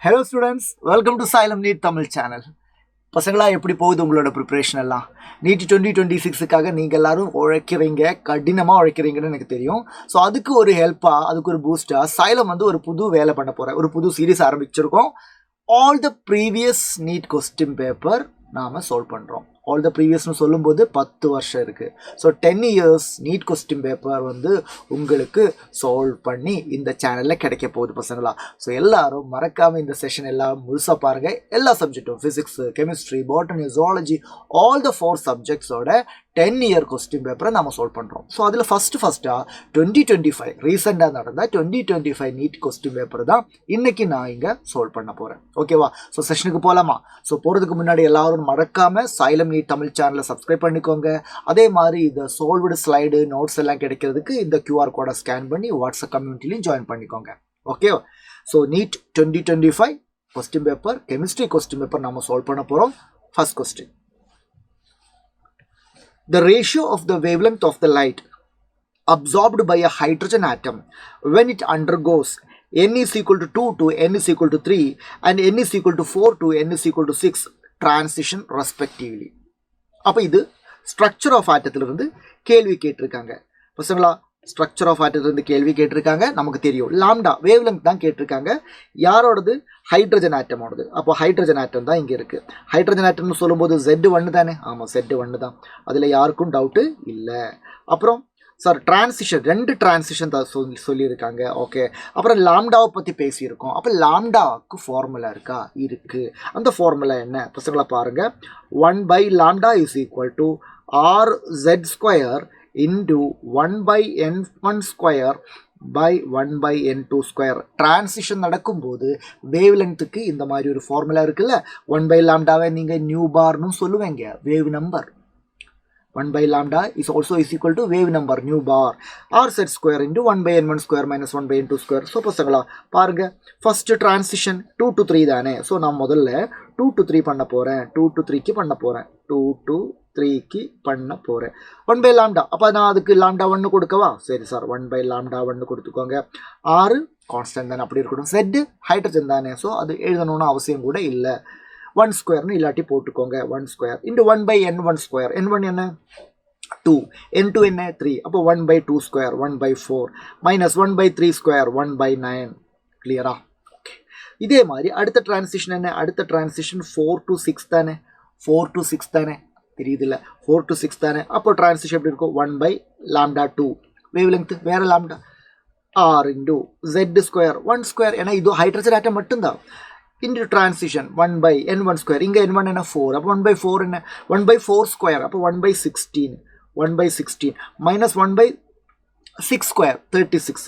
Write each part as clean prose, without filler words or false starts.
Hello students, welcome to Xylem NEET Tamil channel. பசங்களா எப்படி போகுது உங்களோட ப்ரிப்பரேஷன் எல்லாம்? நீட் 2026க்காக நீங்க எல்லாரும் உழைக்கிறீங்க, கடினமா உழைக்கிறீங்கன்னு எனக்கு தெரியும். ஸோ அதுக்கு ஒரு ஹெல்ப்பா, அதுக்கு ஒரு பூஸ்டா சைலம் வந்து ஒரு புது வேலை பண்ண போறேன். ஒரு புது சீரீஸ் ஆரம்பிச்சிருக்கோம். All the previous NEET question paper நாம சால்வ் பண்றோம். ஆல் த ப்ரீவியஸ்னு சொல்லும்போது 10 வருஷம் இருக்குது. So 10 years NEET question paper வந்து உங்களுக்கு சால்வ் பண்ணி இந்த சேனலில் கிடைக்க போகுது பசங்களா. ஸோ எல்லாரும் மறக்காமல் இந்த செஷன் எல்லாம் முழுசாக பாருங்கள். எல்லா சப்ஜெக்டும் physics, chemistry, botany, zoology, all the 4 சப்ஜெக்ட்ஸோட 10 இயர் கொஸ்டின் பேப்பரை நம்ம சால்வ் பண்ணுறோம். ஸோ அதில் ஃபஸ்ட்டாக 2025 ரீசெண்டாக நடந்த 2025 நீட் கொஸ்டின் பேப்பர் தான் இன்னைக்கு நான் இங்கே சால்வ் பண்ண போகிறேன். ஓகேவா? ஸோ செஷனுக்கு போகலாமா? ஸோ போகிறதுக்கு முன்னாடி எல்லாரும் மறக்காமல் சைலம் நீட் தமிழ் சேனலை சப்ஸ்கிரைப் பண்ணிக்கோங்க. அதே மாதிரி இந்த சால்வ்டு ஸ்லைடு நோட்ஸ் எல்லாம் கிடைக்கிறதுக்கு இந்த QR கோடை ஸ்கேன் பண்ணி வாட்ஸ்அப் கம்யூனிட்டிலையும் ஜாயின் பண்ணிக்கோங்க. Okay. So NEET 2025 question paper, chemistry question paper நம்ம சால்வ் பண்ண போகிறோம். First question. The ratio of the wavelength of the light absorbed by a hydrogen atom when it undergoes n is equal to 2 to n is equal to 3 and n is equal to 4 to n is equal to 6 transition respectively. அப்போ இது structure of ஆட்டத்திலிருந்து கேள்வி கேட்டிருக்காங்க பசங்களா. Structure of ஆட்டத்திலிருந்து கேள்வி கேட்டிருக்காங்க. நமக்கு தெரியும் lambda wavelength தான் கேட்டிருக்காங்க. யாரோடது? ஹைட்ரஜன் ஆட்டமோடது. அப்போ ஹைட்ரஜன் ஆட்டம் தான் இங்கே இருக்குது. ஹைட்ரஜன் ஆட்டம்னு சொல்லும்போது Z1 தானே? ஆமாம், Z1 தான். அதில் யாருக்கும் டவுட்டு இல்லை. அப்புறம் சார் டிரான்சிஷன், 2 டிரான்சிஷன் தான் சொல்லியிருக்காங்க. ஓகே. அப்புறம் லாம்டாவை பற்றி பேசியிருக்கோம். அப்போ லாம்டாவுக்கு ஃபார்முலா இருக்கா? இருக்குது. அந்த ஃபார்முலா என்ன பசங்களை பாருங்கள். 1/λ is equal to RZ² into 1/n1² by 1/n2². Transition நடக்கும்போது வேவ் லென்த்துக்கு இந்த மாதிரி ஒரு ஃபார்முலா இருக்குல்ல. 1/λவை நீங்கள் நியூ பார்னு சொல்லுவீங்க, wave number. 1/λ is also is equal to wave number, new bar, RZ² into 1/n1² minus 1/n2². So பசங்களா பாருங்க, ஃபர்ஸ்ட் டிரான்சிஷன் 2 to 3 தானே. ஸோ நான் முதல்ல 2 to 3 பண்ண போகிறேன். 2 to 3க்கு பண்ண போகிறேன். 2 to 3க்கு பண்ண போகிறேன். 1/λ. அப்போ நான் அதுக்கு λ1 கொடுக்கவா? சரி சார், 1/λ1 கொடுத்துக்கோங்க. R கான்ஸ்டன்ட் தானே, அப்படி இருக்கட்டும். Z ஹைட்ரஜன் தானே, ஸோ அது எழுதணும்னு அவசியம் கூட இல்லை. 1² இல்லாட்டி போட்டுக்கோங்க. 1² into 1/n1². n1 என்ன? 2. n2 என்ன? 3. அப்போ 1/2² 1/4 minus 1/3² 1/9. கிளியரா? ஓகே. இதே மாதிரி அடுத்த டிரான்சிஷன் என்ன? அடுத்த டிரான்சிஷன் 4 to 6 தானே. 4 to 6 தானே, தெரியுதுல்ல? 4 to 6 தானே. அப்போ டிரான்சிஷன் எப்படி இருக்கும்? 1/λ2. வேவ் லெங்த் வேற லாம்டா. R into Z². 1² ஏன்னா இது ஹைட்ரஜன் ஆட்டம் மட்டும்தான். into transition 1/n1². இங்கே n1 என்ன? 4. அப்போ 1/4 என்ன? 1/4². அப்போ 1/16. 1/16 minus 1/6² 36.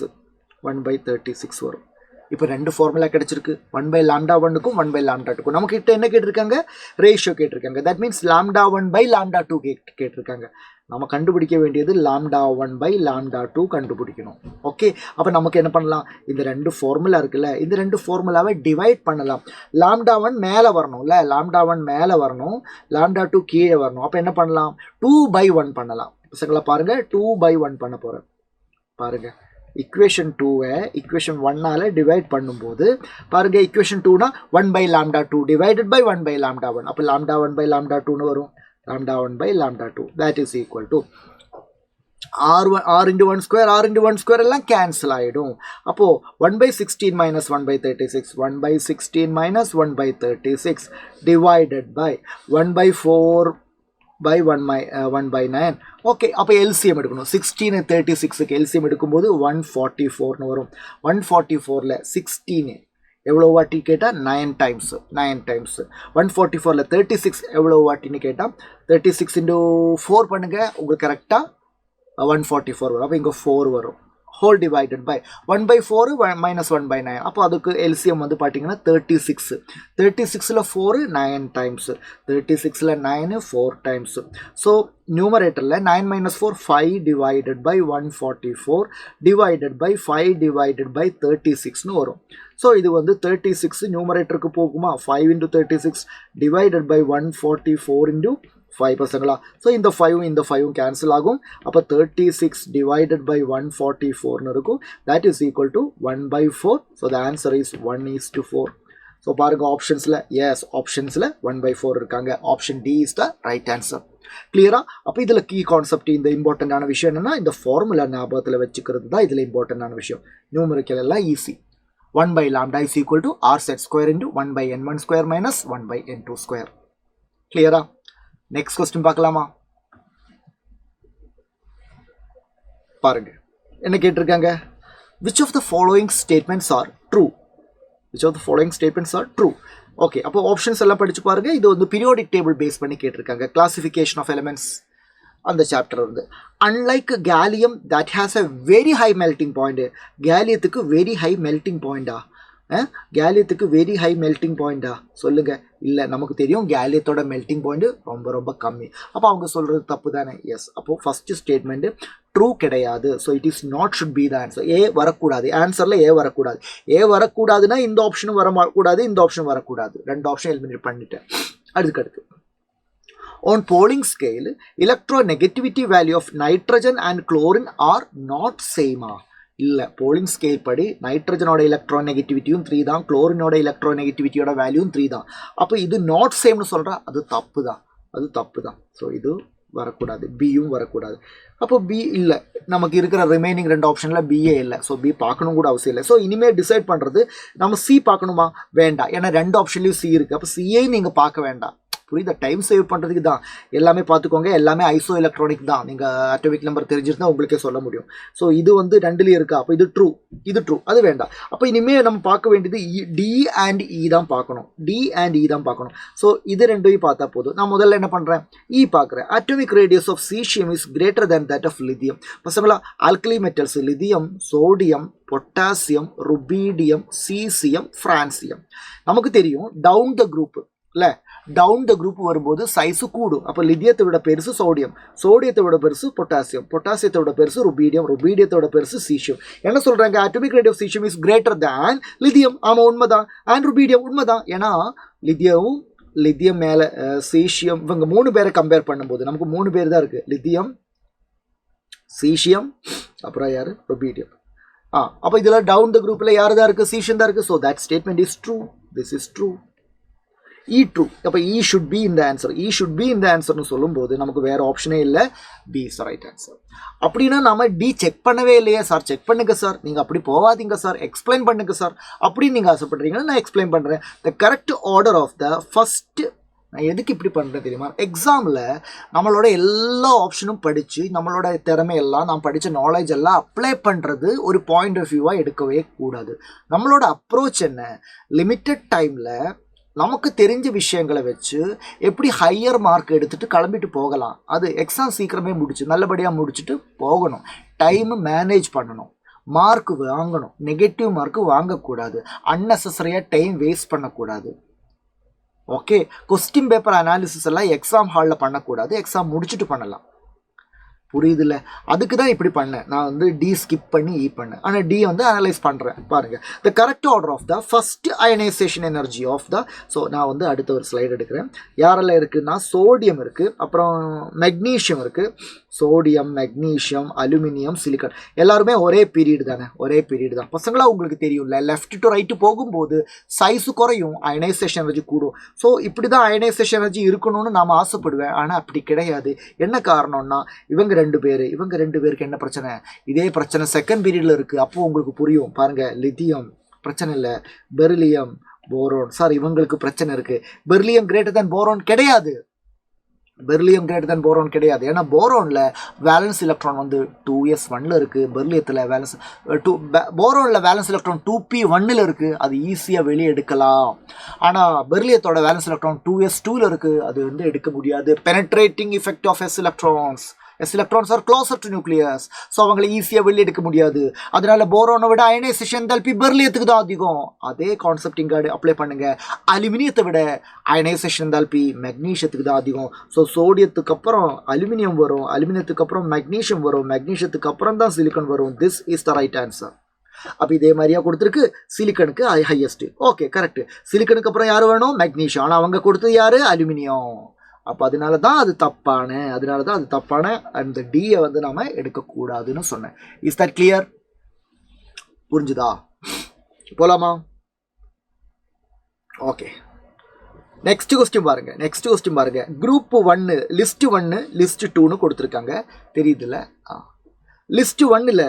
1/36 வரும். இப்போ 2 ஃபார்முலா கிடைச்சிருக்கு. 1/λ1க்கும் 1/λ2க்கும். நமக்கு கிட்ட என்ன கேட்டிருக்காங்க? ரேஷியோ கேட்டிருக்காங்க. தட் மீன்ஸ் λ1/λ2 கேட்டிருக்காங்க. நம்ம கண்டுபிடிக்க வேண்டியது λ1/λ2 கண்டுபிடிக்கணும். ஓகே. அப்போ நமக்கு என்ன பண்ணலாம்? இந்த 2 ஃபார்முலா இருக்குல்ல, இந்த 2 ஃபார்முலாவை டிவைட் பண்ணலாம். λ1 மேலே வரணும்ல, λ1 மேலே வரணும், λ2 கீழே வரணும். அப்போ என்ன பண்ணலாம்? 2/1 பண்ணலாம். பசங்களா பாருங்க, 2/1 பண்ண போகிறேன். பாருங்க, equation 2-வை equation 1ஆல் டிவைட் பண்ணும்போது பாருங்க, equation 2னா 1/λ2 divided by 1/λ1. அப்போ λ1/λ2ன்னு வரும். λ1/λ2 that is equal to R into 1² R into 1² எல்லாம் கேன்சல் ஆகிடும். அப்போது 1/16 minus 1/36 1/16 minus 1/36 divided by 1/4 by 1/9. Okay. அப்போ எல்சிஎம் எடுக்கணும். 16 36க்கு எல்சிஎம் எடுக்கும்போது 144ன்னு வரும். 144ல் 16 எவ்வளோ வாட்டி கேட்டால் 9 times. 9 times. 144ல் 36 எவ்வளோ வாட்டின்னு கேட்டால் 36 into 4 பண்ணுங்கள், உங்களுக்கு கரெக்டாக 144 வரும். அப்போ இங்கே 4 வரும். Whole divided by 1/4 minus 1/9. அப்போ அதுக்கு எல்சிஎம் வந்து பார்த்தீங்கன்னா 36. 36ல் 4 9 times. 36ல் 9 4 times. ஸோ நியூமரேட்டரில் 9 minus 4 5 divided by 144 divided by 5 divided by 36ன்னு வரும். ஸோ இது வந்து 36 நியூமரேட்டருக்கு போகுமா? 5 into 36 divided by 144 into 5 பசங்களா. ஸோ இந்த 5 இந்த 5 கேன்சல் ஆகும். அப்போ 36 டிவைடட் பை 144ன்னு இருக்கும். That is equal to 1/4. So the answer is 1:4. So பாருங்க ஆப்ஷன்ஸில் எஸ் ஆப்ஷன்ஸில் 1/4 இருக்காங்க. Option D is the right answer. கிளியரா? அப்போ இதில் கீ கான்செப்ட் இந்த இம்பார்ட்டண்டான விஷயம் என்னன்னா இந்த ஃபார்முலா ஞாபகத்தில் வச்சுக்கிறது தான் இதில் இம்பார்ட்டண்டான விஷயம். நியூமரிக்கல் எல்லாம் easy. 1/λ is equal to r set square into 1/n1 square minus 1/n2 square. கிளியரா? நெக்ஸ்ட் கொஸ்டின் பார்க்கலாமா? பாருங்க என்ன கேட்டிருக்காங்க, which of the following statements are true? Which of the following statements are true? Okay, அப்போ options எல்லாம் படிச்சு பாருங்க. இது வந்து பீரியாடிக் டேபிள் பேஸ் பண்ணி கேட்டிருக்காங்க. கிளாசிஃபிகேஷன் ஆஃப் எலிமெண்ட்ஸ் அந்த சாப்டர் வந்து unlike gallium that has a very high melting point. கேலியத்துக்கு வெரி ஹை மெல்டிங் பாயிண்டா? கேலியத்துக்கு வெரி ஹை மெல்டிங் பாயிண்டா சொல்லுங்க. இல்லை, நமக்கு தெரியும் கேலியத்தோட மெல்டிங் பாயிண்ட் ரொம்ப ரொம்ப கம்மி. அப்போ அவங்க சொல்றது தப்பு தானே? எஸ். அப்போ ஃபர்ஸ்ட் ஸ்டேட்மெண்ட் ட்ரூ கிடையாது. So it is not should be the answer. A வரக்கூடாது, ஆன்சரில் ஏ வரக்கூடாது. ஏ வரக்கூடாதுன்னா இந்த ஆப்ஷனும் வரக்கூடாது, இந்த ஆப்ஷன் வரக்கூடாது. ரெண்டு ஆப்ஷன் எலிமினேட் பண்ணிட்டேன். அடுத்து on Pauling scale, electronegativity value of nitrogen and chlorine are not same. இல்லை, போலிங் ஸ்கேல் படி நைட்ரஜனோட எலக்ட்ரானெகட்டிவிட்டியும் 3 தான், குளோரினோட எலக்ட்ரானெகட்டிவிட்டியோட வேல்யூவும் 3 தான். அப்போ இது நாட் சேம்னு சொல்கிறா, அது தப்பு தான். ஸோ இது வரக்கூடாது, பியும் வரக்கூடாது. அப்போ பி இல்லை, நமக்கு இருக்கிற ரிமைனிங் 2 ஆப்ஷனில் பிஏ இல்லை. ஸோ பி பார்க்கணும் கூட அவசியம் இல்லை. ஸோ இனிமேல் டிசைட் பண்ணுறது நம்ம சி பார்க்கணுமா? வேண்டாம். ஏன்னா 2 ஆப்ஷன்லையும் சி இருக்குது. அப்போ சிஏ நீங்கள் பார்க்க வேண்டாம். புரியுதா? டைம் சேவ் பண்ணுறதுக்கு தான். எல்லாமே பார்த்துக்கோங்க, எல்லாமே ஐசோ எலக்ட்ரானிக் தான். நீங்கள் அட்டோமிக் நம்பர் தெரிஞ்சிருந்தா உங்களுக்கே சொல்ல முடியும். ஸோ இது வந்து 2லேயும் இருக்கா? அப்போ இது ட்ரூ, அது வேண்டாம். அப்போ இனிமேல் நம்ம பார்க்க வேண்டியது டி அண்ட் இ தான் பார்க்கணும். ஸோ இது 2ஐயும் பார்த்தா போதும். நான் முதல்ல என்ன பண்ணுறேன், இ பார்க்குறேன். Atomic radius of caesium is greater than that of lithium. பசங்களா, alkali metals lithium, sodium, potassium, rubidium, caesium, francium. நமக்கு தெரியும் டவுன் த குரூப் இல்லை, டவுன் த குரூப் வரும்போது சைஸு கூடும். அப்போ லித்தியத்தை விட பெருசு சோடியத்தை விட பெருசு பொட்டாசியத்தை விட பெருசு ருபீடியத்தை விட பெருசு சீசியம். என்ன சொல்கிறாங்க? Atomic rate of caesium is greater than lithium. ஆமாம், உண்மைதான். அண்ட் ருபீடியம் உண்மைதான். ஏன்னா லித்தியம் மேலே சீசியம், இவங்க 3 பேரை கம்பேர் பண்ணும்போது நமக்கு 3 பேர் தான் இருக்குது. லித்தியம், சீசியம், அப்புறம் யார்? ருபீடியம். அப்போ இதில் டவுன் த குரூப்பில் யார் தான் இருக்குது? சீசியம் தான் இருக்குது. So that statement is true. This is true. E true. அப்போ E should be in the answer. E should be in the answerனு சொல்லும்போது நமக்கு வேறு ஆப்ஷனே இல்லை. B is the right answer. அப்படின்னா நம்ம டி செக் பண்ணவே இல்லையே சார். செக் பண்ணுங்க சார், நீங்கள் அப்படி போகாதீங்க சார், எக்ஸ்பிளைன் பண்ணுங்க சார் அப்படின்னு நீங்கள் ஆசைப்படுறீங்கன்னா நான் எக்ஸ்பிளைன் பண்ணுறேன். The correct order of the first. நான் எதுக்கு இப்படி பண்ணுறேன் தெரியுமா? எக்ஸாமில் நம்மளோட எல்லா ஆப்ஷனும் படித்து நம்மளோட திறமையெல்லாம் நாம் படித்த நாலேஜ் எல்லாம் அப்ளை பண்ணுறது ஒரு பாயிண்ட் ஆஃப் வியூவாக எடுக்கவே கூடாது. நம்மளோட அப்ரோச் என்ன? லிமிட்டட் டைமில் நமக்கு தெரிஞ்ச விஷயங்களை வச்சு எப்படி ஹையர் மார்க் எடுத்துகிட்டு கிளம்பிட்டு போகலாம். அது எக்ஸாம் சீக்கிரமே நல்லபடியாக முடிச்சுட்டு போகணும். டைம் மேனேஜ் பண்ணணும், மார்க் வாங்கணும், நெகட்டிவ் மார்க்கு வாங்கக்கூடாது, அன்னெசரியாக டைம் வேஸ்ட் பண்ணக்கூடாது. ஓகே, கொஸ்டின் பேப்பர் அனாலிசிஸ் எல்லாம் எக்ஸாம் ஹாலில் பண்ணக்கூடாது, எக்ஸாம் முடிச்சுட்டு பண்ணலாம். புரியுதுல்ல? அதுக்கு தான் இப்படி பண்ணேன். நான் வந்து டி ஸ்கிப் பண்ணி இ பண்ணேன். ஆனால் டி வந்து அனலைஸ் பண்ணுறேன். பாருங்கள், the correct order of the first ionisation energy of the. So நான் வந்து அடுத்த ஒரு ஸ்லைடு எடுக்கிறேன். யாரெல்லாம் இருக்குன்னா சோடியம் இருக்குது, அப்புறம் மெக்னீஷியம் இருக்குது. சோடியம், மெக்னீஷியம், அலுமினியம், சிலிக்கான் எல்லாருமே ஒரே பீரியட் தான். பசங்களா உங்களுக்கு தெரியும்ல, லெஃப்ட் டு ரைட்டு போகும்போது சைஸு குறையும், அயனைசேஷன் எனர்ஜி கூடும். ஸோ இப்படி தான் அயனைசேஷன் எனர்ஜி இருக்கணும்னு நாம் ஆசைப்படுவேன். ஆனால் அப்படி கிடையாது. என்ன காரணம்னா இவங்க 2 பேருக்கு என்ன பிரச்சனை? இதே பிரச்சனை செகண்ட் பீரியடில் இருக்குது. அப்போது உங்களுக்கு புரியும். பாருங்கள், லித்தியம் பிரச்சனை இல்லை, பெரிலியம், போரோன். சார், இவங்களுக்கு பிரச்சனை இருக்குது. பெரிலியம் கிரேட்டர் தேன் போரோன் கிடையாது. ஏன்னா போரோனில் வேலன்ஸ் எலக்ட்ரான் வந்து 2s1 இருக்குது. பெர்லியத்தில் வேலன்ஸ் போரோனில் வேலன்ஸ் எலக்ட்ரான் 2p1 இருக்குது. அது ஈஸியாக வெளியே எடுக்கலாம். ஆனால் பெர்லியத்தோட வேலன்ஸ் எலக்ட்ரான் 2s2 இருக்குது. அது வந்து எடுக்க முடியாது. Penetrating effect of S electrons are closer to nucleus. So அவங்களை ஈஸியாக வெளியே எடுக்க முடியாது. அதனால போரோனை விட அயனைசேஷன் என்தால்பி பெர்லியத்துக்கு தான் அதிகம். அதே கான்செப்ட் இங்கே அப்ளை பண்ணுங்க. அலுமினியத்தை விட அயனைசேஷன் என்தால்பி மெக்னீஷியத்துக்கு தான் அதிகம். ஸோ சோடியத்துக்கு அப்புறம் அலுமினியம் வரும், அலுமினியத்துக்கு அப்புறம் மெக்னீஷியம் வரும், மெக்னீஷியத்துக்கு அப்புறம் தான் சிலிக்கான் வரும். This is the right answer. அப்போ இதே மாதிரியா கொடுத்துருக்கு. சிலிக்கனுக்கு ஹையஸ்ட். Okay, correct. சிலிக்கனுக்கு அப்புறம் யார் வேணும்? மெக்னீஷியம். ஆனால் அவங்க கொடுத்தது யார்? அலுமினியம். அப்போ அதனால தான் அது தப்பான அந்த டியை வந்து நாம் எடுக்கக்கூடாதுன்னு சொன்னேன். Is that clear? புரிஞ்சுதா? போலாமா? ஓகே, நெக்ஸ்ட் கொஸ்டின் பாருங்க. குரூப் 1 லிஸ்ட் 1 லிஸ்ட் 2ன்னு கொடுத்துருக்காங்க, தெரியுதுல்ல? லிஸ்ட் 1ல்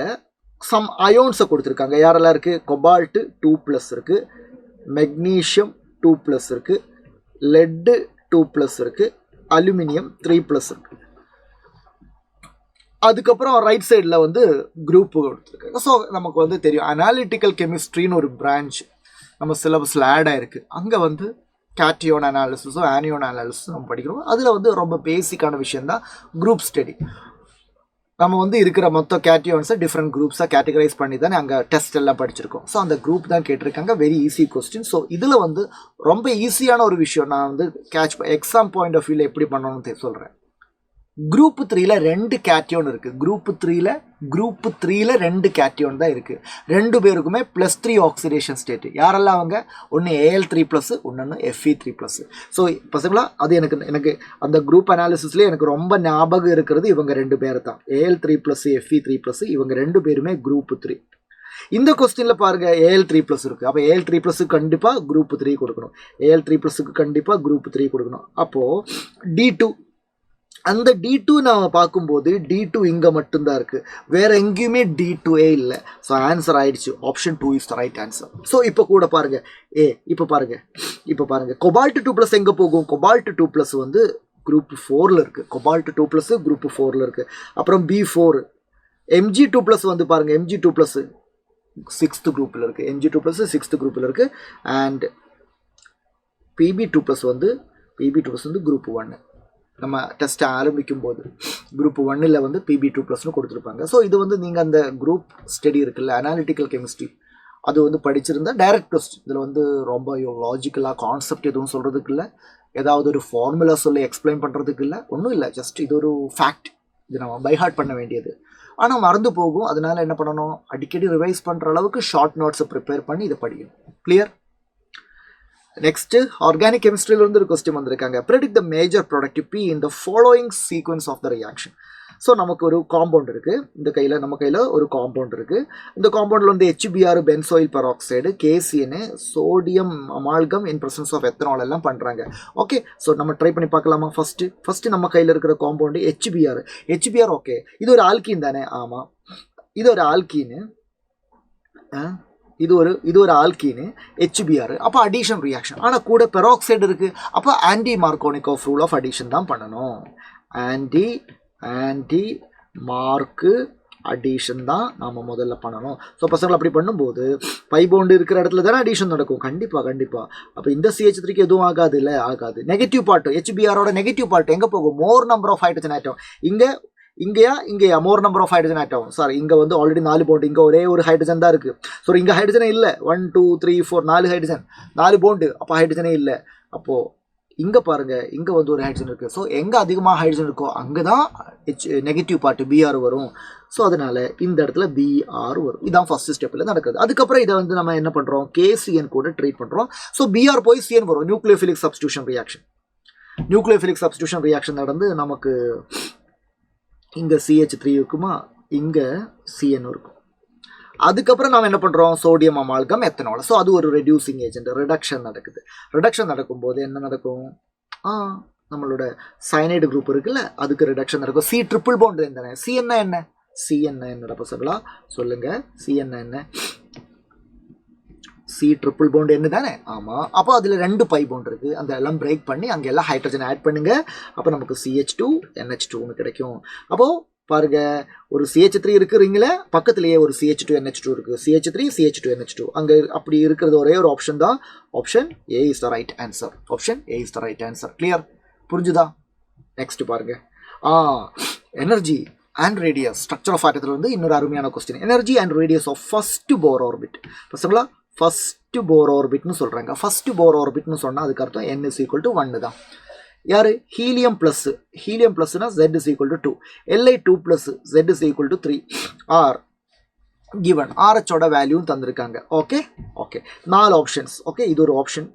சம் அயோன்ஸை கொடுத்துருக்காங்க. யாரெல்லாம் இருக்குது? கொபால்ட்டு 2+ இருக்குது, மெக்னீஷியம் 2+ இருக்குது, லெட்டு 2+ இருக்குது, அலுமினியம் 3+ இருக்குது. அதுக்கப்புறம் ரைட் சைடில் வந்து குரூப்பு கொடுத்துருக்காங்க. ஸோ நமக்கு வந்து தெரியும் அனாலிட்டிக்கல் கெமிஸ்ட்ரின்னு ஒரு பிரான்ச் நம்ம சிலபஸில் ஆட் ஆகிருக்கு. அங்கே வந்து கேட்டியோன் அனாலிசிஸும் ஆனியோன் அனாலிசிஸும் நம்ம படிக்கிறோம். அதில் வந்து ரொம்ப பேசிக்கான விஷயந்தான் குரூப் ஸ்டடி. நம்ம வந்து இருக்கிற மொத்த கேட்டியோன்ஸை டிஃப்ரெண்ட் குரூப்ஸாக கேட்டகரைஸ் பண்ணி தானே அங்கே டெஸ்ட் எல்லாம் படிச்சிருக்கோம். ஸோ அந்த குரூப் தான் கேட்டிருக்காங்க. Very easy question. ஸோ இதில் வந்து ரொம்ப ஈஸியான ஒரு விஷயம் நான் வந்து எக்ஸாம் பாயிண்ட் ஆஃப் வியூவில் எப்படி பண்ணணும்னு சொல்கிறேன். குரூப் 3ல் 2 கேட்டியோன் இருக்குது. குரூப் 3ல் 2 கேட்டியோன் தான் இருக்குது. 2 பேருக்குமே +3 ஆக்சிடேஷன் ஸ்டேட். யாரெல்லாம் அவங்க? ஒன்று Al3+, ஒன்று Fe3+. ஸோ பசங்களா அது எனக்கு அந்த குரூப் அனாலிசிஸ்லேயே எனக்கு ரொம்ப ஞாபகம் இருக்கிறது இவங்க 2 பேர் தான், Al3+, Fe3+. இவங்க 2 பேருமே குரூப் 3. இந்த கொஸ்டினில் பாருங்க Al3+ இருக்குது. அப்போ Al3+ கண்டிப்பாக குரூப் 3 கொடுக்கணும். Al3+க்கு கண்டிப்பாக குரூப் 3 கொடுக்கணும். அப்போது D2, அந்த D2 நாம் பார்க்கும்போது D2 இங்கே மட்டும்தான் இருக்குது, வேறு எங்கேயுமே D2A இல்லை. ஸோ ஆன்சர் ஆயிடுச்சு. Option 2 is the right answer. So இப்போ கூட பாருங்கள் இப்போ பாருங்கள் கொபால்ட் 2+ எங்கே போகும்? கொபால்ட் 2+ வந்து குரூப் 4ல் இருக்குது. கொபால்ட் 2+ குரூப் 4ல் இருக்குது. அப்புறம் B4 Mg2+ வந்து பாருங்கள், Mg2+ 6th குரூப்பில் இருக்குது. Mg2+ 6th குரூப்பில் இருக்குது. அண்ட் Pb2+ வந்து குரூப் 1. நம்ம டெஸ்ட்டை ஆரம்பிக்கும் போது குரூப் 1ல் வந்து Pb2+னு கொடுத்துருப்பாங்க. ஸோ இது வந்து நீங்கள் அந்த குரூப் ஸ்டடி இருக்குல்ல, அனாலிட்டிக்கல் கெமிஸ்ட்ரி, அது வந்து படிச்சிருந்தா டைரக்ட் கொஸ்டின். இதில் வந்து ரொம்ப லாஜிக்கலாக கான்செப்ட் எதுவும் சொல்கிறதுக்கு இல்லை, ஏதாவது ஒரு ஃபார்முலா சொல்லி எக்ஸ்பிளைன் பண்ணுறதுக்கு இல்லை, ஒன்றும் இல்லை. ஜஸ்ட் இது ஒரு ஃபேக்ட், இது நம்ம பைஹார்ட் பண்ண வேண்டியது. ஆனால் மறந்து போகும். அதனால் என்ன பண்ணணும்? அடிக்கடி ரிவைஸ் பண்ணுற அளவுக்கு ஷார்ட் நோட்ஸை ப்ரிப்பேர் பண்ணி இதை படிக்கணும். கிளியர்? நெக்ஸ்ட் ஆர்கானிக் கெமிஸ்ட்ரியிலிருந்து ஒரு கொஸ்டின் வந்திருக்காங்க. Predict the major product P in the following sequence of the reaction. So நமக்கு ஒரு காம்பவுண்ட் இருக்குது, நம்ம கையில் ஒரு காம்பவுண்ட் இருக்குது. இந்த காம்பவுண்டில் வந்து HBr benzoyl peroxide, KCN, sodium amalgam in presence of ethanol எல்லாம் பண்ணுறாங்க. ஓகே, ஸோ நம்ம ட்ரை பண்ணி பார்க்கலாமா? ஃபஸ்ட்டு நம்ம கையில் இருக்கிற காம்பவுண்டு HBr. ஓகே, இது ஒரு ஆல்கீன் தானே? ஆமாம், இது ஒரு ஆல்கீனு. இது ஒரு ஆல்கீனு HBr. அப்போ அடிஷன் ரியாக்ஷன். ஆனால் கூட பெராக்சைடு இருக்குது. அப்போ ஆன்டி மார்கோனிகோஃப் ரூல் ஆஃப் அடிஷன் தான் பண்ணணும். ஆன்டி மார்க்கு அடிஷன் தான் நாம் முதல்ல பண்ணணும். ஸோ பசங்களை அப்படி பண்ணும்போது பைபோண்டு இருக்கிற இடத்துல தானே அடிஷன் நடக்கும். கண்டிப்பாக. அப்போ இந்த CH3க்கு எதுவும் ஆகாது இல்லை, ஆகாது. நெகட்டிவ் பார்ட்டு HBrஓட நெகட்டிவ் பார்ட் எங்கே போகும்? More number of hydrogen atom. இங்கேயா more number of hydrogen atom. Sir இங்கே வந்து ஆல்ரெடி 4 போண்டு, இங்கே ஒரே ஒரு ஹைட்ரஜன் தான் இருக்குது. ஸோ இங்கே ஹைட்ரஜனே இல்லை. 1 2 3 4 4 ஹைட்ரஜன், 4 போண்டு. அப்போ ஹைட்ரஜனே இல்லை. அப்போது இங்கே பாருங்கள், இங்கே வந்து ஒரு ஹைட்ரஜன் இருக்குது. ஸோ எங்கே அதிகமாக ஹைட்ரஜன் இருக்கோ அங்கே தான் நெகட்டிவ் பார்ட்டு Br வரும். ஸோ அதனால் இந்த இடத்துல Br வரும். இதுதான் ஃபஸ்ட்டு ஸ்டெப்பில் நடக்குது. அதுக்கப்புறம் இதை வந்து நம்ம என்ன பண்ணுறோம்? KCN கூட ட்ரீட் பண்ணுறோம். ஸோ Br போய் CN வரும். நியூக்ளியோஃபிலிக் சப்ஸ்டியூஷன் ரியாக்ஷன் நடந்து நமக்கு இங்கே CH3 இருக்குமா, இங்கே CN இருக்கும். அதுக்கப்புறம் நாம் என்ன பண்ணுறோம்? Sodium amalgam ethanol. ஸோ அது ஒரு ரெடியூசிங் ஏஜென்ட். ரிடக்ஷன் நடக்குது. ரிடக்ஷன் நடக்கும்போது என்ன நடக்கும்? நம்மளோட சயனைடு குரூப் இருக்குல்ல, அதுக்கு ரிடக்ஷன் நடக்கும். C ட்ரிபிள் பாண்ட் தானே. CN என்ன? என்னடா பசங்களா சொல்லுங்கள், CN என்ன? C ட்ரிபிள் பாண்ட் என்ன தானே? ஆமாம். அப்போ அதில் 2 பை பாண்ட் இருக்குது. அந்த எல்லாம் பிரேக் பண்ணி அங்கே எல்லாம் ஹைட்ரஜன் ஆட் பண்ணுங்கள். அப்போ நமக்கு CH2 NH2ன்னு கிடைக்கும். அப்போது பாருங்க, ஒரு CH3 இருக்குறீங்களே, பக்கத்துலேயே ஒரு CH2 NH2 இருக்குது. CH3 CH2 NH2 அங்கே அப்படி இருக்கிறது ஒரே ஒரு ஆப்ஷன் தான். Option A is the right answer. Clear? புரிஞ்சுதா? நெக்ஸ்ட் பாருங்க, energy and radius structure of ஆட்டத்தில் வந்து இன்னொரு அருமையான question. Energy and radius of first four orbit. பசங்களா ஃபர்ஸ்ட் போர் ஆர்பிட்னு சொல்கிறாங்க. ஃபர்ஸ்ட் போர் ஆர்பிட்னு சொன்னால் அதுக்கு அர்த்தம் n = 1 தான். யார்? ஹீலியம் ப்ளஸ்னா Z = 2, Li2+, Z = 3 are given. RH வேல்யூன்னு தந்திருக்காங்க. Okay 4 options. ஓகே, இது ஒரு ஆப்ஷன்,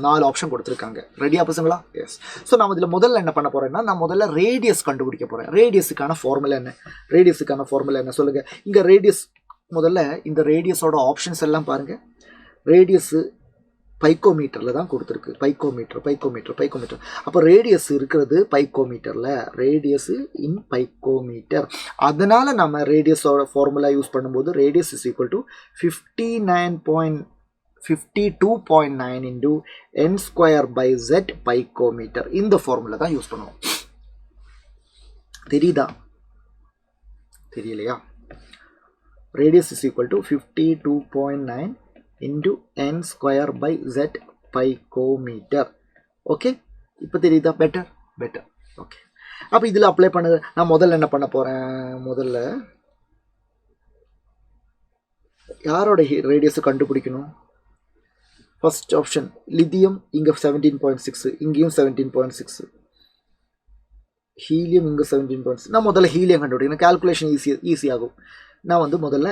4 ஆப்ஷன் கொடுத்துருக்காங்க. ரெடியா பசங்களா? எஸ். ஸோ நான் இதில் முதல்ல என்ன பண்ண போகிறேன்னா, நான் முதல்ல ரேடியஸ் கண்டுபிடிக்க போகிறேன். ரேடியஸுக்கான ஃபார்முலா என்ன சொல்லுங்கள். இங்கே ரேடியஸ் முதல்ல இந்த ரேடியஸோட ஆப்ஷன்ஸ் எல்லாம் பாருங்கள். ரேடியஸ் பைக்கோமீட்டரில் தான் கொடுத்துருக்கு. பைக்கோமீட்டர். அப்போ ரேடியஸ் இருக்கிறது பைக்கோமீட்டரில், ரேடியஸ் இன் பைக்கோமீட்டர். அதனால் நம்ம ரேடியஸோட ஃபார்முலா யூஸ் பண்ணும்போது radius is equal to 52.9 into n square by z picometre. இந்த ஃபார்முலா தான் யூஸ் பண்ணுவோம். தெரியுதா? தெரியலையா? Radius is equal to 52.9 into n square by z picometer. Okay, இப்போ தெரியுதா? பெட்டர். ஓகே, அப்போ இதில் அப்ளை பண்ணது நான் முதல்ல என்ன பண்ண போகிறேன்? முதல்ல யாரோட ரேடியஸை கண்டுபிடிக்கணும்? ஃபர்ஸ்ட் ஆப்ஷன் லித்தியம், இங்கே 17.6, இங்கேயும் 17.6, ஹீலியம் இங்கே 17.6. நான் முதல்ல ஹீலியம் கண்டுபிடிக்கணும். கால்குலேஷன் ஈஸியாகும். நான் வந்து முதல்ல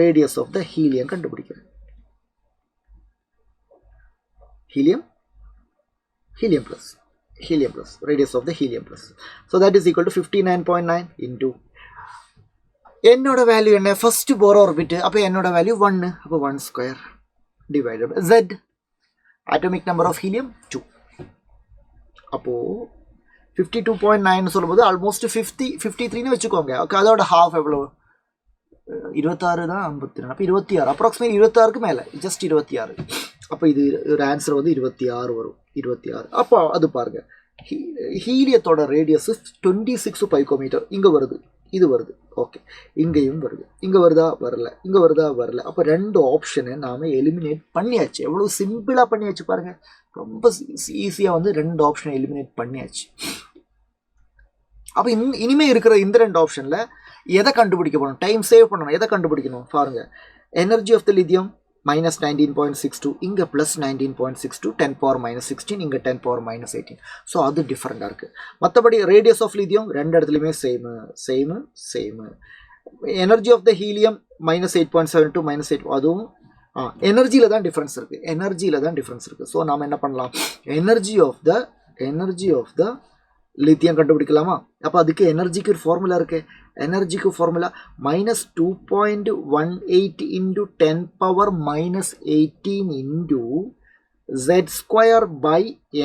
ரேடியஸ் ஆஃப் த ஹீலியம் கண்டுபிடிக்கிறேன். helium plus radius of the helium plus, so that is equal to 59.9 into என்னோட வேல்யூ என்ன? First four orbit. அப்போ என்னோட வேல்யூ 1. அப்போ 1 square divided by z, atomic number of helium 2. அப்போது 52.9 சொல்லும்போது ஆல்மோஸ்ட் 53ன்னு வச்சுக்கோங்க. Okay, அதோட ஹாஃப் எவ்வளோ? 26 தான் 54. அப்போ 26, அப்ராக்சிமேட் 26க்கு மேலே, ஜஸ்ட் 26. அப்போ இது ஒரு ஆன்சர் வந்து 26 வரும். 26. அப்போ அது பாருங்கள், ஹீலியத்தோட ரேடியஸ் 26 பைக்கோமீட்டர். இங்கே வருது, இது வருது. ஓகே, இங்கேயும் வருது. இங்கே வருதா? வரல. அப்போ 2 ஆப்ஷனை நாம் எலிமினேட் பண்ணியாச்சு. எவ்வளோ சிம்பிளாக பண்ணியாச்சு பாருங்கள். ரொம்ப ஈஸியாக வந்து 2 ஆப்ஷனை எலிமினேட் பண்ணியாச்சு. அப்போ இனிமேல் இருக்கிற இந்த 2 ஆப்ஷனில் எதை கண்டுபிடிக்க போகணும்? டைம் சேவ் பண்ணணும். எதை கண்டுபிடிக்கணும் பாருங்கள். Energy of the lithium minus 19.62, இங்கே plus 19.62, 10 power minus 16, இங்கே 10 power minus 18. ஸோ அது டிஃப்ரெண்டாக இருக்குது. மற்றபடி ரேடியஸ் ஆஃப் லித்தியம் 2 இடத்துலையுமே சேமு. எனர்ஜி ஆஃப் த ஹீலியம் -8.72 -8, அதுவும் எனர்ஜியில் தான் டிஃப்ரென்ஸ் இருக்குது. ஸோ நாம் என்ன பண்ணலாம்? எனர்ஜி ஆஃப் த லித்தியம் கண்டுபிடிக்கலாமா? அப்போ அதுக்கு எனர்ஜிக்கு ஒரு ஃபார்முலா இருக்குது. எனர்ஜிக்கு formula -2.18 into 10 power minus 18 into z square by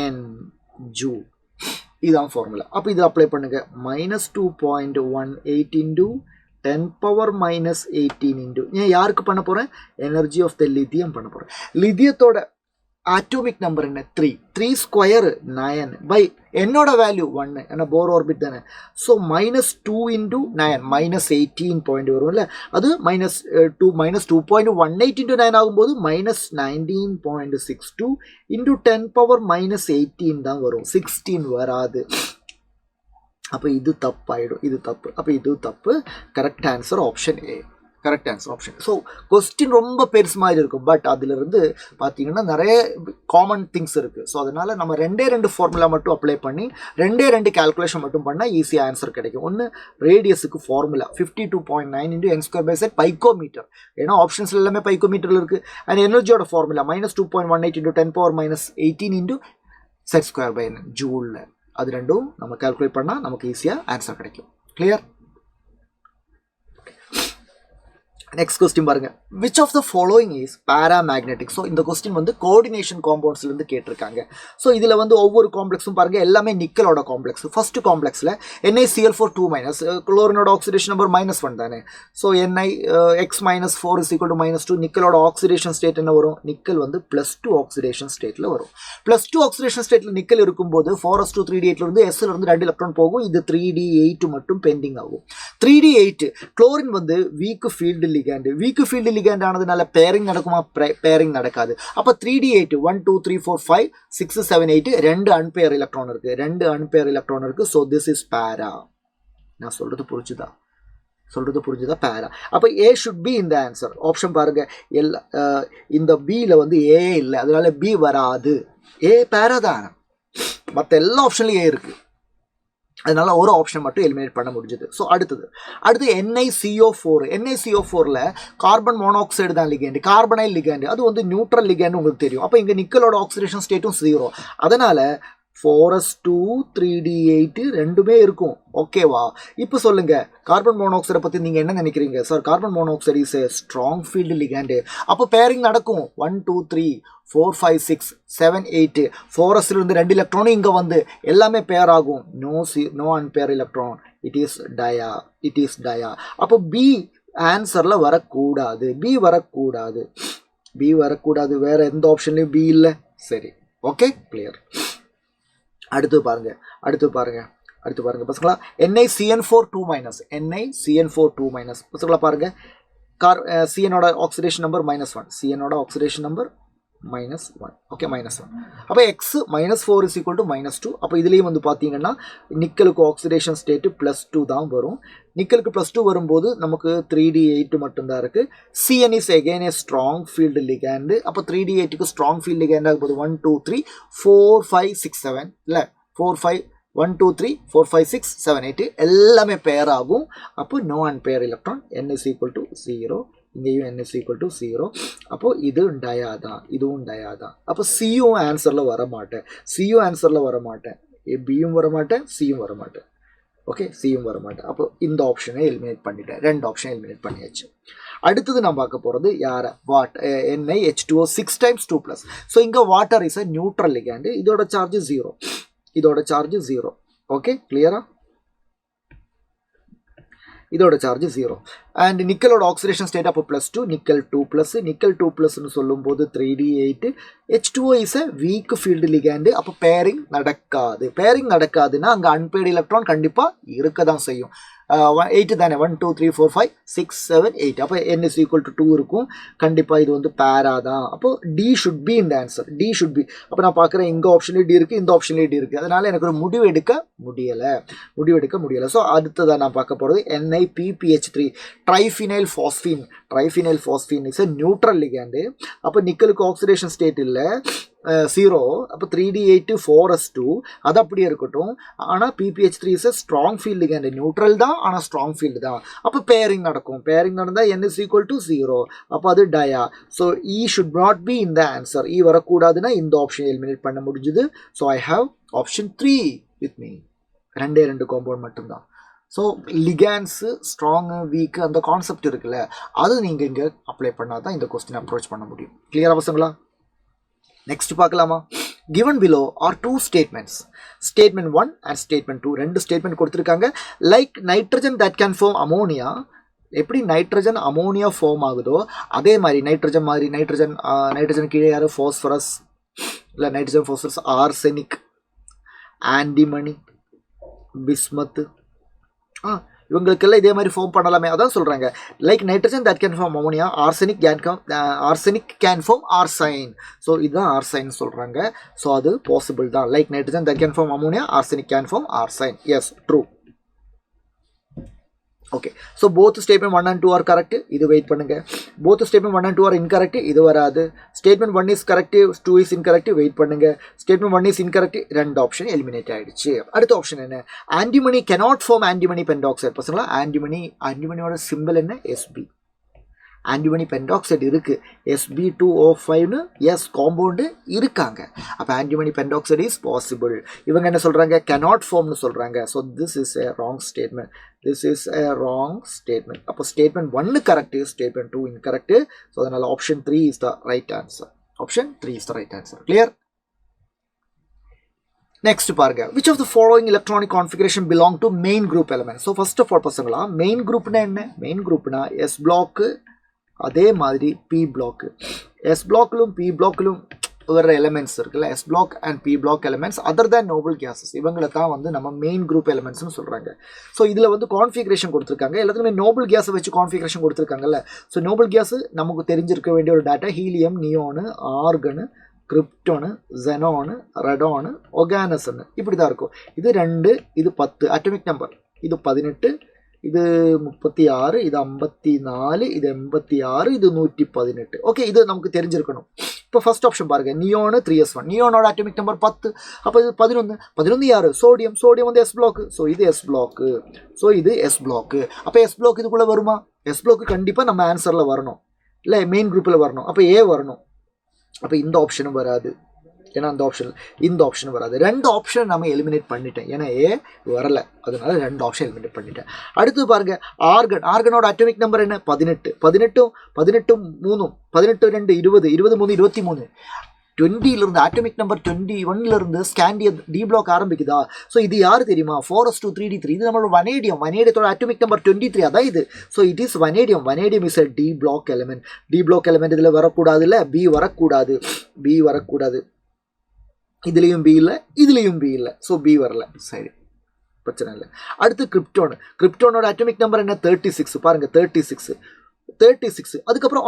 n joule. இதுதான் ஃபார்முலா. அப்போ இது அப்ளை பண்ணுங்க. -2.18 into 10 power minus 18 into யாருக்கு பண்ண போகிறேன்? எனர்ஜி ஆஃப் த லித்தியம் பண்ண போகிறேன். லித்தியத்தோட ஆட்டோமிக் நம்பர் என்ன? 3 ஸ்கொயர் 9 பை என்னோட வேல்யூ 1. ஏன்னா போர் ஆர்பிட் தானே. ஸோ -2 into 9 -18 பாயிண்ட் வரும்ல. அது -2.18 into 9 ஆகும்போது -19.62 into 10 power minus 18 தான் வரும். 16 வராது. அப்போ இது தப்பாயிடும். இது தப்பு. அப்போ இது தப்பு. கரெக்ட் ஆன்சர் ஆப்ஷன் ஏ. ஸோ கொஸ்டின் ரொம்ப பெருசு மாதிரி இருக்கும். பட் அதிலிருந்து பார்த்தீங்கன்னா நிறைய காமன் திங்ஸ் இருக்குது. ஸோ அதனால் நம்ம 2 ஃபார்முலா மட்டும் அப்ளை பண்ணி 2 கால்குலேஷன் மட்டும் பண்ணால் ஈஸியாக ஆன்சர் கிடைக்கும். ஒன்று ரேடியஸுக்கு formula 52.9 into n square by z picometre. ஏன்னா ஆப்ஷன்ஸ் எல்லாமே பைக்கோமீட்டரில் இருக்குது. அண்ட் எனர்ஜியோட formula -2.18 into 10 power minus 18 into z square by n ஜூலில். அது ரெண்டும் நம்ம கால்குலேட் பண்ணால் நமக்கு ஈஸியாக ஆன்சர் கிடைக்கும். கிளியர்? நெக்ஸ்ட் கொஸ்டின் பாருங்க. Which of the following is paramagnetic? So இந்த கொஸ்டின் வந்து கோஆர்டினேஷன் காம்பவுண்ட்ஸ்லேருந்து கேட்டிருக்காங்க. ஸோ இதில் வந்து ஒவ்வொரு காம்ப்ளெக்ஸும் பாருங்க, எல்லாமே நிக்கலோட காம்ப்ளெக்ஸ். ஃபர்ஸ்ட் காம்ப்ளெக்ஸில் NiCl4 2- குளோரினோட ஆக்சிடேஷன் நம்பர் -1 தானே. So Ni(x-4) is equal to -2. நிக்கலோட ஆக்சிடேஷன் ஸ்டேட் என்ன வரும்? நிக்கல் வந்து +2 ஆக்சிடேஷன் ஸ்டேட்டில் வரும். +2 ஆக்சிடேஷன் ஸ்டேட்டில் நிக்கல் இருக்கும்போது 4s2 3d8 இருந்து S-லேருந்து 2 எலக்ட்ரான் போகும். இது 3d8 மட்டும் பெண்டிங் ஆகும். 3d8 குளோரின் வந்து வீக் ஃபீல்டு லிகண்ட் ஆனதுனால பேரிங் நடக்குமா? பேரிங் நடக்காது. அப்போ 3d8 1 2 3 4 5 6 7 8 2 அன்பேர் எலக்ட்ரான் இருக்கு. ஸோ திஸ் இஸ் பேரா. நான் சொல்றது புரிஞ்சுதா? பேரா. அப்போ ஏ ஷுட் பி இந்த ஆன்சர். ஆப்ஷன் பாருங்க, இந்த பியில் வந்து ஏ இல்லை, அதனால பி வராது. ஏ பேரா தான். மற்ற எல்லா ஆப்ஷன்லையும் ஏ இருக்கு. அதனால ஒரு ஆப்ஷன் மட்டும் எலிமினேட் பண்ண முடிஞ்சது. ஸோ அடுத்து NiCO4ல கார்பன் மோனாக்சைடு தான் லிகேண்ட், கார்பனைல் லிகேண்ட். அது வந்து நியூட்ரல் லிகேண்ட் உங்களுக்கு தெரியும். அப்போ இங்கே நிக்கலோட ஆக்சிடேஷன் ஸ்டேட்டும் 0. அதனால 4s2 3d8 ரெண்டுமே இருக்கும். ஓகேவா? இப்போ சொல்லுங்க, கார்பன் மோனாக்சைடை பற்றி நீங்கள் என்ன நினைக்கிறீங்க? Sir, carbon monoxide is a strong field ligand. அப்போ பேரிங் நடக்கும். 1 2 3 4 5 6 7 8 4sலிருந்து 2 எலக்ட்ரானும் இங்கே வந்து எல்லாமே பேர் ஆகும். No unpair electron. It is dia. அப்போ பி ஆன்சரில் வரக்கூடாது. பி வரக்கூடாது. வேற எந்த ஆப்ஷன்லையும் பி இல்லை. சரி, ஓகே, கிளியர். அடுத்து பாருங்க பசங்களா, NiCN4 2 பசங்களா பாருங்க. சிஎனோட ஆக்சிடேஷன் நம்பர் -1, ஓகே, -1. அப்போ எக்ஸ் -4 இஸ் ஈக்குவல் டு -2. அப்போ இதுலேயும் வந்து பார்த்தீங்கன்னா நிக்கலுக்கு ஆக்சிடேஷன் ஸ்டேட்டு +2 தான் வரும். நிக்கலுக்கு +2 வரும்போது நமக்கு 3d8 மட்டும்தான் இருக்குது. CN is again a strong field ligand. அப்போ 3d8க்கு ஸ்ட்ராங் ஃபீல்டு லிகேண்ட் ஆகும்போது 1 2 3 4 5 6 7 இல்லை 4 5 1 2 3 4 5 6 7 8 எல்லாமே பேர் ஆகும். அப்போ no unpair electron. n is equal to 0. இங்கேயும் n இஸ் ஈக்குவல் டு 0. அப்போது இது டயா தான், இதுவும் டயா தான். அப்போ சியும் ஆன்சரில் வரமாட்டேன். பியும் வரமாட்டேன், சியும் வரமாட்டேன். ஓகே, சியும் வரமாட்டேன். அப்போ இந்த ஆப்ஷனை எலிமினேட் பண்ணிட்டேன். 2 ஆப்ஷனை எலிமினேட் பண்ணியாச்சு. அடுத்தது நான் பார்க்க போகிறது யாரை? NiH2O 6 times 2+. ஸோ இங்கே water is a neutral ligand. இதோட சார்ஜ் 0. ஓகே, கிளியரா? இதோட சார்ஜ் 0. அண்ட் நிக்கலோட ஆக்சிடேஷன் ஸ்டேட் அப்போ +2, நிக்கல் 2+ன்னு சொல்லும்போது 3d8. H2O is a weak field ligand. அப்போ பேரிங் நடக்காதுன்னா அங்கே அன்பேர்டு எலக்ட்ரான் கண்டிப்பாக இருக்க தான் செய்யும். 8 தானே, 1 2 3 4 5 6 7 8. அப்போ n இஸ் ஈக்குவல் டு 2 இருக்கும். கண்டிப்பாக இது வந்து பேரா தான். அப்போ டி ஷுட் பி இந்த ஆன்சர். அப்போ நான் பார்க்குறேன் இங்கே ஆப்ஷன்லேயே டி இருக்குது, இந்த ஆப்ஷன்லேயே டி இருக்குது. அதனால் எனக்கு ஒரு முடிவு எடுக்க முடியலை. ஸோ அடுத்ததான் நான் பார்க்க போகிறது NiPPH3 triphenyl phosphine is a neutral ligand. அப்போ நிக்கலுக்கு ஆக்சிடேஷன் ஸ்டேட் இல்லை, 0. அப்போ 3d8 4s2 அது அப்படியே இருக்கட்டும். ஆனால் PPH3 is a strong field ligand. Neutral தான், ஆனால் ஸ்ட்ராங் ஃபீல்டு தான். அப்போ பேரிங் நடந்தால் n இஸ் ஈக்குவல் டு 0. அப்போ அது dia. So E should not be இந்த ஆன்சர். இ வரக்கூடாதுன்னா இந்த ஆப்ஷன் எலிமினேட் பண்ண முடிஞ்சுது. So I have option 3 with me. 2 compound மட்டும்தான். ஸோ லிகேண்ட்ஸு ஸ்ட்ராங்கு வீக்கு அந்த கான்செப்ட் இருக்குல்ல, அது நீங்கள் இங்கே அப்ளை பண்ணால் தான் இந்த கொஸ்டின் அப்ரோச் பண்ண முடியும். கிளியரா பசங்களா? நெக்ஸ்ட் பார்க்கலாமா? given below are 2 statements, statement 1 and statement 2. 2 statement கொடுத்துருக்காங்க. Like nitrogen that can form ammonia. எப்படி நைட்ரஜன் அமோனியா ஃபார்ம் ஆகுதோ அதே மாதிரி நைட்ரஜன் கீழே யார்? ஃபாஸ்பரஸ் இல்லை nitrogen phosphorus, arsenic, antimony, bismuth, இவங்களுக்கெல்லாம் இதே மாதிரி ஃபார்ம் பண்ணலாமே. அதான் சொல்கிறாங்க. Like nitrogen that can form ammonia, arsenic can form arsine. So இதுதான் ஆர்சைன் சொல்கிறாங்க. ஸோ அது பாசிபிள் தான். Like nitrogen that can form ammonia, arsenic can form arsine. Yes, true. Okay, so both statement 1 and 2 are correct. இது wait பண்ணுங்க. Both statement 1 and 2 are incorrect. இது வராது. Statement 1 is correct, 2 is incorrect. Wait பண்ணுங்க. Statement 1 is incorrect. 2 option eliminate ஆயிடுச்சு. அடுத்த option என்ன? Antimony cannot form antimony pentoxide. பசங்களா, ஆன்டிமனியோட சிம்பிள் என்ன? SB. ஆன்டிமனி பென்டாக்சைடு இருக்குது. Sb2O5னு எஸ் காம்பவுண்டு இருக்காங்க. அப்போ ஆன்டிமனி பென்டாக்சைடு இஸ் பாசிபிள். இவங்க என்ன சொல்கிறாங்க? cannot formனு சொல்கிறாங்க. So this is a wrong statement. அப்போ statement 1 correct, statement 2 incorrect. So அதனால் option 3 is the right answer. Clear? Next பாருங்க. which of the following electronic configuration belong to main group elements? So first of all பசங்களா, main குரூப்னா என்ன? Main குரூப்னா S block, அதே மாதிரி P block. S பிளாக்கிலும் P பிளாக்கிலும் வர எலிமெண்ட்ஸ் இருக்குல்ல, S block and P block elements other than noble gases, இவங்களை தான் வந்து நம்ம மெயின் குரூப் எலிமெண்ட்ஸ்னு சொல்கிறாங்க. ஸோ இதில் வந்து கான்ஃபிகரேஷன் கொடுத்துருக்காங்க. எல்லாத்துக்குமே நோபல் கேஸை வச்சு கான்ஃபிகரேஷன் கொடுத்துருக்காங்கல்ல. ஸோ நோபல் கேஸு நமக்கு தெரிஞ்சிருக்க வேண்டிய ஒரு டேட்டா. ஹீலியம், நியோனு, ஆர்கனு, கிரிப்டோனு, ஜெனோனு, ரெடானு, ஒகானஸ்னு இப்படி தான் இருக்கும். இது 2, இது 10 அட்டமிக் நம்பர். இது 18, இது 36, இது 54, இது 86, இது 118. ஓகே, இது நமக்கு தெரிஞ்சிருக்கணும். இப்போ ஃபர்ஸ்ட் ஆப்ஷன் பாருங்க, நியோனு 3s1. நியோனோட atomic number 10. அப்போ இது 11 யாரு? சோடியம் வந்து S பிளாக்கு. ஸோ இது S பிளாக்கு. அப்போ S பிளாக் இதுக்குள்ளே வருமா? S பிளாக்கு கண்டிப்பாக நம்ம ஆன்சரில் வரணும், இல்லை மெயின் குரூப்பில் வரணும். அப்போ A வரணும். அப்போ இந்த ஆப்ஷனும் வராது. ஏன்னா அந்த ஆப்ஷன் இந்த ஆப்ஷன் வராது. 2 ஆப்ஷன் நம்ம எலிமினேட் பண்ணிட்டேன், ஏன்னா ஏ வரல, அதனால 2 ஆப்ஷன் எலிமினேட் பண்ணிட்டேன். அடுத்து பாருங்க ஆர்கனோட அட்டோமிக் நம்பர் என்ன? 18. 18 3 18 2 20 23 23. 20 ஆட்டோமிக் நம்பர் 21 ஸ்காண்டிய டி பிளாக் ஆரம்பிக்குதா? ஸோ இது யாரு தெரியுமா? 4s2 3d3. இது நம்மளோட வனேடியத்தோட அட்டோமிக் நம்பர் 23, அதான் இது. So it is vanadium is a D block element. D block element இதில் வரக்கூடாது, இல்லை பி வரக்கூடாது, இதுலேயும் பி இல்லை, இதுலேயும் பி இல்லை, ஸோ பி வரல, சரி பிரச்சனை இல்லை. அடுத்து கிரிப்டோனோட அட்டோமிக் நம்பர் என்ன? 36. பாருங்க 36. அதுக்கப்புறம்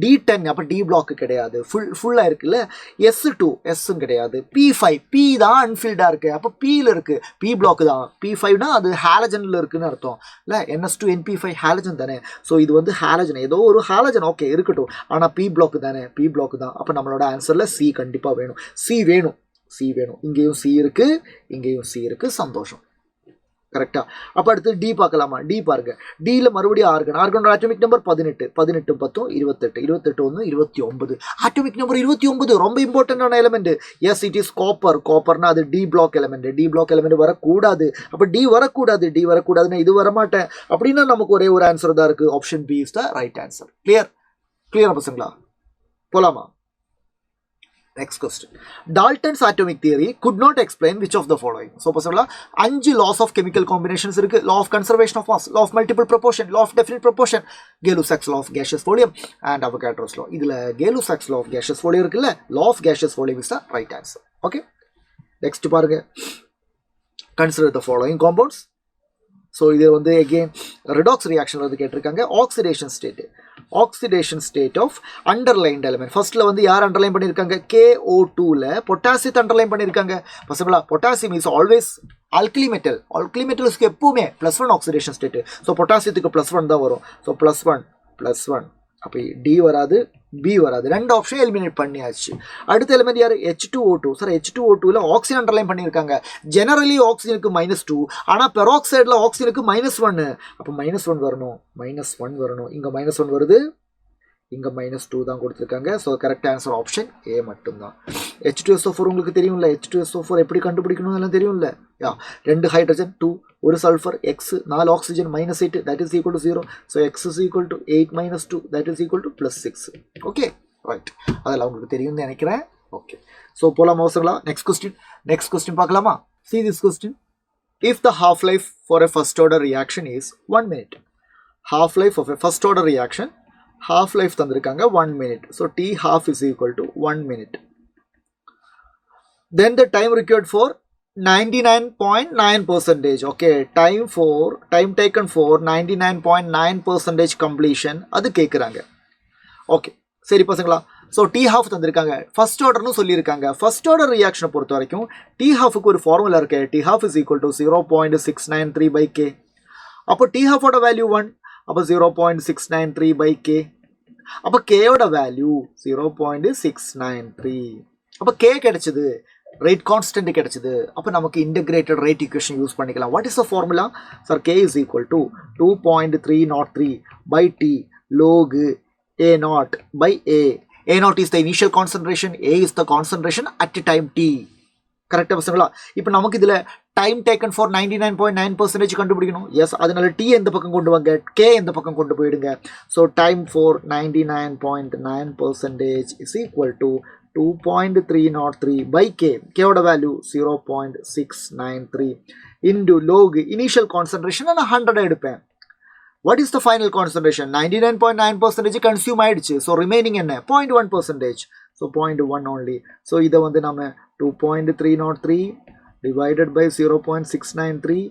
D10, அப்போ டி பிளாக்கு கிடையாது, ஃபுல்லாக இருக்குல்ல. S2 கிடையாது. P5 பி தான் அன்ஃபில்டாக இருக்குது, அப்போ பியில் இருக்குது, பி பிளாக்கு தான். P5னா அது ஹாலஜனில் இருக்குன்னு அர்த்தம் இல்லை. NS2NP5 ஹாலஜன் தானே. ஸோ இது வந்து ஹாலஜன், ஏதோ ஒரு ஹாலஜன், ஓகே இருக்கட்டும், ஆனால் பி பிளாக்கு தானே, பி பிளாக்கு தான். அப்போ நம்மளோட ஆன்சரில் சி கண்டிப்பாக வேணும். சி வேணும். இங்கேயும் சி இருக்குது, இங்கேயும் சி இருக்குது, சந்தோஷம், கரெக்டா? அப்போ அடுத்து டி பார்க்கலாமா? டி பாருங்க. டியில் மறுபடியும் ஆர்கனோட அட்டோமிக் நம்பர் 18 18 10 28 28 1 29. அட்டோமிக் நம்பர் 29 ரொம்ப இம்பார்ட்டன்டான எலிமெண்ட். எஸ், இட் இஸ் காப்பர்னா அது டி பிளாக் எலிமெண்ட் வரக்கூடாது. அப்போ டி வரக்கூடாதுன்னா இது வரமாட்டேன் அப்படின்னா நமக்கு ஒரே ஒரு ஆன்சர் தான் இருக்கு. Option B is the right answer. கிளியரா பசங்களா? போலாமா? Next question. Dalton's atomic theory could not explain which of the following. So, பசங்களா 5 laws of chemical combinations இருக்கு. Law of conservation of mass, law of multiple proportion, law of definite proportion, Gay-Lussac's law of gaseous volume and Avogadro's law. இதுல Gay-Lussac's law of gaseous volume இருக்குல்ல, law of gaseous volume is the right answer. Okay. Next பாருங்க. Consider the following compounds. So இது வந்து again redox reaction வந்து கேட்டிருக்காங்க. Oxidation state of underlined element. ஃபர்ஸ்ட்ல வந்து யார் அண்டர்லைன் பண்ணியிருக்காங்க? KO2ல பொட்டாசியத்தை அண்டர்லைன் பண்ணியிருக்காங்க. பசங்களா பொட்டாசியம் இஸ் ஆல்வேஸ் ஆல்கலி மெட்டல்ஸ்க்கு எப்பவுமே +1 ஆக்சிடேஷன் ஸ்டேட். ஸோ பொட்டாசியத்துக்கு +1 தான் வரும். ஸோ +1 அப்போ டி வராது, பி வராது. 2 ஆப்ஷன் எலிமினேட் பண்ணியாச்சு. அடுத்த எலிமெண்ட் யார்? H2O2. சார் H2O2ல ஆக்சிஜன் அண்டர்லைன் பண்ணியிருக்காங்க. ஜெனரலி ஆக்சிஜனுக்கு -2, ஆனால் பெராக்சைடில் ஆக்சிஜனுக்கு -1. அப்போ -1 வரணும், இங்கே -1 வருது, இங்கே -2 தான் கொடுத்துருக்காங்க. ஸோ கரெக்ட் ஆன்சர் ஆப்ஷன் ஏ மட்டும்தான். H2SO4 உங்களுக்கு தெரியும்ல, H2SO4 எப்படி கண்டுபிடிக்கணும் எல்லாம் தெரியும்ல. 2 hydrogen 2, 1 sulphur, X 4 oxygen -8, that is equal to 0. So X is equal to 8 - 2, that is equal to +6. Okay right, அதெல்லாம் உங்களுக்கு தெரியும்னு நினைக்கிறேன். ஓகே, ஸோ போலாமா பசங்களா? நெக்ஸ்ட் கொஸ்டின் பார்க்கலாமா? See this question. If the half-life for a first order reaction is 1 minute, half-life of a first order reaction, half-life தந்திருக்காங்க 1 minute. So T half is equal to 1 minute. Then the time required for 99.9%. Okay, time taken for 99.9% completion அது கேட்குறாங்க. Okay சரி பசங்களா, so D half தந்திருக்காங்க, first ஆர்டர்னு சொல்லியிருக்காங்க. First order ரியாக்ஷனை பொறுத்த வரைக்கும் டி ஹாஃபுக்கு ஒரு ஃபார்முலா இருக்கு. T half is equal to 0.693/K. அப்போ டி ஹாஃபோட வேல்யூ 1, அப்போ 0.693/K. அப்போ கேயோட வேல்யூ 0.693. அப்போ கே கிடைச்சது, ரேட் கான்ஸ்டன்ட் கிடைச்சது. அப்போ நமக்கு இன்டகிரேட்டட் ரேட் ஈக்குவேஷன் யூஸ் பண்ணிக்கலாம். What is the formula? Sir K is equal to 2.303/T log A0/A. A0 is the initial concentration, A is the concentration at time T. கரெக்டாக பசங்களா? இப்போ நமக்கு இதில் டைம் டேக்கன் ஃபார் 99.9% கண்டுபிடிக்கணும். S, அதனால D எந்த பக்கம் கொண்டு வாங்க, கே எந்த பக்கம் கொண்டு போயிடுங்க. So time for 99.9% is equal to 2.303/K. கேவோட value 0.693 into log initial concentration நான் 100 எடுப்பேன். What is the final concentration? 99.9% consume ஆயிடுச்சு. ஸோ ரிமைனிங் என்ன? 0.1%. So 0.1 only. ஸோ இதை வந்து நம்ம 2.303 divided by 0.693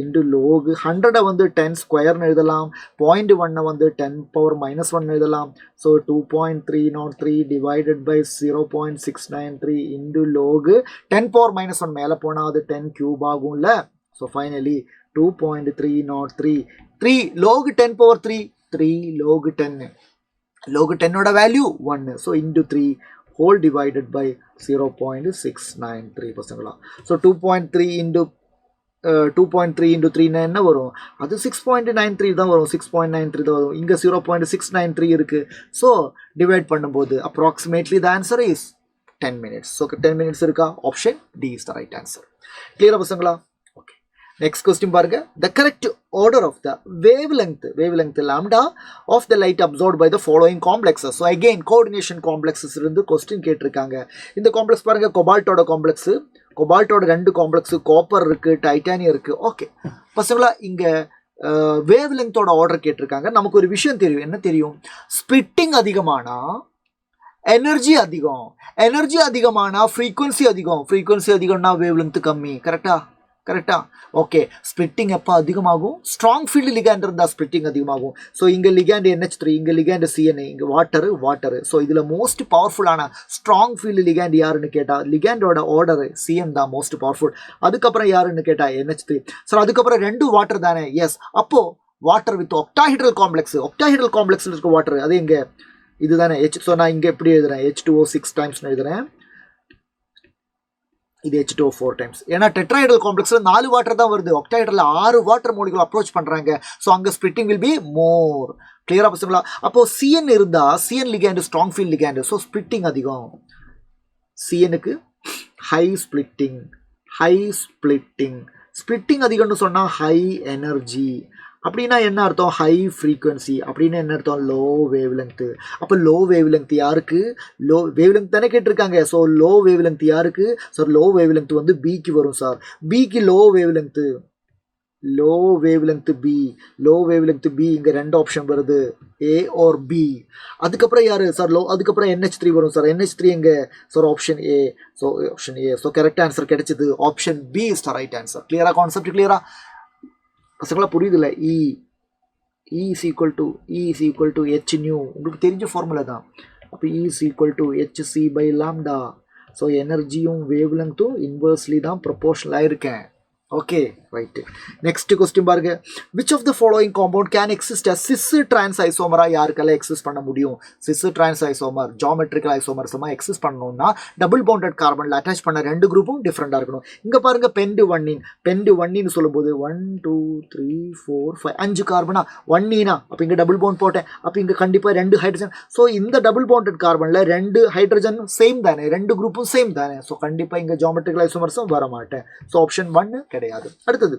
into log 100 வந்து 10 ஸ்கொயர்னு எழுதலாம், 0.1 வந்து 10⁻⁻1 எழுதலாம். So 2.303 divided by 0.693 into log 10⁻⁻1 மேலே போனால் அது 10 cube ஆகும்ல. So finally 2.303 3 log 10⁻3 3 log 10. log 10ஓட value 1. So into 3 whole divided by 0.693 பசங்களா. ஸோ 2.3 இன்டு 3 என்ன வரும்? அது 6.93 தான் வரும். 6.93 தான் வரும். இங்கே 0.693 இருக்குது. ஸோ டிவைட் பண்ணும்போது approximately the answer is 10 minutes. So 10 minutes irukka, option D is the right answer. Clear pasangala? Okay. Next question பாருங்க. The correct order of the wavelength lambda of the light absorbed by the following complexes. So again coordination complexes இருந்து question கேட்டிருக்காங்க. இந்த complex பாருங்க கோபால்ட்டோட complex, கோபால்ட்டோட ரெண்டு complex, copper இருக்கு, titanium இருக்கு. Okay பசங்களா, இங்க வேவ்லெங்த்தோட ஆர்டர் கேட்டிருக்காங்க. நமக்கு ஒரு விஷயம் தெரியும். என்ன தெரியும்? ஸ்பிட்டிங் அதிகமானா எனர்ஜி அதிகம், எனர்ஜி அதிகமானா ஃப்ரீக்வன்சி அதிகம், ஃப்ரீக்வன்சி அதிகம்னா வேவ்லெங்த் கம்மி. கரெக்டா? கரெக்டா? ஓகே. ஸ்பிட்டிங் எப்போ அதிகமாகும்? ஸ்ட்ராங் ஃபீல்டு லிகாண்ட் இருந்தால் ஸ்பிட்டிங் அதிகமாகும். ஸோ இங்கே லிகாண்ட் NH3, இங்கே லிகாண்ட் CN, இங்கே வாட்டரு. ஸோ இதில் மோஸ்ட் பவர்ஃபுல்லான ஸ்ட்ராங் ஃபீல்டு லிகாண்ட் யாருன்னு கேட்டால் லிகாண்டோட ஆர்டர் CN தான் மோஸ்ட் பவர்ஃபுல். அதுக்கப்புறம் யாருன்னு கேட்டால் NH3. ஸோ அதுக்கப்புறம் ரெண்டு வாட்டர் தானே? எஸ். அப்போ வாட்டர் வித் ஒக்டாஹைட்ரல் காம்ப்ளெக்ஸில் இருக்க வாட்டர் அது எங்கே? இதுதானே H. ஸோ நான் இங்கே எப்படி எழுதுறேன்? H2O 6 டைம்ஸ்னு எழுதுறேன். இது H2O 4 டைம்ஸ். ஏன்னா டெட்ராஹைட்ரல் காம்ப்ளெக்ஸில் 4 வாட்டர் தான் வருது, ஒக்டாஹைட்ரல் 6 வாட்டர் மோலிகுல் அப்ரோச் பண்ணுறாங்க. ஸோ அங்கே ஸ்பிட்டிங் வில் பி மோர். கிளியரா பசங்களா? அப்போ CN இருந்தால் CN ligand strong field ligand, so spitting அதிகம். CNக்கு ஹை ஸ்பிட்டிங் அதிகம்னு சொன்னால் ஹை எனர்ஜி. அப்படின்னா என்ன அர்த்தம்? High frequency. அப்படின்னா என்ன அர்த்தம்? Low wavelength. அப்போ லோ வேவ்லெங்த் யாருக்கு? லோ வேவ்லெங்த் தானே கேட்டிருக்காங்க. ஸோ லோ வேவ்லெங்த் யாருக்கு சார்? லோ வேவ்லெங்த் வந்து பிக்கு வரும் சார். பிக்கு லோ வேவ்லெங்த் பி. இங்கே ரெண்டு ஆப்ஷன் வருது, A or B. அதுக்கப்புறம் யாரு சார்? அதுக்கப்புறம் NH3 வரும் சார். NH3 எங்க sir? Option A. So option A. So correct answer கிடைச்சது option B is the right answer. கிளியரா? கான்செப்ட் கிளியரா பசங்களா? புரியுதுல்ல? E is equal to H nu. உங்களுக்கு தெரிஞ்ச ஃபார்முலா தான். அப்போ E is equal to HC by lambda. So எனர்ஜியும் வேவ்லெங்த்தும் இன்வர்ஸ்லி தான் ப்ரொபோர்ஷனலாக இருக்கேன். Okay right. நெக்ஸ்ட் கொஸ்டின் பாருங்க. Which of the following compound can exist as cis trans ஐசோமரா? யாருக்கெல்லாம் எக்ஸிஸ்ட் பண்ண முடியும்? சிஸ் டிரான்ஸ் ஐசோமர் ஜியோமெட்ரிக்கல் ஐசோமர்ஸமாக எக்ஸிஸ்ட் பண்ணணும்னா டபுள் பவுண்டட் கார்பனில் அட்டாச் பண்ண ரெண்டு குரூப்பும் டிஃப்ரெண்டாக இருக்கணும். இங்கே பாருங்க பெண்டு ஒன்னின்னு சொல்லும்போது 1 2 3 4 5 5 கார்பனா 1னா, அப்போ இங்கே டபுள் பவுண்ட் போட்டேன். அப்போ இங்கே கண்டிப்பாக 2 ஹைட்ரஜன். ஸோ இந்த டபுள் பவுண்டட் கார்பனில் 2 ஹைட்ரஜன் சேம் தானே, 2 குரூப்பும் சேம் தானே. ஸோ கண்டிப்பாக இங்கே ஜியோமெட்ரிக்கல் ஐசோமர்ஸும் வர மாட்டேன். ஸோ ஆப்ஷன் 1 கிடையாது. அடுத்தது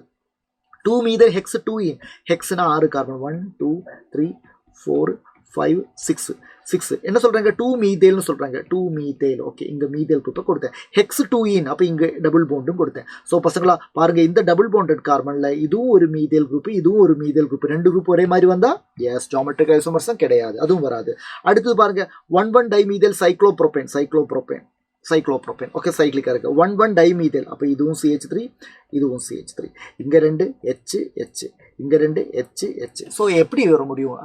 2 மீதல் ஹெக்ஸ் 2 ஹெக்ஸ்னா 6 கார்பன் 1 2 3 4 5 6 என்ன சொல்றாங்க? 2 மீதேல்னு சொல்றாங்க. 2 மீதேல். ஓகே, இங்க மீதேல் குரூப்பை கொடுத்தேன். ஹெக்ஸ் 2 அப்போ இங்க டபுள் பாண்டும் கொடுத்தேன். ஸோ பசங்களா பாருங்க, இந்த டபுள் பாண்டட் கார்பன்ல இதுவும் ஒரு மீதேல் குரூப், இதுவும் ஒரு மீதேல் குரூப், ரெண்டு குரூப் ஒரே மாதிரி வந்தா எஸ் ஜியோமெட்ரிக் ஐசோமர்ஸும் கிடையாது, அதுவும் வராது. அடுத்தது பாருங்க 1 டைமீதேல் சைக்ளோப்ரோபேன். ஓகே, சைக்ளிக்காக இருக்கு. 1 டைமீதேல். அப்போ இதுவும் CH3, இதுவும் CH3. இங்கே 2 H, இங்கே 2 H. ஸோ எப்படி வர முடியும்?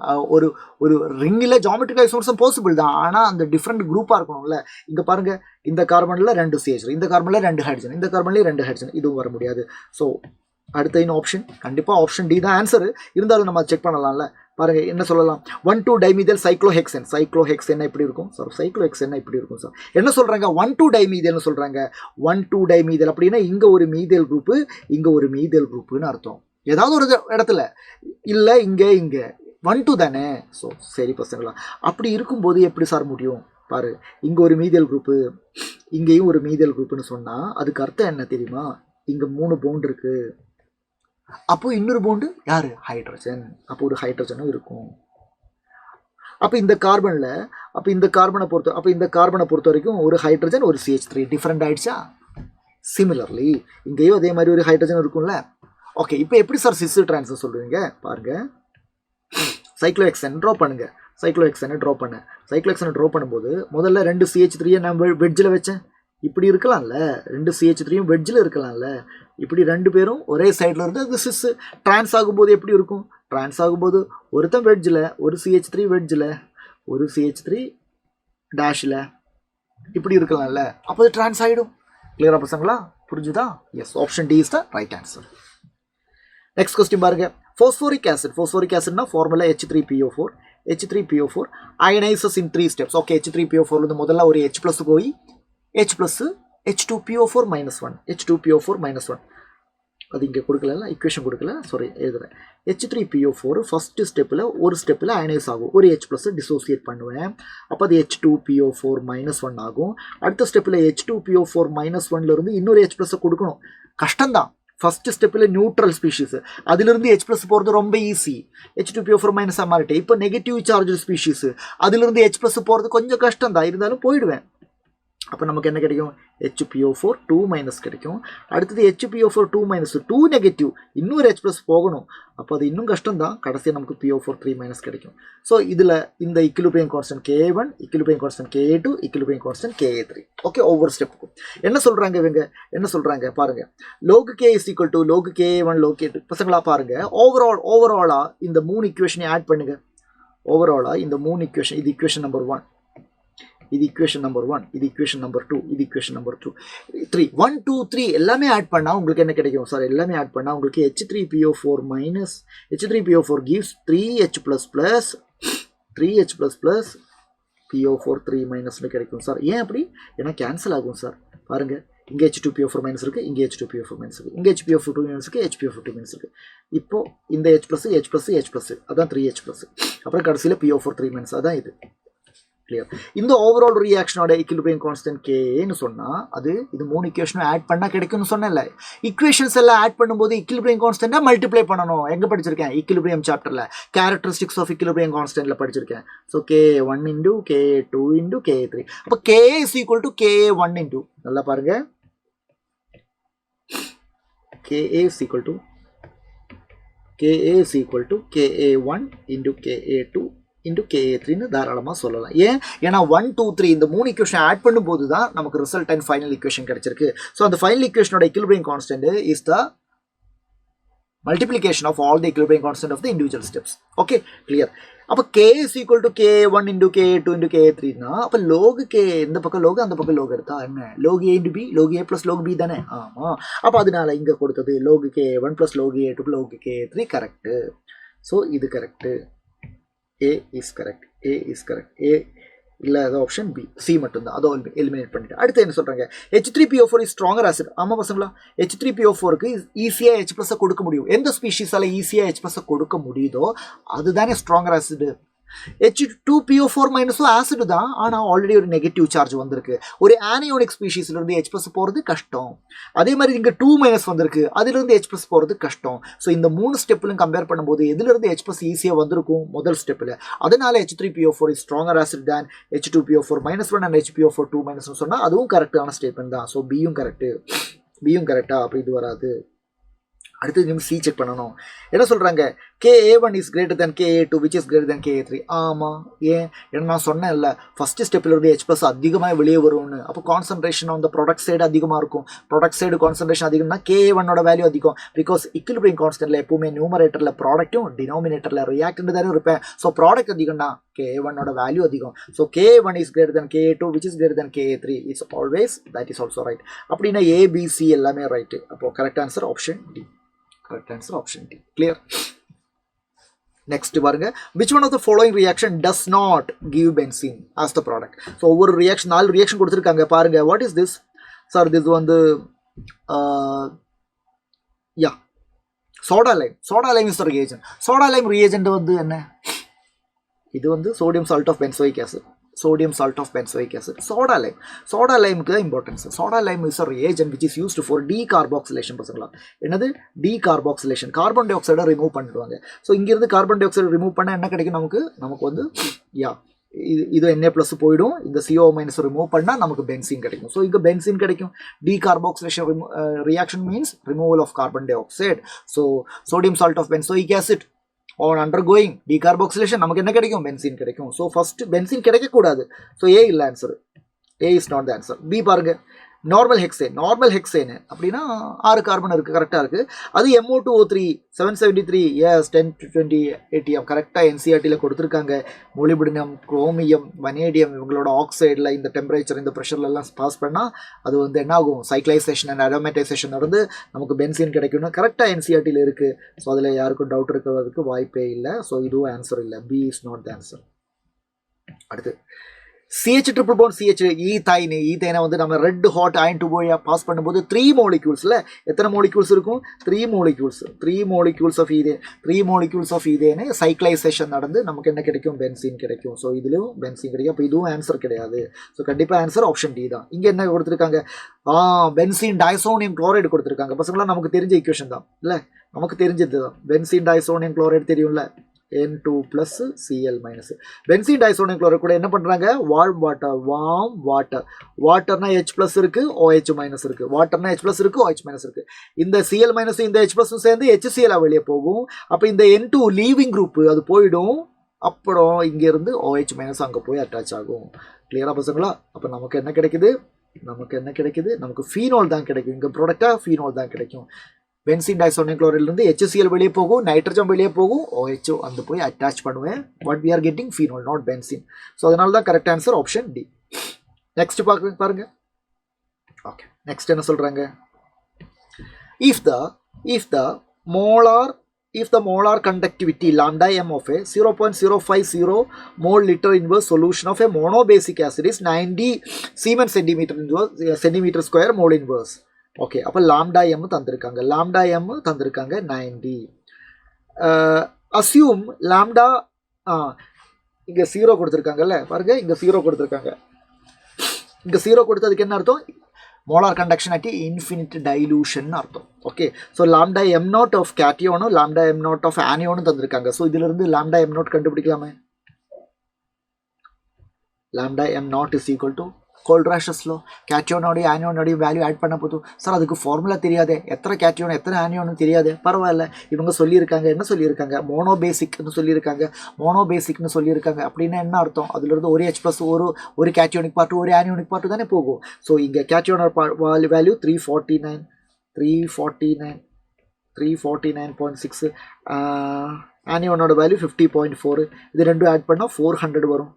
ஒரு ரிங்கில் ஜியோமெட்ரிக் ஐசோமர்ஸும் பாசிபிள் தான், ஆனால் அந்த டிஃப்ரெண்ட் குரூப்பாக இருக்கணும்ல. இங்கே பாருங்க, இந்த கார்பனில் 2 CH3, இந்த கார்பனில் 2 ஹைட்ரஜன், இந்த கார்பன்லேயே 2 ஹைட்ரஜன், இதுவும் வர முடியாது. ஸோ அடுத்த இன்னும் ஆப்ஷன் கண்டிப்பாக ஆப்ஷன் D தான் ஆன்சர். இருந்தாலும் நம்ம செக் பண்ணலாம்ல. பாருங்க என்ன சொல்லலாம்? 1 டைமீதேல் சைக்ளோஹெக்சன் எப்படி இருக்கும் சார்? சைக்ளோஹெக்சன் இப்படி இருக்கும் சார். என்ன சொல்றாங்க? 1 டைமீதேல்னு சொல்றாங்க. 1 டைமீதேல் அப்படின்னா இங்க ஒரு மீதேல் குரூப், இங்க ஒரு மீதேல் குரூப்னு அர்த்தம். ஏதாவது ஒரு இடத்துல இல்ல, இங்க 1 தானே. ஸோ சரி பசங்களா, அப்படி இருக்கும்போது எப்படி சார் முடியும்? பாரு, இங்க ஒரு மீதேல் குரூப்பு, இங்கேயும் ஒரு மீதேல் குரூப்னு சொன்னா அதுக்கு அர்த்தம் என்ன தெரியுமா? இங்க 3 பவுண்ட் இருக்கு, அப்போ இன்னொரு பவுண்டு யாரு? ஹைட்ரஜன். அப்போ ஒரு ஹைட்ரஜனும் இருக்கும். அப்போ இந்த கார்பனை பொறுத்த வரைக்கும் ஒரு ஹைட்ரஜன் ஒரு CH3 டிஃப்ரெண்ட் ஆயிடுச்சா? சிமிலர்லி இங்கேயும் அதே மாதிரி ஒரு ஹைட்ரஜன் இருக்கும்ல. ஓகே, இப்போ எப்படி சார் சிஸ் டிரான்ஸ் சொல்றீங்க? பாருங்க, சைக்ளோஹெக்சன் ட்ரா பண்ணுங்க. சைக்ளோஹெக்சனை ட்ரா பண்ணும்போது முதல்ல 2 CH3 நான் வெட்ஜில் வச்சேன். இப்படி இருக்கலாம்ல, 2 CH3 வெட்ஜில் இருக்கலாம்ல. இப்படி 2 பேரும் ஒரே சைடில் இருந்து அது சிஸ். ட்ரான்ஸ் ஆகும்போது எப்படி இருக்கும்? ட்ரான்ஸ் ஆகும்போது ஒருத்தன் வெட்ஜில், ஒரு CH3 வெட்ஜில், ஒரு CH3 டேஷில், இப்படி இருக்கலாம்ல. அப்போ அது ட்ரான்ஸ் ஆகிடும். கிளியரா பசங்களா? புரிஞ்சுதா? Yes, option D is the right answer. Next question பாருங்க. Phosphoric acid ஃபார்முலா H3PO4 ionises in 3 steps. Okay, H3PO4 இருந்து முதல்ல ஒரு H+ போய் H+ H2PO4 -1. அது இங்கே கொடுக்கல, ஈக்குவேஷன் கொடுக்கல, சாரி எழுதுறேன். H3PO4 ஃபர்ஸ்ட் ஸ்டெப்பில் ஒரு ஸ்டெப்பில் அயனைஸ் ஆகும், ஒரு H ப்ளஸ் டிசோசியேட் பண்ணுவேன், அப்போ அது H2PO4 -1 ஆகும். அடுத்த ஸ்டெப்பில் H2PO4 -1லேருந்து இன்னொரு H ப்ளஸ் கொடுக்கணும், கஷ்டம்தான். ஃபர்ஸ்ட் ஸ்டெப்பில் நியூட்ரல் ஸ்பீஷீஸ், அதிலிருந்து H ப்ளஸ் போகிறது ரொம்ப ஈஸி, H2PO4 - மாறிட்டேன். இப்போ நெகட்டிவ் சார்ஜ் ஸ்பீஷீஸ், அதிலிருந்து H ப்ளஸ் போகிறது கொஞ்சம் கஷ்டம் தான், இருந்தாலும் போயிடுவேன். அப்போ நமக்கு என்ன கிடைக்கும், HPO4 2- கிடைக்கும். அடுத்தது HPO4 2- 2 நெகட்டிவ், இன்னொரு H ப்ளஸ் போகணும், அப்போ அது இன்னும் கஷ்டம் தான். கடைசியாக நமக்கு PO4 3- கிடைக்கும். ஸோ இதில் இந்த equilibrium constant Ka1, equilibrium constant Ka2, equilibrium constant Ka3. Okay, ஒவ்வொரு ஸ்டெப்புக்கும் என்ன சொல்கிறாங்க இவங்க, என்ன சொல்கிறாங்க பாருங்க. log K is equal to log Ka1 log K2. பசங்களா பாருங்க, ஓவராலாக இந்த 3 ஈக்குவேஷனை ஆட் பண்ணுங்க. ஓவராலாக இந்த 3 ஈக்குவேஷன், இது ஈக்குவேஷன் நம்பர் 1, இது ஈக்குவேஷன் நம்பர் 1, இது ஈக்குவேஷன் நம்பர் 2, இது ஈக்குவேஷன் நம்பர் 2, 3, 1 2 3 எல்லாமே ஆட் பண்ணால் உங்களுக்கு என்ன கிடைக்கும் சார், எல்லாமே ஆட் பண்ணால் உங்களுக்கு H3PO4 H3PO4 gives 3H ++ 3H ++ PO4 3- கிடைக்கும் சார். ஏன் அப்படி, ஏன்னா கேன்சல் ஆகும் சார். பாருங்கள், இங்கே H2PO4- இருக்குது, இங்கே H2PO4- இருக்குது, இங்கே HPO4 2- இருக்குது, HPO4 2- இருக்குது. இப்போ இந்த H +, H +, H +, அதான் 3H+, அப்புறம் கடைசியில் PO4 3- அதான் இது. கிளியர். இந்த ஓவரால் ரியாக்ஷனோட ஈக்குலிபிரியம் கான்ஸ்டன்ட் கேன்னு சொன்னால் அது இது 3 ஈக்குவேஷனும் ஆட் பண்ணால் கிடைக்கும்னு சொன்னேன்ல. ஈக்குவேஷன்ஸ் எல்லாம் ஆட் பண்ணும்போது ஈக்குலிபிரியம் கான்ஸ்டன்ட்டை மல்டிப்ளை பண்ணணும். எங்கே படிச்சிருக்கேன், ஈக்குலிபிரியம் சாப்டரில் கேரக்டரிஸ்டிக்ஸ் ஆஃப் ஈக்குலிபிரியம் கான்ஸ்டன்ட்டில் படிச்சிருக்கேன். So Ka1 × Ka2 × Ka3. அப்போ Ka is equal to Ka1 × நல்லா பாருங்க, Ka is equal to Ka1 × Ka2 × Ka3ன்னு தாராளமாக சொல்லலாம். ஏன்னா 1 2 3 இந்த 3 ஈக்குவேஷன் ஆட் பண்ணும்போது தான் நமக்கு ரிசல்ட் அண்ட் ஃபைனல் ஈக்குவேஷன் கிடைச்சிருக்கு. ஸோ அந்த ஃபைனல் ஈக்குவேஷனோட equilibrium constant is the multiplication of all the equilibrium constant of the individual steps. Okay, clear. அப்போ K is equal to Ka1 × Ka2 × Ka3னா அப்போ log K இந்த பக்கம் log, அந்த பக்கம் log எடுத்தா என்ன, log A × B, log A + log B தானே. ஆமாம், அப்போ அதனால இங்கே கொடுத்தது log Ka1 + log A2 + log Ka3 correct. So இது correct, A is correct, A is correct, A இல்லாத ஆப்ஷன் B, C மட்டும்தான், அதை எலிமினேட் பண்ணிட்டு அடுத்து என்ன சொல்கிறாங்க, H3PO4 இஸ் ஸ்ட்ராங்கர் ஆசிட். ஆமாம் பசங்களா, H3PO4க்கு ஈஸியாக H + கொடுக்க முடியும். எந்த ஸ்பீஷீஸால் ஈஸியாக H + கொடுக்க முடியுதோ அதுதானே ஸ்ட்ராங்கர் ஆசிட். H2PO4- ஆசிட் தான், ஆனால் ஆல்ரெடி ஒரு நெகட்டிவ் சார்ஜ் வந்திருக்கு. ஒரு ஆனியோனிக் ஸ்பீஷீஸ்லேருந்து H + போகிறது கஷ்டம். அதே மாதிரி இங்கே 2- வந்திருக்கு, அதிலிருந்து H + போகிறது கஷ்டம். ஸோ இந்த 3 ஸ்டெப்பிலும் கம்பேர் பண்ணும்போது எதுலேருந்து H + ஈஸியாக வந்திருக்கும், முதல் ஸ்டெப்பில். அதனால H3PO4 is stronger acid than H2PO4- 1 and HPO4 2- சொன்னால் அதுவும் கரெக்டான ஸ்டேட்மெண்ட் தான். ஸோ பியும் கரெக்டா, அப்போ இது வராது. அடுத்து நம்ம சி செக் பண்ணணும். என்ன சொல்கிறாங்க, Ka1 is greater than Ka2 which is greater than Ka3. ஆமாம், ஏன்னா நான் சொன்னேன் இல்லை, ஃபஸ்ட்டு ஸ்டெப்பில் இருந்து H + அதிகமாக வெளியே வரும்னு. அப்போ concentration on the product side அதிகமாக இருக்கும். ப்ராடக்ட் சைடு கான்சன்ட்ரேஷன் அதிகம்னா Ka1ஓட வேல்யூ அதிகம். பிகாஸ் ஈக்குலிபிரியம் கான்ஸ்டன்ட்டில் எப்பவுமே நியூமரேட்டரில் ப்ராடக்ட்டும் டினாமினேட்டரில் ரியாக்டன்ட் தானே இருப்பேன். ஸோ ப்ராடக்ட் அதிகம்னா Ka1ஓட வேல்யூ அதிகம். So Ka1 is greater than Ka2 which is greater than Ka3. It's always that is also right. அப்படின்னா ABC எல்லாமே ரைட்டு. அப்போ correct answer option D. Correct answer option D. Clear? Next பாருங்க, which one of the following reaction does not give benzene as the product? So ஒவ்வொரு reaction 4 reaction கொடுத்திருக்காங்க பாருங்க. What is this? Sir, this வந்து soda lime. Soda lime is the reagent. Soda lime reagent வந்து என்ன, இது வந்து sodium salt of benzoic acid. Sodium salt of benzoic acid. Soda lime. Soda lime க்கு importance. Soda lime is a reagent which is used for decarboxylation. பசங்களா, என்னது decarboxylation, carbon tie ஆக்சைடை remove பண்ணிடுவாங்க. So இங்கிருந்து கார்பன் டை ஆக்சைடு ரிமூவ் பண்ணால் என்ன கிடைக்கும் நமக்கு வந்து இது Na+ போயிடும். இந்த CO- ரிமூவ் பண்ணால் நமக்கு பென்சீன் கிடைக்கும். ஸோ இங்கே பென்சீன் கிடைக்கும். decarboxylation reaction means removal of carbon dioxide. So sodium salt of benzoic acid on undergoing decarboxylation நமக்கு என்ன கிடைக்கும், பென்சீன் கிடைக்கும். ஸோ ஃபர்ஸ்ட் பென்சீன் கிடைக்கக்கூடாது. ஸோ A இல்லை answer, A is not the answer. B பாருங்க, normal hexane அப்படின்னா 6 carbon இருக்குது, கரெக்டாக இருக்குது. அது MO2O3 773 எஸ் 10 to 20 ATM கரெக்டாக NCERTயில் கொடுத்துருக்காங்க. மொலிபிடினம், குரோமியம், வனேடியம் இவங்களோட ஆக்சைடில் இந்த டெம்பரேச்சர் இந்த ப்ரெஷர்லாம் பாஸ் பண்ணால் அது வந்து என்ன ஆகும், சைக்ளைசேஷன் அண்ட் அரோமேட்டைசேஷன் நடந்து நமக்கு பென்சீன் கிடைக்கும்னு கரெக்டாக NCERTயில் இருக்குது. ஸோ அதில் யாருக்கும் டவுட் இருக்கிறதுக்கு வாய்ப்பே இல்லை. ஸோ இதுவும் ஆன்சர் இல்லை, B is not the answer. அடுத்து CH triple bond CH ஈத்தைனை வந்து நம்ம ரெட் ஹாட் அயன் டு போய் பாஸ் பண்ணும்போது 3 moleculesல எத்தனை molecules இருக்கும் 3 molecules of ஈதேன் 3 molecules of ஈதேனை சைக்ளைசேஷன் நடந்து நமக்கு என்ன கிடைக்கும் பென்சீன் கிடைக்கும் ஸோ இதுலயும் பென்சீன் கிடைக்கும் அப்போ இதுவும் ஆன்சர் கிடையாது ஸோ கண்டிப்பாக ஆன்சர் ஆப்ஷன் டி தான் இங்கே என்ன கொடுத்துருக்காங்க பென்சீன் டைசோனியம் குளோரைடு கொடுத்துருக்காங்க பசங்களாம் நமக்கு தெரிஞ்ச ஈக்குவேஷன் தான் இல்லை நமக்கு தெரிஞ்சது தான் பென்சீன் டைசோனியம் குளோரைடு தெரியும்ல N2 plus Cl minus benzene diazonium chloride கூட என்ன பண்றாங்க வார்ம் வாட்டர்னா H plus இருக்கு OH minus இருக்கு வாட்டர்னா H plus இருக்கு OH minus இருக்கு இந்த Cl minus இந்த H plus சேர்ந்து HCl வெளியே போகும் அப்ப இந்த N2 லீவிங் குரூப் அது போய்டும் அப்புறம் இங்க இருந்து OH minus அங்க போய் அட்டாச் ஆகும் கிளியரா பசங்களா அப்ப நமக்கு என்ன கிடைக்குது நமக்கு ஃபீனால் தான் கிடைக்கும் இங்க ப்ராடக்ட்டா ஃபீனால் தான் கிடைக்கும் பென்சீன் டைசோனியம் குளோரைடுல இருந்து HCl வெளியே போகும் நைட்ரஜன் வெளியே போகும் OH அந்த போய் அட்டாச் பண்ணுவேன் what we are getting phenol not benzene so அதனால தான் correct answer option D next பாருங்க ஓகே நெக்ஸ்ட் என்ன சொல்றாங்க if the molar conductivity lambda m of a 0.050 mole liter inverse solution of a monobasic acid is 90 Siemens centimeter square mole inverse okay அப்போ lambda M தந்திருக்காங்க 90 assume lambda இங்கே 0 கொடுத்துருக்காங்கல்ல பாருங்க இங்கே 0 கொடுத்துருக்காங்க இங்கே 0 கொடுத்ததுக்கு என்ன அர்த்தம் molar conduction at infinite dilution அர்த்தம் okay so lambda M nought of கேட்டியோனும் லாம்டா எம் நாட் ஆஃப் ஆனியோனும் தந்திருக்காங்க ஸோ இதிலிருந்து லாம்டா எம் நாட் கண்டுபிடிக்கலாமே lambda M nought is equal to Kohlrausch's law கேட்டியோனோடையும் ஆனியோனோடையும் வேல்யூ ஆட் பண்ண போதும் சார் அதுக்கு ஃபார்முலா தெரியாதே எத்தனை கேட்டியோன் எத்தனை ஆனியோன்னு தெரியாது பரவாயில்ல இவங்க சொல்லியிருக்காங்க என்ன சொல்லியிருக்காங்க மோனோபேசிக்னு சொல்லியிருக்காங்க அப்படின்னா என்ன அர்த்தம் அதுலேருந்து ஒரு H ப்ளஸ் ஒரு கேட்டியோனிக் பார்ட்டு ஒரு ஆனியோனிக் பார்ட்டு தானே போகும் ஸோ இங்கே கேட்டியோனோட வேல்யூ 349.6 ஆனியோனோட வேல்யூ 50.4 இது ரெண்டும் ஆட் பண்ணால் 400 வரும்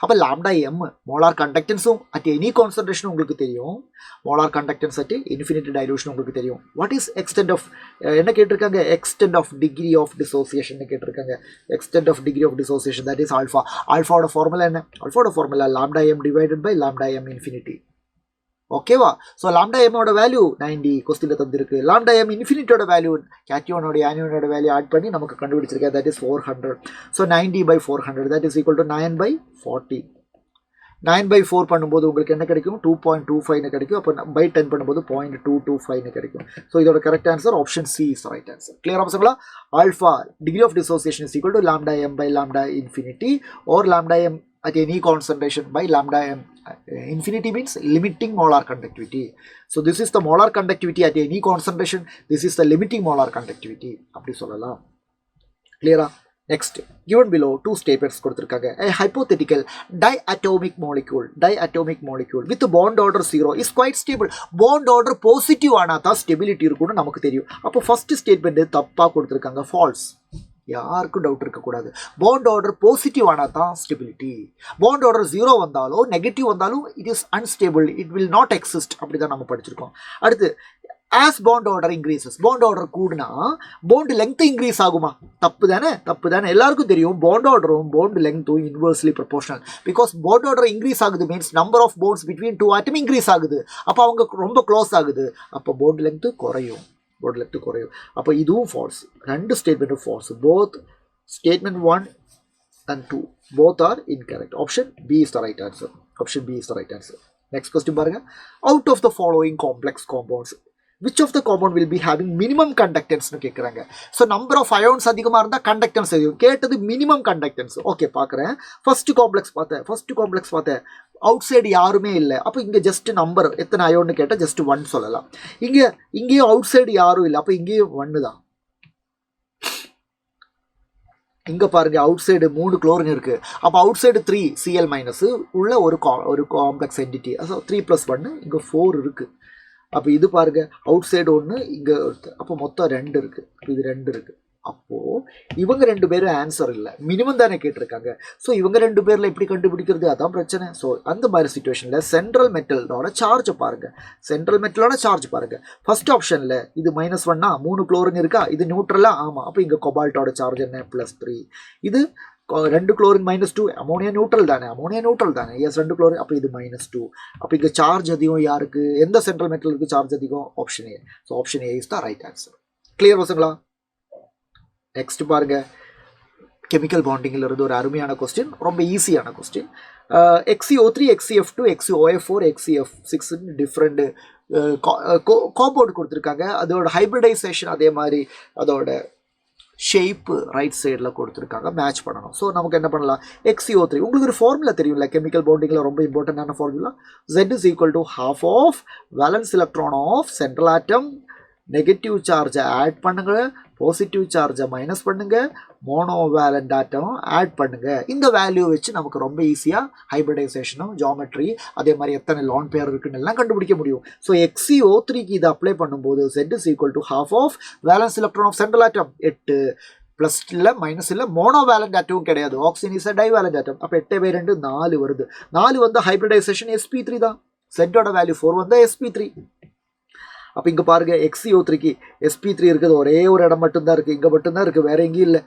அப்போ லாம்டா எம் மோலார் கண்டக்டன்ஸும் அட் எனி கான்சன்ட்ரேஷன் உங்களுக்கு தெரியும் molar conductance at infinity dilution உங்களுக்கு தெரியும் வாட் இஸ் எக்ஸ்டென்ட் ஆஃப் என்ன கேட்டிருக்காங்க extent of degree of dissociation கேட்டிருக்காங்க extent of degree of dissociation that is ஆல்ஃபாவோட ஃபார்முலா என்ன ஆல்ஃபாவோட formula lambda M divided by lambda M infinity ஓகேவா ஸோ லாம்டா எம்மோட வேல்யூ 90 கொஸ்டின்ல தந்திருக்கு லாம்டா எம் இன்ஃபினிட்டோட வேல்யூ கேட்டியோனோட ஆனியோனோட வேல்யூ ஆட் பண்ணி நமக்கு கண்டுபிடிச்சிருக்கேன் that is 400 so 90/400 that is equal to 9/40 9/4 பண்ணும்போது உங்களுக்கு என்ன கிடைக்கும் 2.25 கிடைக்கும் அப்போ பை 10 பண்ணும்போது 0.225 கிடைக்கும் ஸோ இதோட correct answer option C is right answer clear ஆப்ஷன்களா alpha degree of dissociation is equal to lambda M by lambda infinity or lambda M at any concentration by lambda m. Infinity means limiting molar conductivity. So this is the molar conductivity at any concentration. This is the limiting molar conductivity. அப்படி சொல்லலாம் clear? Next, given below two statements கொடுத்திருக்காங்க. A hypothetical diatomic molecule with bond order 0 is quite stable. Bond order positive ஆனா தான் stability இருக்கும்னு நமக்கு தெரியும். அப்போ first statement தப்பா கொடுத்திருக்காங்க false. யாருக்கும் டவுட் இருக்கக்கூடாது பாண்ட் ஆர்டர் பாசிட்டிவ் ஆனால் தான் ஸ்டெபிலிட்டி பாண்ட் ஆர்டர் 0 வந்தாலும் நெகட்டிவ் வந்தாலும் it is unstable it will not exist அப்படி தான் நம்ம படிச்சிருக்கோம் அடுத்து as bond order increases bond order கூடுனா பாண்ட் லெங்த் இன்க்ரீஸ் ஆகுமா தப்பு தானே எல்லாருக்கும் தெரியும் பாண்ட் ஆர்டரும் பாண்ட் லெங்த்தும் inversely proportional because bond order increase ஆகுது means number of bonds between 2 atom increase ஆகுது அப்போ அவங்க ரொம்ப க்ளோஸ் ஆகுது அப்போ பாண்ட் லெங்த் குறையும் அப்போ இதுவும் ஃபால்ஸ் ரெண்டு ஸ்டேட்மெண்ட்டும் falls both statement 1 and 2 both are incorrect option B is the right answer next question பாருங்க out of the following complex compounds which of the compound will be having minimum conductance னு கேக்குறாங்க so number of ions அதிகமா இருந்தா conductance அதிகம் கேட்டது minimum conductance okay பார்க்கறேன் first complex பார்த்தேன் out side யாருமே இல்லை அப்போ இங்கே ஜஸ்ட் நம்பர் எத்தனை அயோன்னு கேட்டால் ஜஸ்ட் 1 சொல்லலாம் இங்கேயும் அவுட் சைடு யாரும் இல்லை அப்போ இங்கேயும் 1 தான் இங்கே பாருங்க அவுட் சைடு 3 குளோரின் இருக்கு அப்போ அவுட் சைடு 3 Cl மைனஸ் உள்ள ஒரு காம்ப்ளெக்ஸ் என்டிட்டி ஸோ 3+1 இங்கே 4 இருக்கு அப்போ இது பாருங்க அவுட் சைடு 1 இங்கே அப்போ மொத்தம் 2 இருக்கு இது 2 இருக்கு அப்போ இவங்க 2 பேரும் ஆன்சர் இல்லை மினிமம் தானே கேட்டிருக்காங்க ஸோ இவங்க 2 பேர்ல எப்படி கண்டுபிடிக்கிறது அதான் பிரச்சனை ஸோ அந்த மாதிரி சிச்சுவேஷன்ல சென்ட்ரல் மெட்டலோட சார்ஜ் பாருங்க ஃபர்ஸ்ட் ஆப்ஷன்ல இது -1 3 குளோரின் இருக்கா இது நியூட்ரலா ஆமா அப்போ இங்க கொபால்ட்டோட சார்ஜ் என்ன +3 இது 2 chlorine -2 அமோனியா நியூட்ரல் தானே எஸ் 2 chlorine அப்போ இது -2 அப்போ இங்கே சார்ஜ் அதிகம் யாருக்கு எந்த சென்ட்ரல் மெட்டலுக்கு சார்ஜ் அதிகம் option A so option A is the right answer clear பசங்களா நெக்ஸ்ட் பாருங்க கெமிக்கல் பாண்டிங்கில் இருந்து ஒரு அருமையான கொஸ்டின் ரொம்ப ஈஸியான question XeO3 XeF2 XeOF4 XeF6 different compound கொடுத்துருக்காங்க அதோட ஹைப்ரிடைசேஷன் அதே மாதிரி அதோட ஷேப்பு ரைட் சைடில் கொடுத்துருக்காங்க மேட்ச் பண்ணணும் ஸோ நமக்கு என்ன பண்ணலாம் XeO3 உங்களுக்கு ஒரு ஃபார்முலா தெரியும்ல கெமிக்கல் பாண்டிங்கில் ரொம்ப இம்பார்ட்டண்டான formula Z is equal to half of valence electron of central atom negative சார்ஜை ஆட் பண்ணுங்க பாசிட்டிவ் சார்ஜை மைனஸ் பண்ணுங்க மோனோவேலண்ட் ஆட்டம் ஆட் பண்ணுங்க இந்த வேல்யூ வச்சு நமக்கு ரொம்ப ஈஸியாக ஹைப்ரிடைசேஷனும் ஜாமெட்ரி அதே மாதிரி எத்தனை லான் பேர் இருக்குன்னு எல்லாம் கண்டுபிடிக்க முடியும் ஸோ XeO3க்கு இதை அப்ளை பண்ணும்போது Z is equal to half of valence electron of central atom 8 plus இல்லை மைனஸ் இல்லை மோனோவேலண்ட் ஆட்டமும் கிடையாது ஆக்சிஜன் இஸ் டைவேலண்ட் ஆட்டம் அப்போ 8/2 4 வருது 4 வந்து ஹைப்ரிடைசேஷன் sp3 தான் Z-ஓட வேல்யூ 4 வந்து sp3 அப்போ இங்கே பாருங்க XeO3க்கு sp3 இருக்குது ஒரே ஒரு இடம் மட்டும்தான் இருக்குது இங்கே மட்டும்தான் இருக்குது வேற எங்கேயும் இல்லை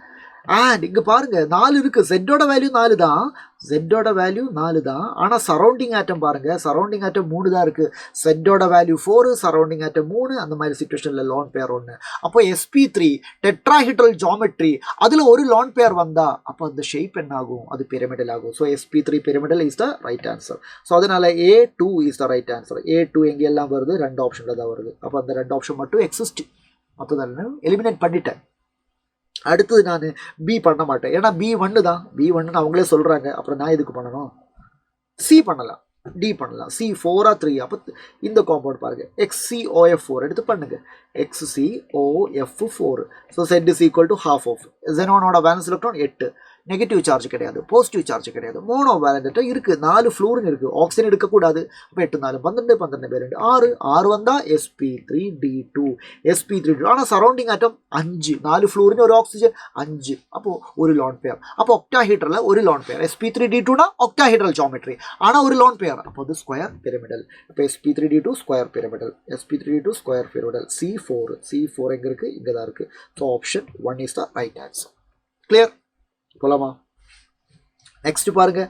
அண்ட் இங்கே பாருங்க 4 இருக்குது Z-ஓட வேல்யூ 4 தான் Z-ஓட வேல்யூ 4 தான் ஆனால் சரௌண்டிங் ஆட்டம் பாருங்க சரௌண்டிங் ஆட்டம் 3 தான் இருக்குது Z-ஓட வேல்யூ 4 சரௌண்டிங் ஆட்டம் 3 அந்த மாதிரி சிச்சுவேஷனில் லான் பேர் 1 அப்போ sp3 டெட்ராஹெட்ரல் ஜாமெட்ரி அதில் ஒரு லான் பேர் வந்தா அப்போ அந்த ஷேப் என்ன ஆகும் அது பிரமிடல் ஆகும் so sp3 pyramidal is the right answer so அதனால A2 is the right answer A2 எங்கெல்லாம் வருது 2 ஆப்ஷனில் தான் வருது அப்போ அந்த 2 ஆப்ஷன் மட்டும் எக்ஸிஸ்ட் மற்றதெல்லாம் எலிமினேட் பண்ணிட்டேன் அடுத்தது நான் பி பண்ண மாட்டேன் ஏன்னா B1 தான் B1 அவங்களே சொல்கிறாங்க அப்புறம் நான் எதுக்கு பண்ணணும் சி பண்ணலாம் டி பண்ணலாம் C4 3 அப்போ இந்த காம்பவுண்ட் பாருங்க XeOF4 எடுத்து பண்ணுங்க XeOF4 ஸோ Z is equal to half of xenonோட வேலன்ஸ் எலக்ட்ரான் 8 நெகட்டிவ் சார்ஜ் கிடையாது பாசிட்டிவ் சார்ஜ் கிடையாது மோனோ வேலண்ட் இருக்குது 4 ஃப்ளூரின் இருக்குது ஆக்சிஜன் எடுக்கக்கூடாது அப்போ 8 4 12 12 பேர் 6 வந்தால் sp3d2 sp3d2 ஆனால் சரௌண்டிங் ஆட்டம் 5 4 ஃப்ளூரின் ஒரு ஆக்சிஜன் 5 அப்போது ஒரு லான் பேர் அப்போ ஒக்டாஹீட்ரில் ஒரு லான் பேர் sp3d2னா ஒக்டாஹீட்ரல் ஜாமெட்ரி ஆனால் ஒரு லான் பேர் அப்போ அது ஸ்கொயர் பிரமிடல் அப்போ sp3d2 square pyramidal sp3d2 square pyramidal C4 எங்கே இருக்குது இங்கே தான் இருக்குது so option 1 is the right answer clear போலாமா நெக்ஸ்ட் பாருங்க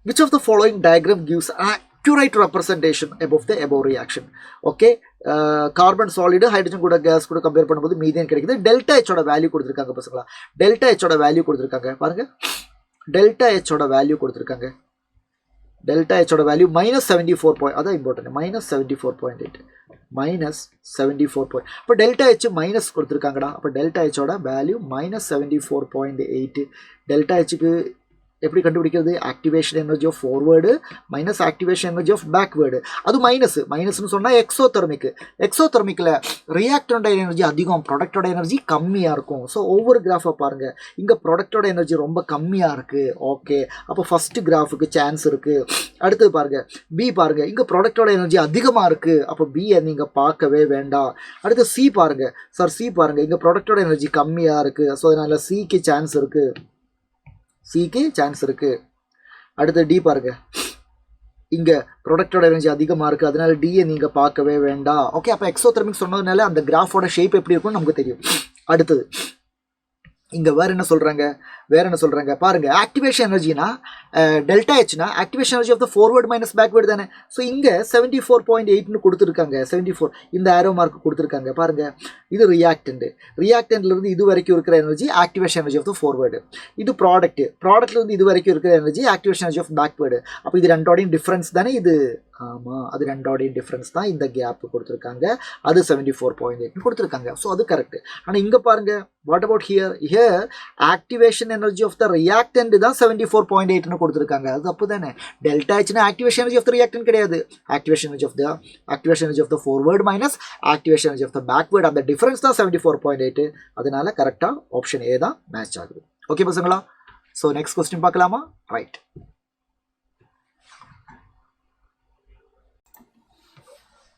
which of the following diagram gives an accurate representation above the above reaction okay carbon solid hydrogen கூட gas கூட compare பண்ணும்போது மீதேன் கிடைக்குது டெல்டா H-ஓட வேல்யூ கொடுத்துருக்காங்க பசங்களா டெல்டா H-ஓட வேல்யூ கொடுத்துருக்காங்க பாருங்க டெல்டா H-ஓட வேல்யூ கொடுத்துருக்காங்க டெல்டா H-ஓட வேல்யூ -74 பாயிண்ட் அதான் இம்பார்ட்டன்ட் -74.8 -74 இப்போ டெல்டா H மைனஸ் கொடுத்துருக்காங்கடா அப்போ டெல்டா H-ஓட வேல்யூ -74.8 டெல்டா H-க்கு எப்படி கண்டுபிடிக்கிறது activation energy of forward minus activation energy of backward அது மைனஸ்னு சொன்னால் எக்ஸோதெர்மிக்கில் ரியாக்டோட எனர்ஜி அதிகம் ப்ராடக்டோட எனர்ஜி கம்மியாக இருக்கும் ஸோ ஒவ்வொரு கிராஃபை பாருங்கள் இங்கே ப்ராடக்டோட எனர்ஜி ரொம்ப கம்மியாக இருக்குது ஓகே அப்போ ஃபஸ்ட்டு கிராஃபுக்கு சான்ஸ் இருக்குது அடுத்தது பாருங்கள் பி பாருங்கள் இங்கே ப்ராடக்டோட எனர்ஜி அதிகமாக இருக்குது அப்போ பியை நீங்கள் பார்க்கவே வேண்டாம் அடுத்து சி பாருங்கள் இங்கே ப்ராடக்டோட எனர்ஜி கம்மியாக இருக்குது ஸோ அதனால் சிக்கு சான்ஸ் இருக்குது அடுத்து டி பாருங்க இங்கே ப்ராடக்டோட எனர்ஜி அதிகமாக இருக்குது அதனால டியை நீங்கள் பார்க்கவே வேண்டாம் ஓகே அப்போ எக்ஸோதெர்மிக் சொன்னதுனால அந்த கிராஃபோட ஷேப் எப்படி இருக்கும்னு நமக்கு தெரியும் அடுத்தது இங்கே வேறு என்ன சொல்கிறாங்க பாருங்கள் ஆக்டிவேஷன் எனர்ஜினா டெல்டா Hனா activation energy of the forward minus backward தானே ஸோ இங்கே 74.8ன்னு கொடுத்துருக்காங்க 74 இந்த ஆரோ மார்க் கொடுத்துருக்காங்க பாருங்கள் இது ரியாக்டன்ட்லேருந்து இது வரைக்கும் இருக்கிற energy activation energy of the forward இது ப்ராடக்ட்லேருந்து இது வரைக்கும் இருக்கிற energy activation energy of backward அப்போ இது ரெண்டோடையும் டிஃப்ரென்ஸ் தானே இது ஆமாம் அது ரெண்டோடையும் டிஃப்ரென்ஸ் தான் இந்த கேப் கொடுத்துருக்காங்க அது 74.8ன்னு கொடுத்துருக்காங்க ஸோ அது கரெக்ட் ஆனால் இங்கே பாருங்கள் what about here activation energy of the reactant தான் 74.8ன்னு கொடுத்துருக்காங்க அது தப்பு தானே டெல்டா Hனா activation energy of the reactant கிடையாது activation energy of the forward minus activation energy of the backward அந்த டிஃப்ரென்ஸ் தான் 74.8 அதனால கரெக்டாக ஆப்ஷன் ஏ தான் மேட்ச் ஆகுது ஓகே பசங்களா ஸோ நெக்ஸ்ட் கொஸ்டின் பார்க்கலாமா ரைட்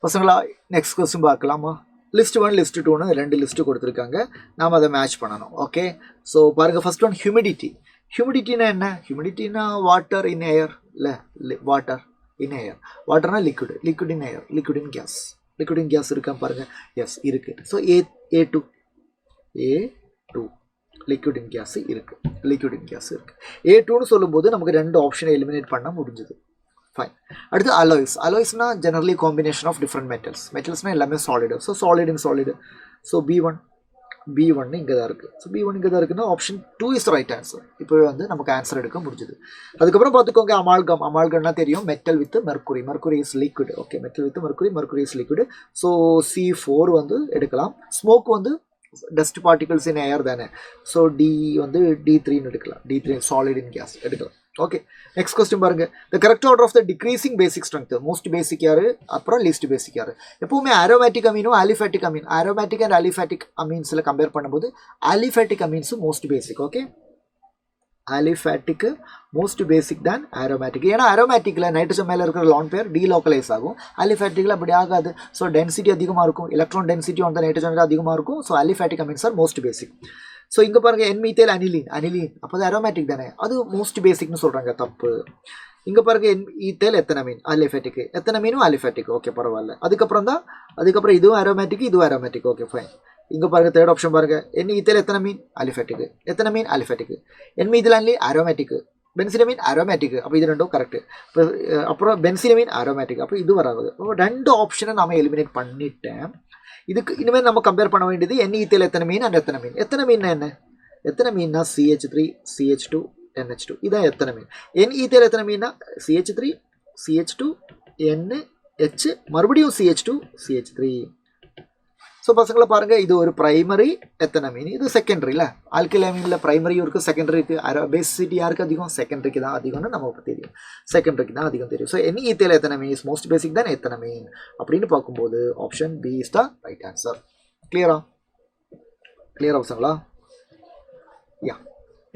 பசங்களா நெக்ஸ்ட் கொஸ்டின் பார்க்கலாமா லிஸ்ட் 1 லிஸ்ட் 2ன்னு 2 லிஸ்ட்டு கொடுத்துருக்காங்க நாம் அதை மேட்ச் பண்ணணும் ஓகே ஸோ பாருங்கள் ஃபர்ஸ்ட் ஒன் ஹியூமிடிட்டினா என்ன ஹியூமிடிட்டினா வாட்டர் இன் ஏர் இல்லை வாட்டர் இன் ஏர் வாட்டர்னா liquid in air liquid in gas இருக்கா பாருங்கள் எஸ் இருக்குது so A2 liquid in gas இருக்கு. liquid in gas இருக்கு. A2 னு சொல்லும்போது நமக்கு ரெண்டு ஆப்ஷனை எலிமினேட் பண்ண முடிஞ்சது. Fine. அடுத்து alloys. alloysனா generally combination of different metals. metalsனா எல்லாமே solid. So solid in solid. So B1 இங்க தான் இருக்கு. So B1 இங்க தான் இருக்குன்னா option 2 is the right answer. இப்போ வந்து நமக்கு ஆன்சர் எடுக்க முடிஞ்சது. அதுக்கப்புறம் பார்த்துக்கோங்க அமால்கம். அமால்கம்னா தெரியும் metal with mercury. mercury is liquid. Okay, metal with mercury is liquid. So C4 வந்து எடுக்கலாம். smoke வந்து dust particles in air தானே. So D வந்து D3 னு எடுக்கலாம். D3 solid in gas எடுக்கலாம். Okay, next question பாருங்க. The correct order of the decreasing basic strength. most basic யாரு, அப்புறம் least basic யாரு. எப்பவுமே aromatic amino aliphatic amine. aromatic and aliphatic amines compare பண்ணும்போது aliphatic amines most basic. Okay, aliphatic most basic than aromatic. ஏன்னா aromaticல nitrogen மேல இருக்கிற lone pair delocalize ஆகும். aliphaticல அப்படி ஆகாது. So density அதிகமா இருக்கும். electron density on the nitrogen அதிகமா இருக்கும். So aliphatic amines are most basic. So இங்கே பாருங்கள் N-methyl aniline அப்போ அது aromatic தானே, அது மோஸ்ட் பேசிக்னு சொல்கிறாங்க, தப்பு. இங்கே பாருங்கள் N-ethyl ethanamine aliphatic, எத்தனமீனும் aliphatic, okay பரவாயில்ல. அதுக்கப்புறம் இதுவும் aromatic, ஓகே ஃபைன். இங்கே பாருங்கள் தேர்ட் ஆப்ஷன் பாருங்கள் N-ethyl ethanamine aliphatic, N-methyl aniline aromatic, பென்சிலமீன் aromatic, அப்போ இது ரெண்டும் கரெக்டு. அப்புறம் பென்சிலமீன் aromatic, அப்போ இது வராது. ரெண்டு ஆப்ஷனை நம்ம எலிமினேட் பண்ணிட்டேன். இதுக்கு இனிமேல் நம்ம கம்பேர் பண்ண வேண்டியது N-ethyl ethanamine and ethanamine. ethanamine என்ன, ethanamine CH3 CH2 NH2, இதான் ethanamine. N-ethyl ethanamine CH3 CH2 NH மறுபடியும் CH2 CH3. ஸோ பசங்களை பாருங்கள், இது ஒரு ப்ரைமரி எத்தனமீன், இது செகண்டரியில். ஆல்கைல் அமீனில் ப்ரைமரியும் இருக்குது, செகண்டரி இருக்குது. பேசிசிட்டி யாருக்கு அதிகம், செகண்டரிக்கு தான் அதிகம்னு நமக்கு தெரியும், செகண்டரிக்கு தான் அதிகம் தெரியும். ஸோ N-ethyl ethanamine இஸ் மோஸ்ட் பேசிக் தான் எத்தனமீன் அப்படின்னு பார்க்கும்போது option B is the right answer. கிளியரா பசங்களா? யா,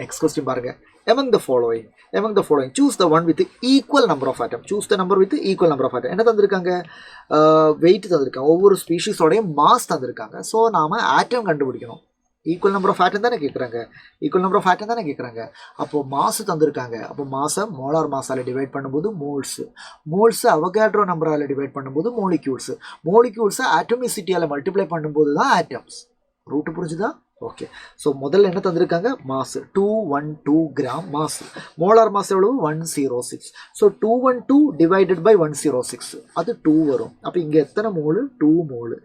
நெக்ஸ்ட் கொஸ்டின் பாருங்க. Among the following, choose the one with equal number of atoms. Choose the number with equal number of atoms. என்ன தந்திருக்காங்க, wait தந்திருக்காங்க, ஒவ்வொரு ஸ்பீஷீஸோடையும் மாஸ் தந்திருக்காங்க. ஸோ நாம ஆட்டம் கண்டுபிடிக்கணும். ஈக்குவல் நம்பர் ஆஃப் ஆட்டம் தானே கேட்குறாங்க. அப்போ மாசு தந்திருக்காங்க. அப்போ மாசை மோலார் மாஸால் டிவைட் பண்ணும்போது மோல்ஸு அவகாட்ரோ நம்பரால் டிவைட் பண்ணும்போது மோலிக்யூல்ஸை ஆட்டமிசிட்டியால் மல்டிப்ளை பண்ணும்போது தான் ஆட்டம்ஸ். ரூட்டு புரிஞ்சுதா? ஓகே. ஸோ முதல்ல என்ன தந்திருக்காங்க, mass 212 gram mass. Molar mass எவ்வளவு, 106. ஸோ 212 டிவைடட் பை 106, அது 2 வரும். அப்போ இங்கே எத்தனை மோலு, 2 மோலு.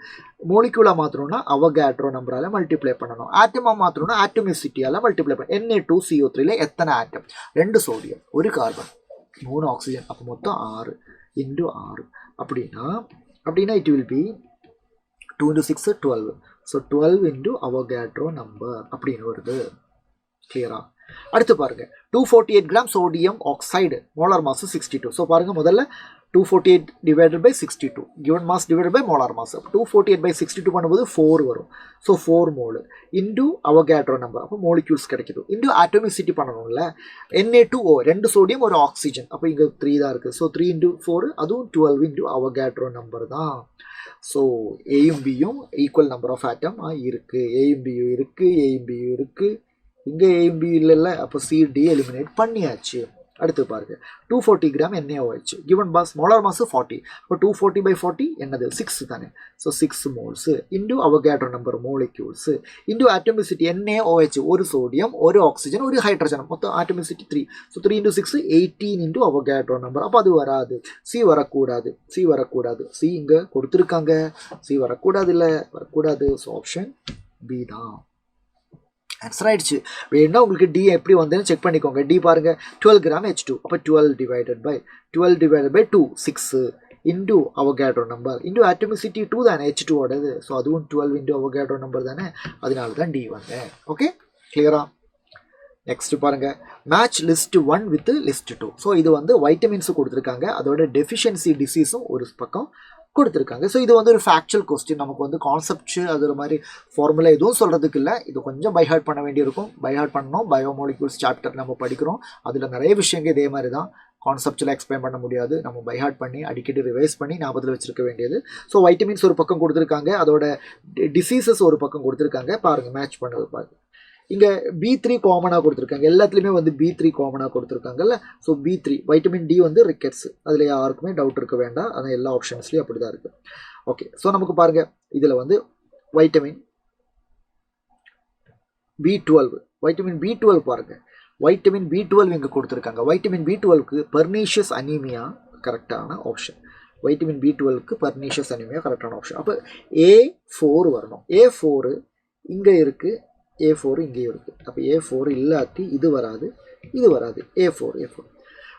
மோலிக்யூலாக மாற்றணும்னா அவகாட்ரோ நம்பரால் மல்டிப்ளை பண்ணணும். ஆட்டமாக மாற்றணும்னா ஆட்டமிசிட்டியால் மல்டிப்ளை பண்ணணும். Na2CO3ல எத்தனை ஆட்டம், 2 சோடியம் 1 கார்பன் 3 ஆக்சிஜன், அப்போ மொத்தம் 6 × 6. அப்படின்னா it will be 2 × 6 12. So 12 into Avogadro number அப்படின்னு வருது. கிளியரா? அடுத்து பாருங்க 248 gram sodium oxide, molar mass 62. So பாருங்க முதல்ல 248 divided by 62, given mass divided by molar mass. 248 by 62 பண்ணும்போது 4 வரும். So 4 mole into Avogadro number, அப்போ மோலிக்யூல்ஸ் கிடைக்குது. இன்டு ஆட்டமிசிட்டி பண்ணணும்ல, Na2O 2 சோடியம் 1 ஆக்சிஜன், அப்போ இங்கே 3 தான் இருக்குது. ஸோ 3 × 4, அதுவும் 12 into அவகாட்ரோ நம்பர் தான். ஸோ ஏயும் பியும் ஈக்குவல் நம்பர் ஆஃப் ஆட்டம் இருக்குது. ஏயும் பியும் இருக்குது, இங்கே ஏயும் பி இல்லைல்ல, அப்போ சிடி எலிமினேட் பண்ணியாச்சு. அடுத்து பாருங்க 240 கிராம் NaOH, கிவன் பாஸ் மோலார் மாஸ் 40. இப்போ 240 by 40 என்னது, 6 தானே. So 6 moles into Avogadro number molecules into atomicity NaOH 1 sodium 1 oxygen 1 hydrogen, மொத்தம் atomicity 3. So 3 × 6 18 into Avogadro number. அப்போ அது வராது, சி வரக்கூடாது. சி இங்கே கொடுத்துருக்காங்க, சி வரக்கூடாது. ஸோ ஆப்ஷன் பி தான் ஆன்சர் ஆயிடுச்சு. வேணும்னா உங்களுக்கு டி எப்படி வந்ததுன்னு செக் பண்ணிக்கோங்க. டி பாருங்க 12 கிராம் H2, அப்போ 12 divided by 2 6 into Avogadro number into atomicity 2 தானே H2 ஓடது. ஸோ அதுவும் 12 இன்டு அவகாட்ரோ நம்பர் தானே, அதனால தான் டி வந்தேன். ஓகே, கிளியரா? நெக்ஸ்ட் பாருங்க, match list 1 with list 2. So இது வந்து வைட்டமின்ஸும் கொடுத்துருக்காங்க, அதோட டெஃபிஷியன்சி டிசீஸும் ஒரு பக்கம் கொடுத்துருக்காங்க. ஸோ இது வந்து ஒரு ஃபேக்சுவல் கொஸ்டின், நமக்கு வந்து கான்செப்ட் அது ஒரு மாதிரி ஃபார்முலா எதுவும் சொல்கிறதுக்கு இல்லை. இது கொஞ்சம் பைஹார்ட் பண்ண வேண்டியிருக்கும். பைஹார்ட் பண்ணணும். பயோமோலிக்யூல்ஸ் சாப்டர் நம்ம படிக்கிறோம், அதில் நிறைய விஷயங்கள் இதே மாதிரி தான். கான்செப்டில் எக்ஸ்பிளைன் பண்ண முடியாது, நம்ம பைஹார்ட் பண்ணி அடிக்கடி ரிவைஸ் பண்ணி ஞாபகத்தில் வச்சிருக்க வேண்டியது. ஸோ வைட்டமின்ஸ் ஒரு பக்கம் கொடுத்துருக்காங்க, அதோட டிசீசஸ் ஒரு பக்கம் கொடுத்துருக்காங்க. பாருங்கள் மேட்ச் பண்ணது பாருங்க. இங்கே B3 காமனாக கொடுத்துருக்காங்க, எல்லாத்துலேயுமே வந்து B3 காமனாக கொடுத்துருக்காங்கல்ல. ஸோ B3 வைட்டமின் டி வந்து ரிக்கெட்ஸ், அதில் யாருக்குமே டவுட் இருக்க வேண்டாம், ஆனால் எல்லா ஆப்ஷன்ஸ்லேயும் அப்படி தான் இருக்குது. ஓகே, ஸோ நமக்கு பாருங்கள் இதில் வந்து வைட்டமின் B12 வைட்டமின் B12 பாருங்க, வைட்டமின் B12 இங்கே கொடுத்துருக்காங்க. வைட்டமின் B12க்கு பர்னீஷியஸ் அனீமியா கரெக்டான ஆப்ஷன். வைட்டமின் B12க்கு பர்னீஷியஸ் அனீமியா கரெக்டான ஆப்ஷன். அப்போ A4 வரணும். A4 இங்கே இருக்குது, A4 இங்கேயும் இருக்குது. அப்போ A4 இல்லாட்டி இது வராது, இது வராது. A4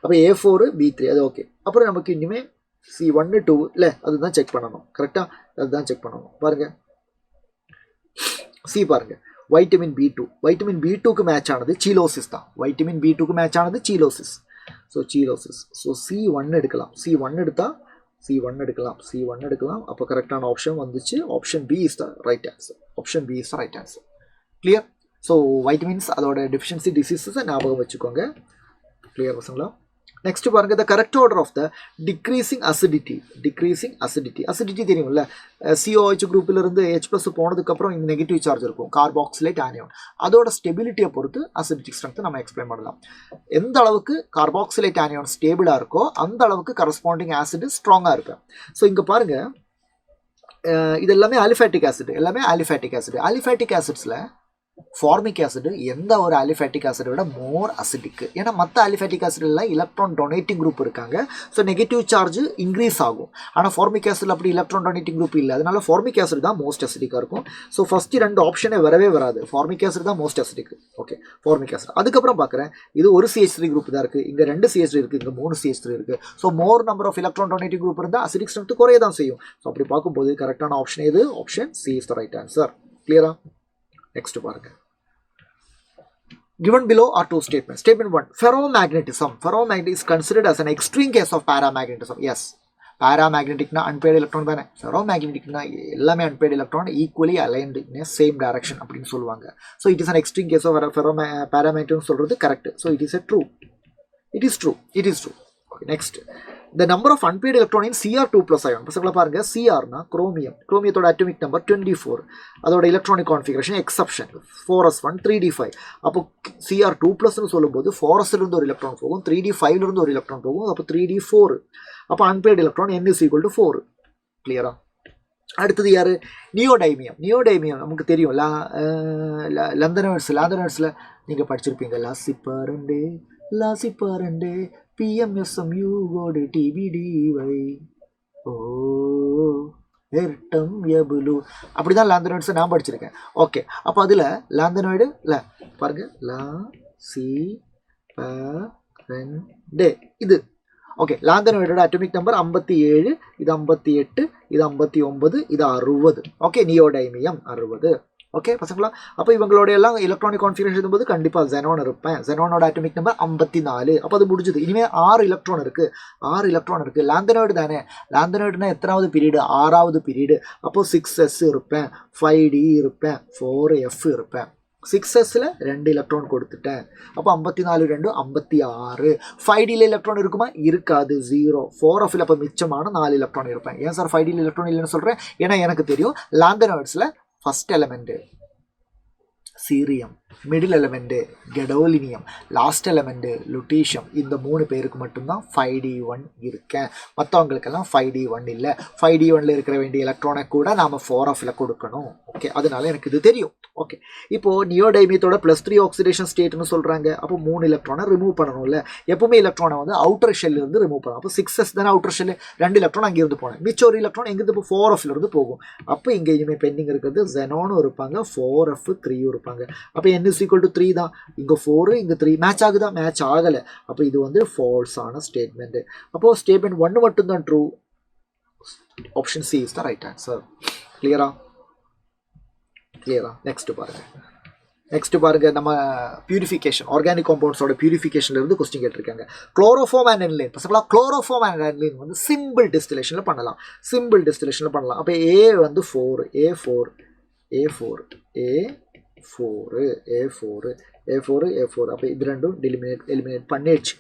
அப்போ A4 B3 அது ஓகே. அப்புறம் நமக்கு இனிமேல் C1 2 இல்லை அதுதான் செக் பண்ணணும். கரெக்டாக அதுதான் செக் பண்ணணும். பாருங்கள் C பாருங்கள், வைட்டமின் B2. வைட்டமின் B2க்கு மேட்ச் ஆனது சீலோசிஸ் தான். வைட்டமின் B2க்கு மேட்ச் ஆனது சீலோசிஸ். ஸோ சீலோசிஸ். ஸோ C1 எடுக்கலாம். C1 எடுத்தால் C1 எடுக்கலாம். C1 எடுக்கலாம். அப்போ கரெக்டான ஆப்ஷன் வந்துச்சு. Option B is the right answer. Option B is the right answer. Clear? So vitamins அதோட டெஃபிஷியன்சி டிசீஸஸை ஞாபகம் வச்சுக்கோங்க. கிளியர் பசங்களா? நெக்ஸ்ட் பாருங்க, the correct order of the decreasing acidity. Decreasing acidity, acidity தெரியும்ல, COH குரூப்பிலிருந்து H+ போனதுக்கப்புறம் இங்கே நெகட்டிவ் சார்ஜ் இருக்கும், கார்பாக்சிலேட் ஆனியான். அதோட ஸ்டெபிலிட்டியை பொறுத்து அசிடிட்டிக் ஸ்ட்ரென்த்தை நம்ம எக்ஸ்பிளைன் பண்ணலாம். எந்த அளவுக்கு கார்பாக்சிலேட் ஆனியான் ஸ்டேபிளாக இருக்கோ அந்த அளவுக்கு கரஸ்பாண்டிங் ஆசிட் ஸ்ட்ராங்காக இருக்கும். ஸோ இங்கே பாருங்க, இது எல்லாமே அலிஃபேட்டிக் ஆசிட், எல்லாமே அலிஃபேட்டிக் ஆசிட். அலிஃபேட்டிக் ஆசிட்ஸில் ஃபார்மிக் ஆசிட் எந்த ஒரு அலிஃபேட்டிக் ஆசிடை விட மோர் அசிடிக். ஏன்னா மற்ற அலிஃபேட்டிக் ஆசிட்லாம் எலக்ட்ரான் டொனேட்டிங் குரூப் இருக்காங்க. ஸோ நெகட்டிவ் சார்ஜ் இன்க்ரீஸ் ஆகும். ஆனால் ஃபார்மிக் ஆசிட் அப்படி எலக்ட்ரான் டொனேட்டிங் குரூப் இல்லை. அதனால ஃபார்மிக் ஆசிட் தான் மோஸ்ட் அசிடிக்காக இருக்கும். ஸோ ஃபஸ்ட்டு 2 ஆப்ஷனே வரவே வராது. ஃபார்மிக் ஆசிட் தான் most acidic. Okay, formic acid. அதுக்கப்புறம் பார்க்குறேன், இது ஒரு CH3 குரூப் தான் இருக்குது, இங்கே 2 CH3 இருக்குது, இங்கே 3 CH3 இருக்குது. So more number of electron donating group இருந்தால் அசிடிக் ஸ்ட்ரென்த் குறைய தான் செய்யும். ஸோ அப்படி பார்க்கும்போது கரெக்டான ஆப்ஷன் எது? Option C is the right answer. கிளியரா? நெக்ஸ்ட் பாருங்க, given below are 2 statements. Statement 1, ferromagnetism. Ferromagnetism is considered as an extreme case of paramagnetism. Yes, paramagnetic na unpaired electron தானே. ferromagnetic na எல்லாமே unpaired electron equally aligned in a same direction அப்படின்னு சொல்லுவாங்க. So it is an extreme case of paramagnetism சொல்றது correct. So it is a true. It is true. It is true. Okay, next. The number of unpaired electron in Cr2+ ion. பசங்களா பாருங்க, Cr னா chromium. குரோமியத்தோட atomic number 24. அதோட electronic configuration exception 4s1 3d5. அப்போ Cr2+ சொல்லும்போது 4s இருந்து ஒரு electron போகும், 3d5 இருந்து ஒரு எலக்ட்ரான் போகும், அப்போ 3d4. அப்போ அன்பெய்டு எலக்ட்ரான் n = 4. கிளியரா? அடுத்தது யாரு? நியோடைமியம். நியோடைமியம் நமக்கு தெரியும், லாந்தனோய்ட்ஸில் நீங்கள் படிச்சிருப்பீங்க. லாசிப்பரண்டே PMSMU கோடு TBDY ஓ எர்டம் எபுலு, அப்படி தான் லாந்தனாய்ட்ஸை நான் படிச்சிருக்கேன். ஓகே, அப்போ அதில் லாந்தனாய்டு இல்லை பாருங்க, லாசிப்பரண்டே இது. ஓகே, லாந்தனாய்டோட அட்டோமிக் நம்பர் 57, இது 58, இது 59, இது 60. Okay, neodymium 60. ஓகே பசங்களா? அப்போ இவங்களோட எல்லாம் எலக்ட்ரானிக் கான்ஃபிகரேஷன் இருக்கும்போது கண்டிப்பாக ஜெனான் இருப்பேன். ஜெனானோட அட்டோமிக் நம்பர் 54. அப்போ அது முடிஞ்சுது. இனிமேல் 6 எலக்ட்ரான் இருக்குது. 6 எலக்ட்ரான் இருக்குது. லாந்தனாய்டு தானே. லாந்தனாய்டுனா எத்தனாவது பீரியடு? 6வது பீரியடு. அப்போது 6s இருப்பேன், 5d இருப்பேன், 4f இருப்பேன். 6sல 2 எலக்ட்ரான் கொடுத்துட்டேன். அப்போ 54 2 56. 5dல எலக்ட்ரான் இருக்குமா? இருக்காது, 0. 4fல அப்போ மிச்சமான 4 எலக்ட்ரான் இருப்பேன். ஏன் சார் 5dல எலக்ட்ரான் இல்லைன்னு சொல்கிறேன்? ஏன்னா எனக்கு தெரியும் லாந்தனாய்ட்ஸில் first element cerium, middle element gadolinium, last element lutetium. இந்த 3 பேருக்கு மட்டும்தான் 5d1 இருக்கேன். மற்றவங்களுக்கெல்லாம் 5d1 இல்லை. 5d1ல் இருக்கிற வேண்டிய எலக்ட்ரானை கூட நாம் 4fல கொடுக்கணும். ஓகே, அதனால எனக்கு இது தெரியும். ஓகே, இப்போது நியோடைமியத்தோட +3 ஆக்சிடேஷன் ஸ்டேட்னு சொல்கிறாங்க. அப்போ 3 எலக்ட்ரானை ரிமூவ் பண்ணணும்ல. எப்பவுமே எலக்ட்ரானை வந்து அவுட்டர் ஷெல்லிருந்து ரிமூவ் பண்ணணும். அப்போ 6s தானே அவுட்டர் ஷெல்லு, 2 எலக்ட்ரான் அங்கேருந்து போனேன். மிச்சம் ஒரு எலக்ட்ரான் எங்கேருந்து இப்போ 4fலேருந்து போகும். அப்போ இங்கே இனிமேல் பெண்டிங் இருக்கிறது ஜெனானும் இருப்பாங்க, 4f 3 இருப்பாங்க. அப்போ n = 3 தான். இங்கே 4 இங்கே 3 மேட்ச் ஆகுதா? மேட்ச் ஆகலை. அப்போ இது வந்து ஃபால்ஸான ஸ்டேட்மெண்ட். அப்போது ஸ்டேட்மெண்ட் 1 மட்டும்தான் true. Option C is the right answer. கிளியரா? கிளியரா? நெக்ஸ்ட் பாருங்க, நம்ம பியூரிஃபிகேஷன், ஆர்கானிக் காம்பவுண்ட்ஸோட பியூரிஃபிகேஷன்லேருந்து கொஸ்டின் கேட்டிருக்காங்க. Chloroform and aniline. பசங்களா குளோரோஃபார்ம் அண்ட் அனிலின் வந்து சிம்பிள் டிஸ்டிலேஷனில் பண்ணலாம். அப்போ A வந்து 4, A4, அப்போ இது ரெண்டும் எலிமினேட் பண்ணியாச்சு.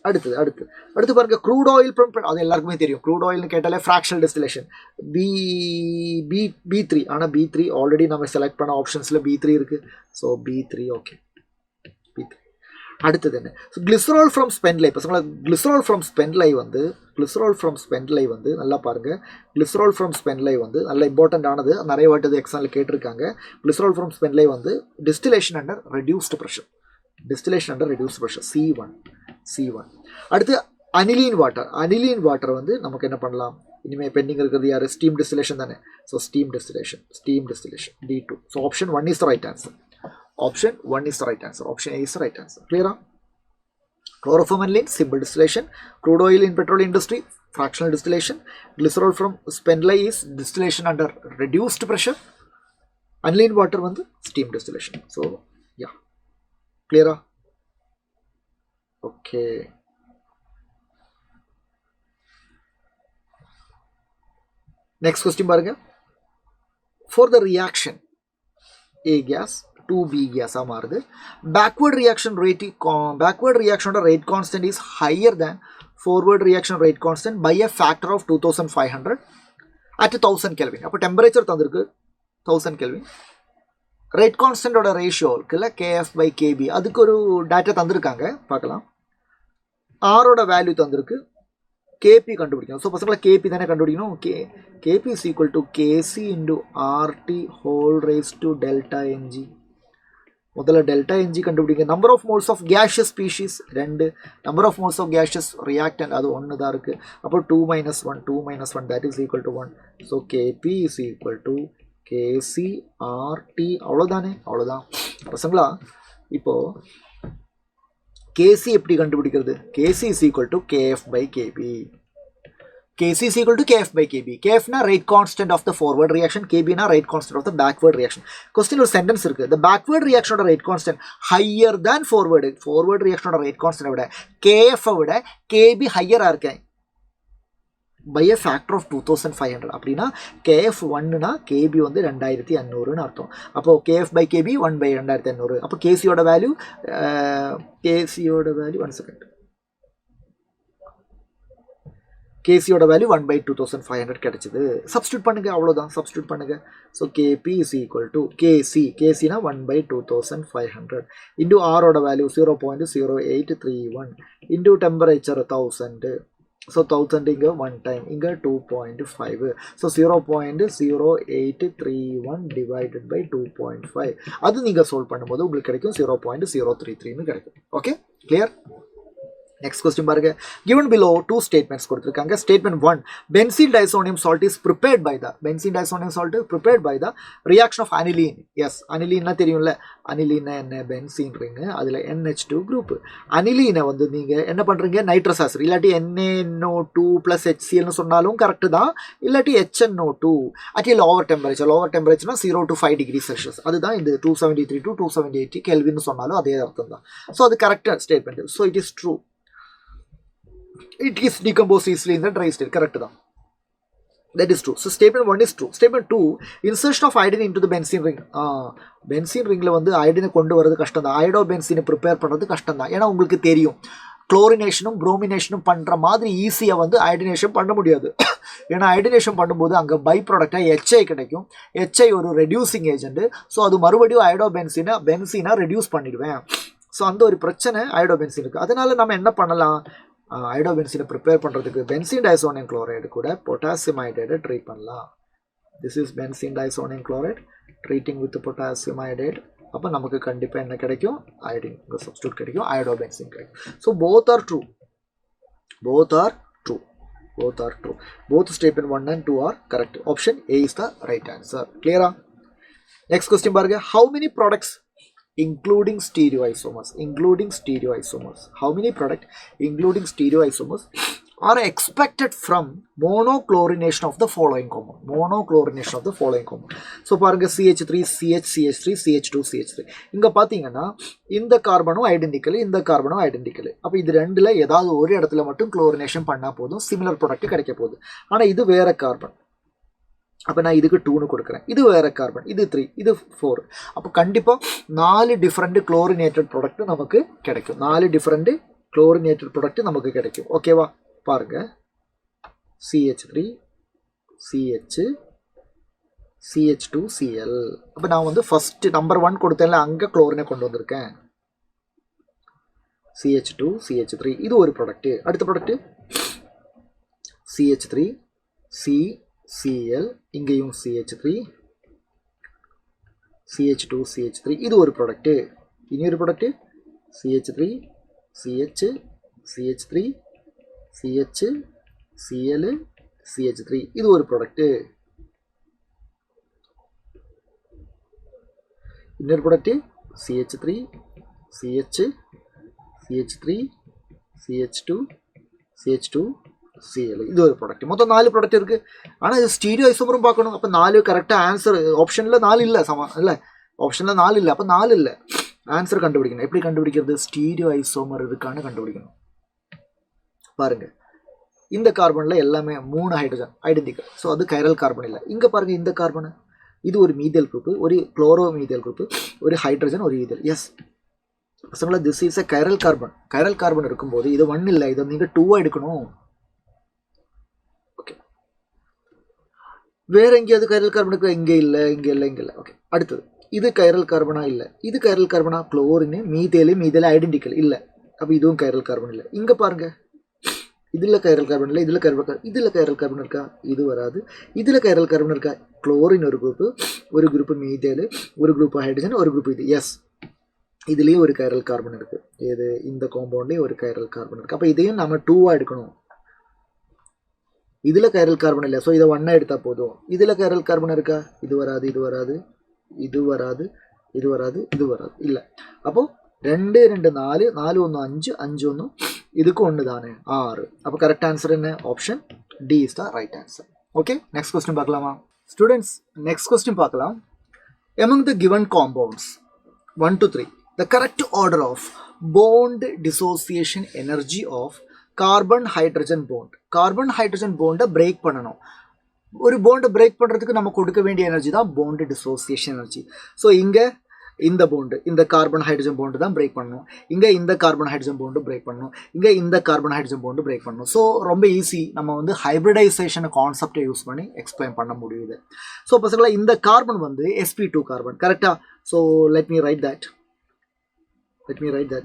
அடுத்து பாருங்க, க்ரூட் ஆயில். அது எல்லாருக்குமே தெரியும். க்ரூட் ஆயில்னு கேட்டாலே ஃப்ராக்ஷனல் டிஸ்டிலேஷன் B3. ஆனால் B3 ஆல்ரெடி நம்ம செலக்ட் பண்ண ஆப்ஷன்ஸில் B3 இருக்குது. So B3. Okay, B3. அடுத்தது என்ன? ஸோ கிளிசரால் ஃப்ரம் ஸ்பெண்ட் லை. பசங்களா கிளிசரால் ஃப்ரம் ஸ்பெண்ட் லை வந்து நல்லா பாருங்கள். கிளிசரால் ஃப்ரம் ஸ்பெண்ட் லை வந்து நல்ல இம்பார்ட்டண்ட் ஆனது, நிறைய வாட்டி எக்ஸாமில் கேட்டிருக்காங்க. கிளிசரால் ஃப்ரம் ஸ்பெண்ட் லை வந்து distillation under reduced pressure. C1. அடுத்து அனிலீன் வாட்டர் வந்து நமக்கு என்ன பண்ணலாம்? இனிமேல் பெண்டிங் இருக்கிறது யார்? ஸ்டீம் டிஸ்டிலேஷன் தானே. So steam distillation D2. So option 1 is the right answer. Option A is the right answer. Clear? Chloroformylene, simple distillation. Crude oil in petrol industry, fractional distillation. Glycerol from spent lye is distillation under reduced pressure. Aniline water வந்து steam distillation. So, yeah. Clear? Okay. Next question பாருங்க. For the reaction, A gas 2B gas மாறுது. Backward reaction rate constant is higher than forward reaction rate constant by a factor of 2500 at 1000 Kelvin. அப்போ temperature தந்திருக்கு 1000 Kelvin. Rate constant ஓட ratio இருக்குல்ல KF/KB, அதுக்கு ஒரு data தந்திருக்காங்க, பார்க்கலாம். ஆரோட value தந்திருக்கு, KP கண்டுபிடிக்கணும். ஸோ பசங்களை KP தானே கண்டுபிடிக்கணும். KP is equal to KC into RT whole raised to delta Ng. முதல்ல டெல்டா என்ஜி கண்டுபிடிங்க. Number of moles of gaseous species 2, number of moles of gaseous reactant அது 1 தான் இருக்குது. அப்போ 2 minus 1 that is equal to 1. So KP is equal to KCRT. அவ்வளோதான் பசங்களா. இப்போது KC எப்படி கண்டுபிடிக்கிறது? KC is equal to KF/KB. KC is equal to KF/KB. KF na rate constant of the forward reaction, KB na rate constant of the backward reaction. Question ஒரு sentence இருக்கு. The backward reaction ஓட rate constant higher than forward. Forward reaction ஓட rate constant விட KF விட KB higher இருக்கேன் by a factor of 2500. அப்படின்னா KF1 னா KB வந்து 2500 அர்த்தம். அப்போ KF/KB 1/2500. அப்போ KC ஓட வேல்யூ 1 செகண்ட். KCயோட வேல்யூ 1/2500 கிடைச்சது. சப்ஸ்டியூட் பண்ணுங்க, அவ்வளோதான். சப்ஸ்டியூட் பண்ணுங்க. So KP is equal to KCனா 1/2500 இன்டூ ஆரோட வேல்யூ 0.0831 இன்டூ டெம்பரேச்சர் 1000. ஸோ 1000 இங்கே 1 டைம், இங்கே 2.5. So 0.0831 divided by 2.5. அது நீங்கள் சால்வ் பண்ணும்போது உங்களுக்கு கிடைக்கும் 0.033 கிடைக்கும். Okay, clear? Next question பாருங்க. Given below 2 statements கொடுத்திருக்காங்க. Statement 1, benzene disonium salt is prepared by the reaction of aniline. Yes, aniline தெரியும்ல. aniline என்ன? benzene ring, அதில் NH2 group. aniline வந்து நீங்கள் என்ன பண்ணுறீங்க? நைட்ரஸ் ஆசிட் இல்லாட்டி NaNO2 plus HCl சொன்னாலும் கரெக்டு தான், இல்லாட்டி HNO2 at a lower temperature. டெம்பரேச்சர்னா 0 to 5 degrees Celsius. அதுதான் இந்த 273 to 278 Kelvin சொன்னாலும் அதே அர்த்தம் தான். ஸோ அது கரெக்டாக statement. So it is true. It is decomposed easily in the dry state. Correct da. That is true. So statement 1 is true. Statement 2, insertion of iodine into the benzene ring. Benzene ringல வந்து iodine கொண்டு வரது கஷ்டம் தான். Iodo benzene prepare பண்ணுறது கஷ்டம் தான். ஏன்னா உங்களுக்கு தெரியும், குளோரினேஷனும் ப்ரோமினேஷனும் பண்ணுற மாதிரி ஈஸியாக வந்து அயோடினேஷன் பண்ண முடியாது. ஏன்னா அயோடினேஷன் பண்ணும்போது அங்கே பை ப்ராடக்டாக HI கிடைக்கும். HI ஒரு ரெடியூசிங் ஏஜென்ட். ஸோ அது மறுபடியும் அயோடோ பென்சீனா ரெடியூஸ் பண்ணிடுவேன். ஸோ அந்த ஒரு பிரச்சனை அயோடோ பென்சீன் இருக்குது. அதனால நம்ம என்ன பண்ணலாம்? அயோடோ பென்சீனை ப்ரிப்பேர் பண்ணுறதுக்கு பென்சீன் டைசோனியம் குளோரைடு கூட பொட்டாசியம் அயோடைடை ட்ரீட் பண்ணலாம். This is benzene diazonium chloride treating with potassium iodide. அப்போ நமக்கு கண்டிப்பாக என்ன கிடைக்கும்? அயோடின் சப்ஸ்டியூட் கிடைக்கும், அயோடோ பென்சீன் கிடைக்கும். So both are true. Both statement 1 and 2 are correct. Option A is the right answer. Clear? Next question பாருங்க. How many products including stereoisomers how many products including stereoisomers are expected from monochlorination of the following compound? So பாருங்க, CH3 CH3 CH2 CH3. இங்க பாத்தீங்கன்னா இந்த கார்பனும் identical, இந்த கார்பனும் identical. அப்போ இது ரெண்டுல ஏதாவது ஒரு இடத்துல மட்டும் குளோரினேஷன் பண்ணா போதும், சிமிலர் ப்ராடக்ட் கிடைக்க போகுது. ஆனா இது வேற கார்பன். அப்போ நான் இதுக்கு 2ன்னு கொடுக்குறேன். இது வேறு கார்பன், இது 3, இது 4. அப்போ கண்டிப்பாக 4 டிஃப்ரெண்ட் குளோரினேட்டட் ப்ராடக்ட் நமக்கு கிடைக்கும். 4 டிஃப்ரெண்ட் குளோரினேட்டட் ப்ராடக்ட் நமக்கு கிடைக்கும். ஓகேவா? பாருங்கள், CH3 CH CH2 Cl. அப்போ நான் வந்து ஃபஸ்ட்டு நம்பர் 1 கொடுத்தேன்ல, அங்கே குளோரினை கொண்டு வந்திருக்கேன். CH2 CH3 இது ஒரு ப்ராடக்ட். அடுத்த ப்ராடக்ட் CH3 CCl, இங்கேயும் CH3 CH2 CH3 இது ஒரு ப்ராடக்ட். இனி ஒரு product CH3 CH CH3 CH Cl CH3 இது ஒரு ப்ராடக்ட். இன்னொரு product CH3 CH CH3 CH2 CH2 Cl இது ஒரு ப்ராடக்ட். மொத்தம் 4 ப்ராடக்ட் இருக்குது. ஆனால் இது ஸ்டீரியோ ஐசோமரும் பார்க்கணும். அப்போ 4 கரெக்டாக ஆன்சர் ஆப்ஷனில் 4 இல்லை. இல்லை ஆப்ஷனில் 4 இல்லை. அப்போ 4 இல்லை. ஆன்சர் கண்டுபிடிக்கணும். எப்படி கண்டுபிடிக்கிறது? ஸ்டீரியோ ஐசோமர் இருக்கான்னு கண்டுபிடிக்கணும். பாருங்கள், இந்த கார்பனில் எல்லாமே 3 ஹைட்ரஜன் ஐடென்டிக்கல். ஸோ அது கைரல் கார்பன் இல்லை. இங்கே பாருங்கள், இந்த கார்பனு இது ஒரு மீதியல் குரூப்பு, ஒரு குளோரோ மீதியல் குரூப்பு, ஒரு ஹைட்ரஜன், ஒரு ஈதல். எஸ் பசங்களா, this is a chiral carbon. Chiral carbon இருக்கும்போது இது 1 இல்லை, இதை நீங்கள் 2 எடுக்கணும். ஓகே, வேற எங்கேயாவது கைரல் கார்பன் இருக்கு? இங்கே இல்லை, இங்கே இல்லை, இங்கே இல்லை. ஓகே, அடுத்தது இது கைரல் கார்பனா? இல்லை. இது கைரல் கார்பனா? குளோரின் மீதேல் ஐடென்டிக்கல் இல்லை. அப்போ இதுவும் கைரல் கார்பன் இல்லை. இங்கே பாருங்க, இதில் கைரல் கார்பன் இல்லை, இதில் கைரல் கார்பன் இருக்கா? இது வராது. இதில் கைரல் கார்பன் இருக்கா? குளோரின் ஒரு குரூப்பு மீதேல், ஒரு குரூப் ஹைட்ரஜன், ஒரு குரூப் இது. எஸ், இதுலேயும் ஒரு கைரல் கார்பன் இருக்குது. இது இந்த காம்பவுண்ட்லேயும் ஒரு கைரல் கார்பன் இருக்குது. அப்போ இதையும் நம்ம 2 எடுக்கணும். இதில் கைரல் கார்பன் இல்லை, ஸோ இதை 1 எடுத்தால் போதும். இதில் கைரல் கார்பன் இருக்கா? இது வராது, இது வராது, இது வராது, இது வராது, இது வராது, இல்லை. அப்போது 2 2 4 4 1 5 5 1 இதுக்கு 1 தானே 6. அப்போ கரெக்ட் ஆன்சர் என்ன? Option D is the right answer. Okay, next question பார்க்கலாமா ஸ்டூடெண்ட்ஸ்? நெக்ஸ்ட் கொஸ்டின் பார்க்கலாம். among the given compounds 1 to 3, the correct order of bond dissociation energy of carbon hydrogen bond. Carbon hydrogen போண்டை break பண்ணணும். ஒரு போண்டை break பண்ணுறதுக்கு நம்ம கொடுக்க வேண்டிய energy தான் போண்டு டிசோசியேஷன் எனர்ஜி. ஸோ இங்கே இந்த போண்டு, இந்த கார்பன் ஹைட்ரஜன் போண்டு தான் பிரேக் பண்ணணும். இங்கே இந்த கார்பன் ஹைட்ரஜன் போண்டு பிரேக் பண்ணணும். இங்கே இந்த கார்பன் ஹைட்ரஜன் போண்டு பிரேக் பண்ணணும். ஸோ ரொம்ப ஈஸி. நம்ம வந்து ஹைப்ரிடைசேஷன் கான்செப்டை யூஸ் பண்ணி எக்ஸ்பிளைன் பண்ண முடியுது. ஸோ பசங்களா, இந்த கார்பன் வந்து sp2 கார்பன், கரெக்டாக? So let me write that.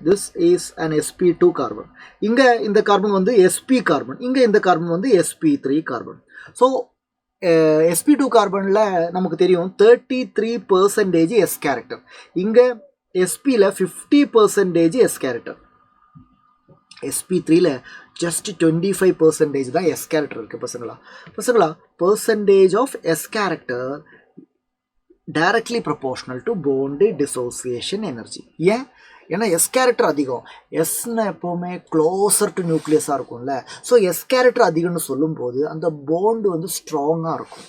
This is an sp2 carbon. இங்கே இந்த கார்பன் வந்து sp கார்பன், இங்கே இந்த கார்பன் வந்து sp3 கார்பன். ஸோ sp2 கார்பனில் நமக்கு தெரியும் 33% s கேரக்டர். இங்கே sp-ல 50% s கேரக்டர். sp3-ல ஜஸ்ட் 25% தான் s கேரக்டர் இருக்குது. பசங்களா percentage of s character directly proportional to bond dissociation energy. ஏன்னா எஸ் கேரக்டர் அதிகம். எஸ்ன்னு எப்போவுமே க்ளோசர் டு நியூக்ளியஸாக இருக்கும்ல. ஸோ எஸ் கேரக்டர் அதிகம்னு சொல்லும்போது அந்த போண்டு வந்து ஸ்ட்ராங்காக இருக்கும்.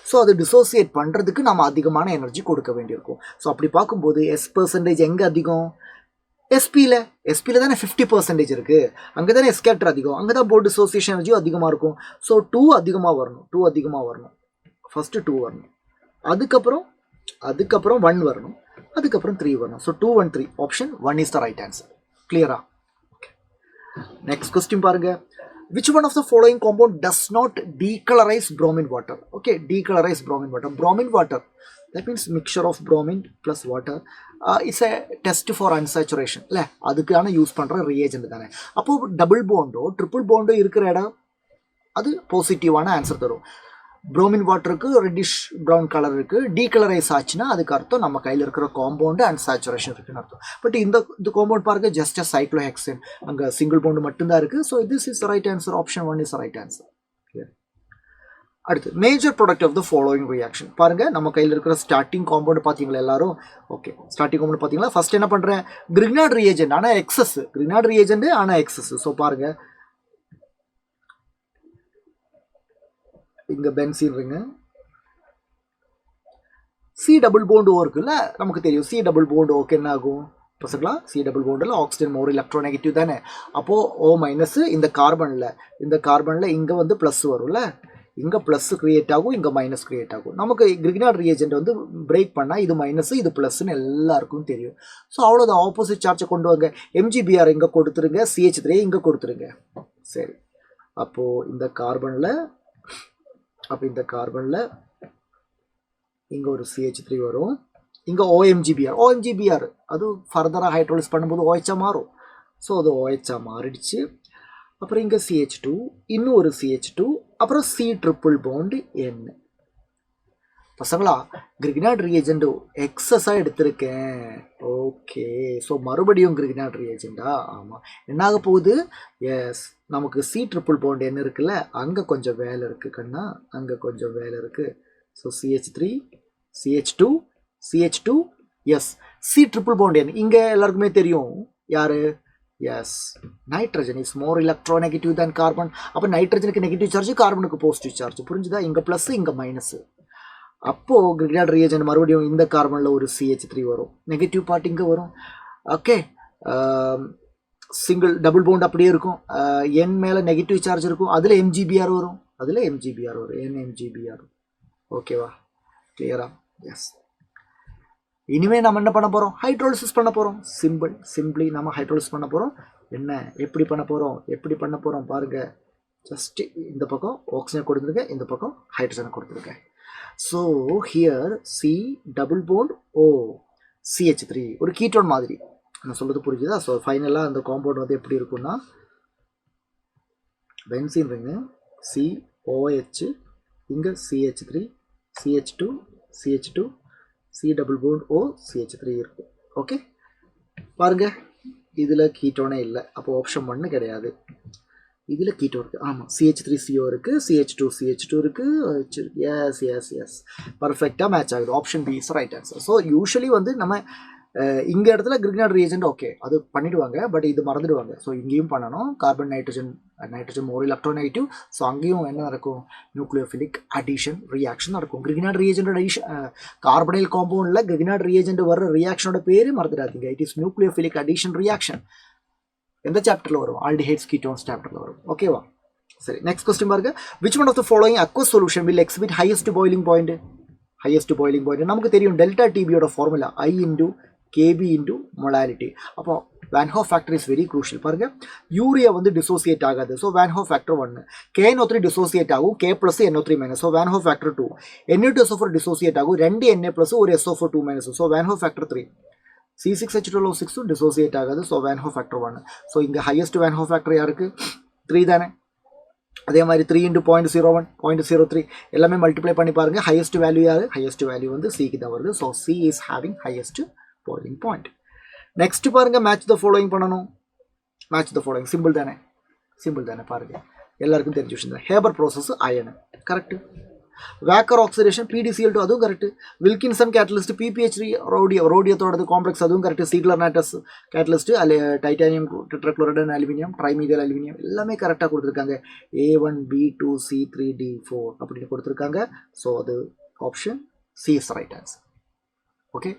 ஸோ அதை டிசோசியேட் பண்ணுறதுக்கு நம்ம அதிகமான எனர்ஜி கொடுக்க வேண்டியிருக்கும். ஸோ அப்படி பார்க்கும்போது s% எங்கே அதிகம்? எஸ்பியில் தானே 50% இருக்குது. அங்கே தானே எஸ் கேரக்டர் அதிகம், அங்கே தான் போண்ட் டிசோசியேஷன் எனர்ஜியும் அதிகமாக இருக்கும். ஸோ 2 அதிகமாக வரணும். ஃபஸ்ட்டு 2 வரணும், அதுக்கப்புறம் 1 வரணும், அதுக்கப்புறம் 3 வரணும். So 2 1 3 option 1 is the right answer. கிளியரா? ஓகே, நெக்ஸ்ட் கொஸ்டின் பாருங்க. which one of the following compound does not decolorize bromine water? Okay, decolorize bromine water. Bromine water, that means mixture of bromine plus water. It's a test for unsaturation. இல்லை, அதுக்கான use பண்ணுற reagent தானே. அப்போது double Bondo triple Bondo இருக்கிற இடம் அது பாசிட்டிவான answer தரும். ப்ரோமின் வாட்டருக்கு ரெட்டிஷ் ப்ரௌன் கலர் இருக்குது. டீகலரைஸ் ஆச்சுன்னா அதுக்கு அர்த்தம் நம்ம கையில் இருக்கிற காம்பவுண்டு அண்ட் சேச்சுரேஷன் இருக்குன்னு அர்த்தம். பட் இந்த காம்பவுண்ட் பாருங்க, ஜஸ்ட் சைக்ளோஹெக்சேன், அங்கே சிங்கிள் பாண்டு மட்டும்தான் இருக்குது. So this is right answer. Option 1 is right answer. அடுத்து major product of the following reaction. பாருங்கள், நம்ம கையில் இருக்கிற ஸ்டார்டிங் காம்பவுண்ட் பார்த்தீங்களா எல்லாரும்? ஓகே, ஸ்டார்டிங் காம்பவுண்ட் பார்த்தீங்களா? ஃபர்ஸ்ட் என்ன பண்ணுறேன்? கிரிக்னார்ட் ரியேஜென்ட் ஆனால் எக்ஸஸ். கிரிக்னார்ட் ரியேஜென்ட் ஆனால் எக்ஸஸ். ஸோ பாருங்கள், இங்கே benzene ring, C double bond O இருக்குல்ல, நமக்கு தெரியும் சி டபுள் போண்டு ஓக்கு என்ன ஆகும் பசங்களா? சி டபுள் போண்டில் ஆக்சிஜன் மோர் எலக்ட்ரோநெகட்டிவ் தானே. அப்போது O மைனஸ் இந்த கார்பனில் இங்கே வந்து ப்ளஸ் வரும்ல, இங்கே ப்ளஸ் க்ரியேட் ஆகும், இங்கே மைனஸ் க்ரியேட் ஆகும். நமக்கு கிரிக்னார்ட் ரியேஜென்ட் வந்து பிரேக் பண்ணால் இது மைனஸ் இது ப்ளஸ்ன்னு எல்லாருக்கும் தெரியும். ஸோ அவ்வளோதான், ஆப்போசிட் சார்ஜை கொண்டு வாங்க. MgBr இங்கே கொடுத்துருங்க, CH3 இங்கே கொடுத்துருங்க. சரி, அப்போது இந்த கார்பனில் இங்கே ஒரு CH3 வரும், இங்கே OMgBr அது ஃபர்தராக ஹைட்ரோலிஸ் பண்ணும்போது OH மாறும். ஸோ அது OH மாறிடுச்சு. அப்புறம் இங்கே CH2, இன்னும் ஒரு CH2, அப்புறம் C ட்ரிபிள் பாண்ட் N. பசங்களா கிரிக்னாட் ரியேஜெண்ட் எக்ஸஸாக எடுத்திருக்கேன். ஓகே, ஸோ மறுபடியும் கிரிக்னாட் ரியேஜெண்டா? ஆமாம். என்னாக போகுது? எஸ், நமக்கு C ட்ரிபிள் பாண்ட் என்ன இருக்குல்ல, அங்கே கொஞ்சம் வேலை இருக்குது கண்ணா, அங்கே கொஞ்சம் வேலை இருக்குது. So CH3, CH2, CH2, yes, C triple bond N இங்கே எல்லாருக்குமே தெரியும் யார்? Yes, nitrogen is more electronegative than carbon. அப்போ நைட்ரஜனுக்கு நெகட்டிவ் சார்ஜ், கார்பனுக்கு பாசிட்டிவ் சார்ஜ். புரிஞ்சுதா? இங்கே ப்ளஸ், இங்கே மைனஸ். அப்போது கிரிக்னாட் ரியேஜெண்ட் மறுபடியும் இந்த கார்பனில் ஒரு CH3 வரும், நெகட்டிவ் பார்ட் இங்கே வரும். ஓகே, சிங்கிள் டபுள் பவுண்ட் அப்படியே இருக்கும். N மேலே நெகட்டிவ் சார்ஜ் இருக்கும், அதில் MgBr வரும், NMgBr. ஓகேவா? கிளியரா? எஸ். இனிமேல் நம்ம என்ன பண்ண போகிறோம்? ஹைட்ரோலிசிஸ் பண்ண போகிறோம். சிம்பிளி நம்ம ஹைட்ரோலிசிஸ் பண்ண போகிறோம். என்ன, எப்படி பண்ண போகிறோம் பாருங்கள். ஜஸ்ட் இந்த பக்கம் ஆக்சிஜன் கொடுத்துருக்கேன், இந்த பக்கம் ஹைட்ரஜனை கொடுத்துருக்கேன். So here C double bond O CH3 ஒரு கீட்டோன் மாதிரி. நான் சொல்கிறது புரிஞ்சுதா? ஸோ ஃபைனலாக அந்த காம்பவுண்ட் வந்து எப்படி இருக்குன்னா, பென்சீன் ரிங்கு COH, இங்கே CH3, CH2, CH2, C double bond O CH3 இருக்கும். ஓகே, பாருங்கள், இதில் கீட்டோனே இல்லை, அப்போ ஆப்ஷன் 1 கிடையாது. இதில் கீட்டோ இருக்குது. ஆமாம், CH3CO இருக்குது, CH2 இருக்குது. எஸ், பர்ஃபெக்டாக மேட்ச் ஆகுது. Option B is right answer. So usually வந்து நம்ம இங்கே இடத்துல கிரிக்னாட் ரியேஜெண்ட் ஓகே அது பண்ணிவிடுவாங்க, பட் இது மறந்துடுவாங்க. ஸோ இங்கேயும் பண்ணணும். Carbon nitrogen more electronegative. So அங்கேயும் என்ன நடக்கும்? நியூக்ளியோஃபிலிக் அடிஷன் ரியாக்ஷன் நடக்கும். கிரிக்னாட் ரியேஜெண்ட் அடிஷன், கார்பனைல் காம்பவுண்டில் கிரிக்னாட் ரியேஜெண்ட் வர ரியாக்ஷனோட பேர் மறந்துடாதீங்க. It is nucleophilic addition reaction. எந்த சாப்டரில் வரும்? ஆல்டிஹைட்ஸ் கீட்டோன்ஸ் சாப்டரில் வரும். ஓகேவா? சரி, நெக்ஸ்ட் கொஸ்டின் பாருங்க. Which one of the following aqueous solution will exhibit highest boiling point? நமக்கு தெரியும் டெல்டா டிபியோட formula I into KB into molality. அப்போ van't Hoff factor is very crucial. பாருங்க, யூரியா வந்து டிசோசியேட் ஆகாது. So van't Hoff factor 1. KNO3 dissociate ஆகும், K plus NO3 minus. So van't Hoff factor 2. Na2SO4 dissociate ஆகும், 2 Na plus ஒரு SO4 2 minus. So van't Hoff factor 3. C6H12O6 dissociate ஆகாது. So van't Hoff factor 1. So இங்கே highest van't Hoff factor யாருக்கு? 3 தானே. அதே மாதிரி 3 into 0.01, 0.03 எல்லாமே மல்டிப்ளை பண்ணி பாருங்கள். ஹையஸ்ட் வேல்யூ யார்? ஹையஸ்ட் வேல்யூ வந்து சிக்கு தான் வருது. So C is having highest boiling point. Next பாருங்கள், மேட்ச் த ஃபாலோயிங் பண்ணணும். மேட்ச் த ஃபாலோயிங் சிம்பிள் தானே பாருங்கள், எல்லாருக்கும் தெரிஞ்ச விஷயம் தான். Haber process iron correct. Wacker oxidation PDCl2 அதுவும் கரெக்ட். வில்கின்சன் கேட்டலிஸ்ட் PPH3 ரோடியத்தோடது காம்ப்ளெக்ஸ் அதுவும் correct. Ziegler Natta catalyst titanium tetrachloride aluminium trimethyl aluminium எல்லாமே கரெக்டாக கொடுத்துருக்காங்க. A1 B2 C3 D4 அப்படின்னு கொடுத்துருக்காங்க. ஸோ அது option C is right answer. Okay,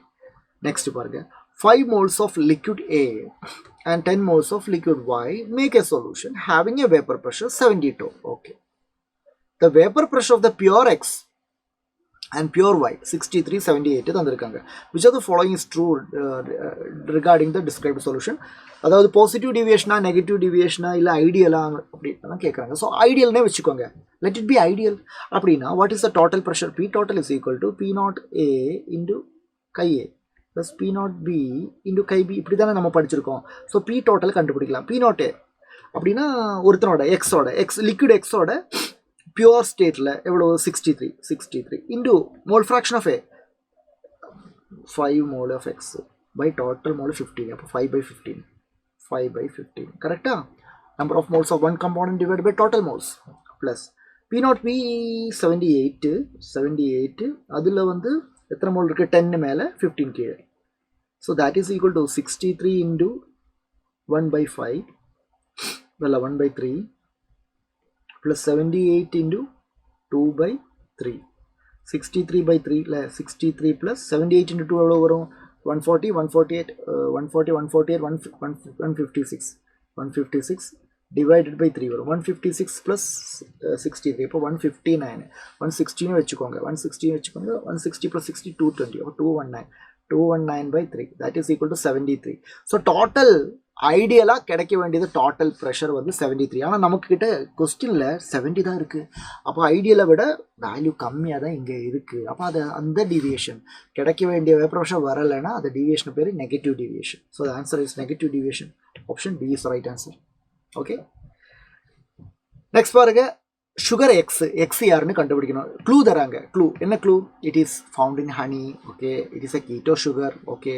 next பாருங்க. 5 moles of liquid A and 10 moles of liquid Y make a solution having a vapor pressure 72. Okay. The vapor pressure of the pure X and pure Y 63, 78 தந்திருக்காங்க. Which of the following is true regarding the described solution? அதாவது positive டிவியேஷனா negative டிவியேஷனா இல்லை ஐடியலா அப்படின்னு கேட்குறாங்க. So ஐடியல்னே வச்சுக்கோங்க. Let it be ideal. அப்படின்னா what is the total pressure? P total is equal to P0A into chi A plus P0B into chi B. இப்படி தானே நம்ம படிச்சிருக்கோம். ஸோ P total கண்டுபிடிக்கலாம். P0A அப்படின்னா ஒருத்தனோட லிக்விட் எக்ஸோட பியூர் ஸ்டேட்டில் எவ்வளோ? 63 into mole fraction of A 5 mole of X by total mole 15. அப்போ 5/15 கரெக்டா? Number of moles of one compound divide by total moles plus P0B 78 அதில் வந்து எத்தனை மோல் இருக்குது? 10 மேலே 15 கீழே. So that is equal to 63 into 1/5 இல்லை 1/3 plus 78 into 2/3. 63/3 இல்லை 63 plus 78 into 2 எவ்வளோ வரும்? 140, 148, 156 divided by 3 வரும். 156 plus 63 இப்போ 159. 116 வச்சுக்கோங்க. 160 plus 60 220. அப்போ 219/3 that is equal to 73. So total ஐடியலாக கிடைக்க வேண்டியது டோட்டல் ப்ரெஷர் வந்து 73. ஆனால் நமக்கிட்ட கொஸ்டினில் 70 தான் இருக்குது. அப்போ ஐடியலை விட வேல்யூ கம்மியாக தான் இங்கே இருக்குது. அப்போ அது அந்த டீவியேஷன் கிடைக்க வேண்டிய வேப்பர் ப்ரெஷர் வரலைன்னா அந்த டீவியேஷன் பேர் negative deviation. So the answer is negative deviation. Option B is right answer. Okay, next பாருங்க, சுகர் எக்ஸ் யாருன்னு கண்டுபிடிக்கணும். க்ளூ தராங்க. க்ளூ என்ன clue? It is found in honey. Okay, it is a keto sugar. Okay,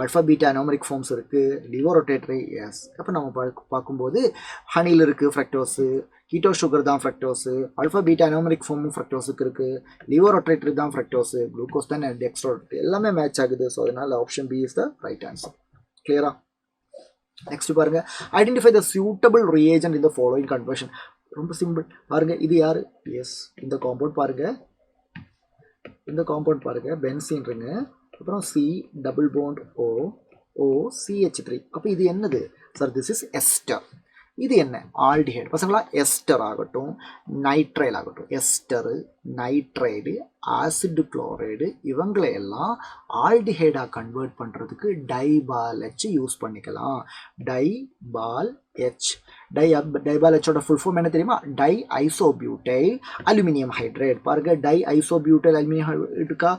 alpha beta anomeric forms இருக்குது, Livo rotatory. S, அப்போ நம்ம பார்க்கும்போது ஹனியில் இருக்குது ஃப்ரக்டோஸு, கீட்டோ சுகர் தான் ஃப்ரக்டோஸு, ஆல்ஃபா பீட்டா அனோமரிக் ஃபார்மும் ஃப்ரக்டோஸுக்கு இருக்குது, லிவோ ரொட்டேட்டரி தான் ஃப்ரக்டோஸு, குளுக்கோஸ் தான் டெக்ஸ்ட்ரோ, எல்லாமே மேட்ச் ஆகுது. ஸோ அதனால் option B is the right answer. கிளியரா? நெக்ஸ்ட் பாருங்க, identify the suitable reagent in the following conversion. ரொம்ப சிம்பிள் பாருங்க, இது யாரு? எஸ், இந்த காம்பவுண்ட் பாருங்க, இந்த காம்பவுண்ட் பாருங்க, பென்சீன்ருங்க. அப்புறம் C double bond O CH3. அப்போ இது என்னது சார்? This is ester. இது என்ன? ஆல்டிஹைடு. பசங்களா, எஸ்டர் ஆகட்டும், நைட்ரைல் ஆகட்டும், எஸ்டரு, நைட்ரைடு, ஆசிட் குளோரைடு, இவங்களை எல்லாம் ஆல்டிஹைடாக கன்வெர்ட் பண்ணுறதுக்கு டைபால் H யூஸ் பண்ணிக்கலாம். DIBAL H. டைபால் Hோட ஃபுல் ஃபார்ம் என்ன தெரியுமா? Di isobutyl aluminium hydrate. பாருங்க, டை ஐசோபியூட்டைல் அலுமினியம் ஹைட்ரேட்டுக்கா?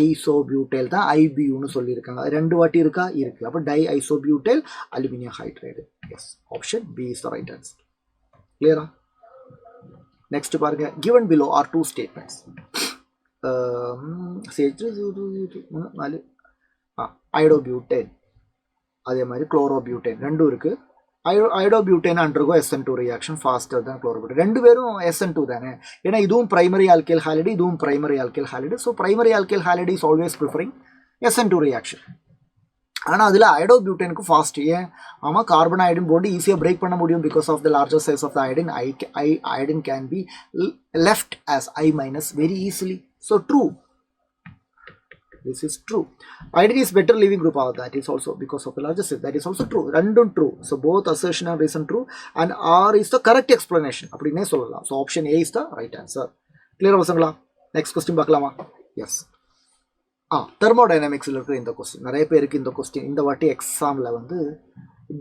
ஐசோபியூட்டைல் தான் ஐபியூன்னு சொல்லியிருக்காங்க. 2 வாட்டி இருக்கா? இருக்குது. அப்போ di isobutyl aluminium hydrate. Yes, option B is the right answer. கிளியரா? நெக்ஸ்ட் பாருங்க, given below are 2 statements. Iodobutane, அதே மாதிரி குளோரோபியூட்டைன், ரெண்டும் இருக்குது. ஐடோபியூட்டைன் அண்டர்கோ SN2 ரியாக்ஷன் ஃபாஸ்டர் தான் குளோரோபியூட்டைன். 2 பேரும் SN2 தானே, ஏன்னா இதுவும் பிரைமரி ஆல்கைல் ஹாலிடே, இதுவும் primary alkyl halide. So primary alkyl halide is always preferring SN2 reaction. ஆனால் அதில் ஐடோபியூட்டைனுக்கு ஃபாஸ்ட். ஏன்? ஆமாம், கார்பன் ஐடின் போர்டு ஈஸியாக பிரேக் பண்ண முடியும். Because of the larger size of the iodine, iodine can be left as I- very easily. So true, this is true. Iodine is better leaving group. That is also because of the larger size. That is also true. Random true. So both assertion and reason true, and R is the correct explanation. அப்படினே சொல்லலாம். So option A is the right answer. Clear பசங்களா? Next question பார்க்கலாமா? Yes. thermodynamics இருக்கிற இந்த question நிறைய பேருக்கு இந்த question இந்த வாட்டி எக்ஸாமில் வந்து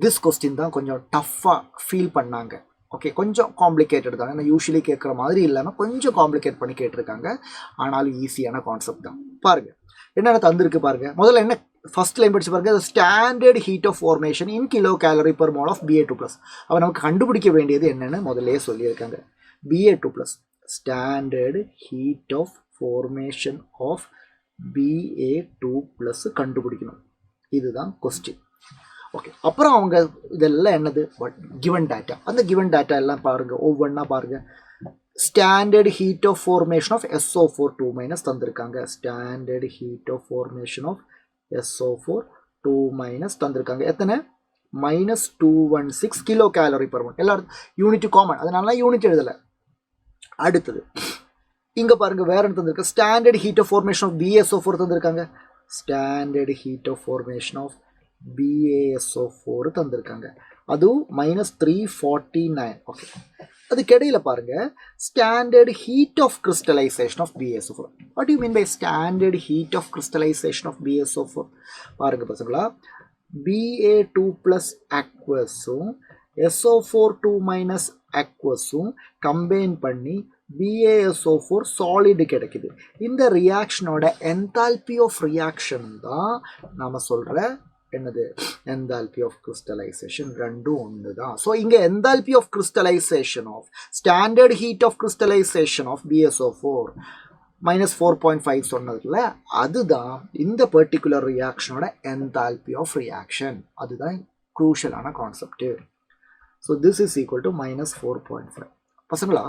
திஸ் கொஸ்டின் தான் கொஞ்சம் டஃப்பாக ஃபீல் பண்ணாங்க. ஓகே, கொஞ்சம் காம்ப்ளிகேட்டட் தான். ஏன்னா யூஸ்வலி கேட்குற மாதிரி இல்லாமல் கொஞ்சம் காம்ப்ளிகேட் பண்ணி கேட்டிருக்காங்க. ஆனாலும் ஈஸியான கான்செப்ட் தான். பாருங்கள் என்னென்ன தந்திருக்கு பாருங்க. முதல்ல என்ன ஃபர்ஸ்ட் லைன் படிச்சு பாருங்க, standard heat of formation in kilo calorie per mole of Ba2+. அப்போ நமக்கு கண்டுபிடிக்க வேண்டியது என்னென்னு முதல்ல சொல்லியிருக்காங்க. Ba2+, standard heat of formation of Ba2+ கண்டுபிடிக்கணும். இதுதான் கொஸ்டின். ஓகே, அப்புறம் அவங்க இதெல்லாம் என்னது? Given data. அந்த கிவன் டேட்டா எல்லாம் பாருங்க, ஒவ்வொன்றா பாருங்க. Standard heat of formation of SO4 2- தந்திருக்காங்க. Standard heat of formation of SO4 2- தந்திருக்காங்க. எத்தனை? -216 கிலோ கேலரி பர் மோல். எல்லாரும் யூனிட் காமன், அதனால யூனிட் எழுதலை. அடுத்தது இங்கே பாருங்க, வேற என்ன தந்திருக்க? Standard heat of formation of BaSO4 தந்திருக்காங்க. Standard heat of formation of BaSO4 தந்திருக்காங்க. அதுவும் -349. ஓகே, அதுக்கிடையில் பாருங்க, standard heat of crystallization of BaSO4. What you mean by standard heat of crystallization of BaSO4? பாருங்க பசங்களா, Ba2+ aqueous-உம் SO4 2- aqueous-உம் கம்பைன் பண்ணி BaSO4 solid கிடைக்குது. இந்த ரியாக்ஷனோட என்தால்பி ஆஃப் ரியாக்ஷன் தான் நாம சொல்ற என்னது? Enthalpy of crystallization. ரெண்டும் ஒன்று தான். ஸோ இங்கே enthalpy of crystallization of standard heat of crystallization of BaSO4 -4.5 சொன்னதுல அதுதான் இந்த பர்டிகுலர் ரியாக்ஷனோட என்தால்பி ஆஃப் ரியாக்ஷன். அதுதான் க்ரூஷியலான concept. So this is equal to -4.5. பசங்களா,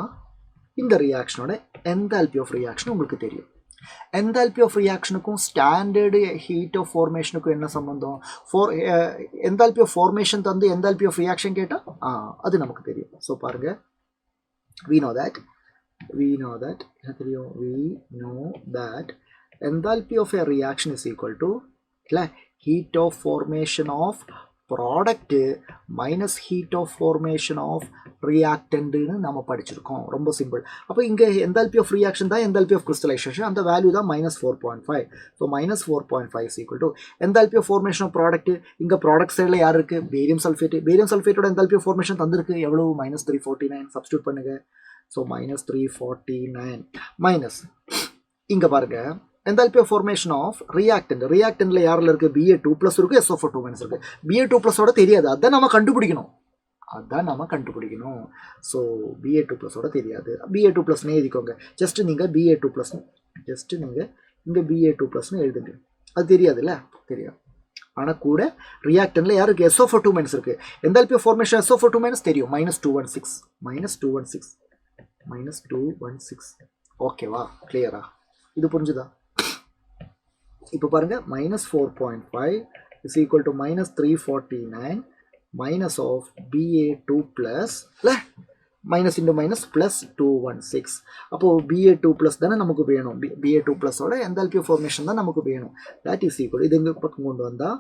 இந்த ரியாக்ஷனோட என்தால்பி ஆஃப் ரியாக்ஷன் உங்களுக்கு தெரியும். என்தால்பி ஆஃப் ரியாக்ஷனுக்கும் ஸ்டாண்டர்டு ஹீட் ஆஃப் ஃபார்மேஷனுக்கும் என்ன சம்பந்தம்? என்தால்பி ஆஃப் ஃபார்மேஷன் தந்து என்தால்பி ஆஃப் ரியாக்ஷன் கேட்டால் அது நமக்கு தெரியும். ஸோ பாருங்க, we know that என்ன தெரியும்? we know that enthalpy of a reaction is equal to heat of formation of product minus heat of formation of reactant னு நாம படிச்சிருக்கோம். ரொம்ப சிம்பிள். அப்போ இங்க enthalpy of reaction தான் enthalpy of crystallization. அந்த வேல்யூ தான் -4.5. So -4.5 is equal to enthalpy of formation of product. இங்க ப்ராடக்ட் சைடில் யார் இருக்கு? Barium sulphate. பேரியம் சல்ஃபேட்டோட enthalpy of formation தந்திருக்கு எவ்வளவு? -349. சப்ஸ்டியூட் பண்ணுங்க. ஸோ -349 மைனஸ் இங்க பாருங்க enthalpy of formation of reactant. reactantல யாரில் இருக்கு? Ba2+ இருக்கு, SO4 இருக்கு. Ba2+ ஓட தெரியாது, அதான் நம்ம கண்டுபிடிக்கணும். ஸோ Ba2+ ஓட தெரியாது. Ba2+ எழுதிக்கோங்க. ஜஸ்ட் நீங்க Ba2+ ஜஸ்ட் நீங்க இங்க Ba2+ எழுதுங்க. அது தெரியாதுல்ல? தெரியாது. ஆனால் கூட ரியாக்டன்ட்ல யார் இருக்கு? SO4 இருக்கு. enthalpy of formation SO4 தெரியும். -216 ஓகேவா? கிளியரா? இது புரிஞ்சுதா? இப்போ பாருங்க -4.5 is equal to -349 minus of Ba2 plus minus into minus plus 216. அப்போ Ba2 plus தானே நமக்கு வேணும். Ba2 plus ஓட enthalpy of formation தான் நமக்கு வேணும். that is equal. இது எங்க பக்கம் கொண்டு வந்தா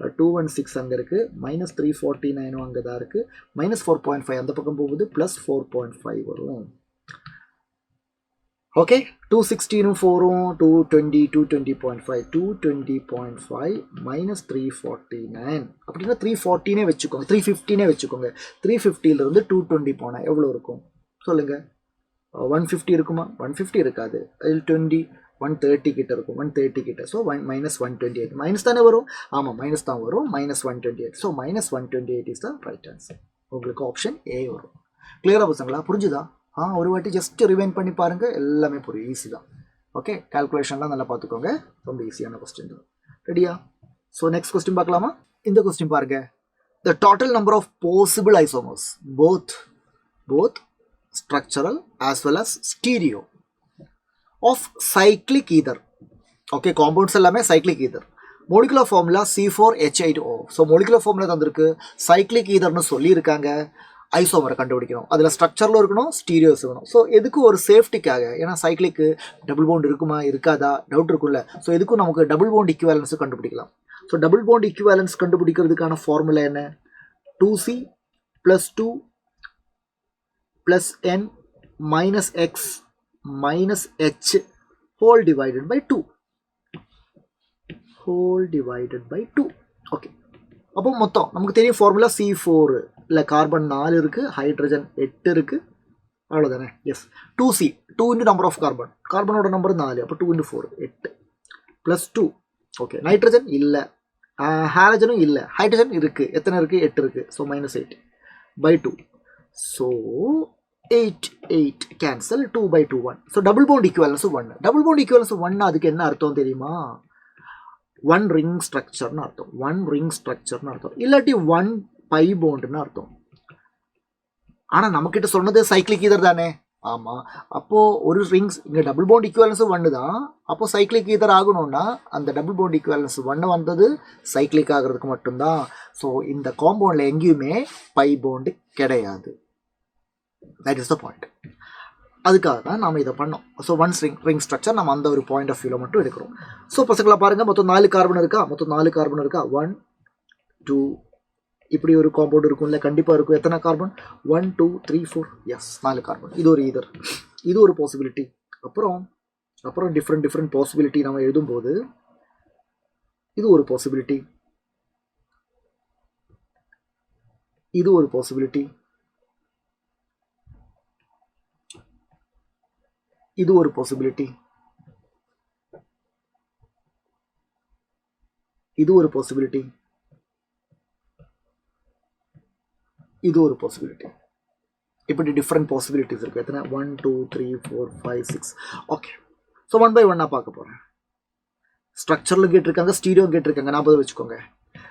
216 அங்க இருக்கு, -349 அங்க தான் இருக்கு, -4.5 அந்த பக்கம் போகுது, +4.5 வரும். ஓகே, 216 4 220 220.5 220.5 -349 அப்படின்னா 314 வச்சுக்கோங்க, 315 வச்சுக்கோங்க. 350 இருந்து 220 போனா எவ்வளவு இருக்கும் சொல்லுங்க? 150 இருக்குமா? 150 இருக்காது. 20 130 கிட்ட இருக்கும், 130 கிட்ட. ஸோ -128 மைனஸ் தானே வரும். ஆமாம், மைனஸ் தான் வரும். -128. So -128 is the right answer. உங்களுக்கு ஆப்ஷன் ஏ வரும். கிளியரா பசங்களா? புரிஞ்சுதா? ஒரு வாட்டி ஜஸ்ட் ரிவைண்ட் பண்ணி பாருங்க, எல்லாமே புரியும். ஈஸி தான். ஓகே, கால்குலேஷன்லாம் நல்லா பார்த்துக்கோங்க. ரொம்ப ஈஸியான கொஸ்டின் தான். ரெடியா? ஸோ நெக்ஸ்ட் கொஸ்டின் பார்க்கலாமா? இந்த கொஸ்டின் பாருங்க. The total number of possible isomers both structural as well as stereo of cyclic ether. Okay, compounds எல்லாமே cyclic ether. Molecular formula C4H8O. So molecular formula தந்திருக்கு, சைக்ளிக் ஈதர்னு சொல்லியிருக்காங்க. ஐசோமரை கண்டுபிடிக்கணும். அதில் ஸ்ட்ரக்சரில் இருக்கணும், ஸ்டீரியோஸ் இருக்கணும். ஸோ எதுக்கும் ஒரு சேஃப்டிக்காக, ஏன்னா சைக்ளிக்கு டபுள் பவுண்ட் இருக்குமா இருக்காதா டவுட் இருக்குல்ல. ஸோ எதுக்கும் நமக்கு டபுள் பவுண்ட் இக்விவேலன்ஸ் கண்டுபிடிக்கலாம். ஸோ டபுள் பவுண்ட் இக்விவேலன்ஸ் கண்டுபிடிக்கிறதுக்கான ஃபார்முலா என்ன? 2C + 2 + N - X - H whole divided by 2. Okay, அப்போ மொத்தம் நமக்கு தெரியும் ஃபார்முலா C4. இல்லை கார்பன் 4 இருக்குது, ஹைட்ரஜன் 8 இருக்குது, அவ்வளோதானே? Yes. 2C 2 into number of கார்பனோட நம்பர் 4, அப்போ 2 into 4 8 +2. ஓகே, நைட்ரஜன் இல்லை, ஹாலஜனும் இல்லை, ஹைட்ரஜன் இருக்குது. எத்தனை இருக்குது? 8 இருக்குது. So -8/2. So 8 cancel, 2/2 1. So double bond equivalence 1. Double bond equivalence 1 அதுக்கு என்ன அர்த்தம் தெரியுமா? 1 ரிங் ஸ்ட்ரக்சர்னு அர்த்தம். இல்லாட்டி 1 பை பாண்ட்னு அர்த்தம். ஆனால் நம்மக்கிட்ட சொன்னது சைக்ளிக் ஈதர் தானே? ஆமாம். அப்போது ஒரு ரிங்ஸ் இங்கே டபுள் பாண்ட் ஈக்குவலன்ஸ் 1 தான். அப்போது சைக்ளிக் ஈதர் ஆகணும்னா அந்த டபுள் பாண்ட் ஈக்குவலன்ஸ் 1 வந்தது சைக்ளிக் ஆகிறதுக்கு மட்டும்தான். ஸோ இந்த காம்பவுண்டில் எங்கேயுமே பை பாண்டு கிடையாது. That is the point. அதுக்காக தான் நாம் இதை பண்ணோம். ஸோ 1 ரிங் ஸ்ட்ரக்சர் நம்ம அந்த ஒரு பாயிண்ட் ஆஃப் வியூவில் மட்டும் எடுக்கிறோம். ஸோ பசங்களை பாருங்கள், மொத்தம் 4 கார்பன் இருக்கா? 1 2 இப்படி ஒரு காம்பவுண்ட் இருக்கும் இல்லை? கண்டிப்பாக இருக்கும். எத்தனை கார்பன்? 1 2 3 4. S, 4 carbon. இது ஒரு ஈதர், இது ஒரு பாசிபிலிட்டி. அப்புறம் டிஃப்ரெண்ட் பாசிபிலிட்டி நம்ம எழுதும்போது இது ஒரு பாசிபிலிட்டி, இது ஒரு பாசிபிலிட்டி, இது ஒரு பாசிபிலிட்டி, இது ஒரு பாசிபிலிட்டி, இது ஒரு பாசிபிலிட்டி. இப்படி டிஃப்ரெண்ட் பாசிபிலிட்டிஸ் இருக்குது. எத்தனை? 1 2 3 4 5 6. ஓகே, ஸோ 1 by 1 பார்க்க போகிறேன். ஸ்ட்ரக்சரில் கேட்டிருக்காங்க, ஸ்டீரியோ கேட்டிருக்காங்க, ஞாபகம் வச்சுக்கோங்க.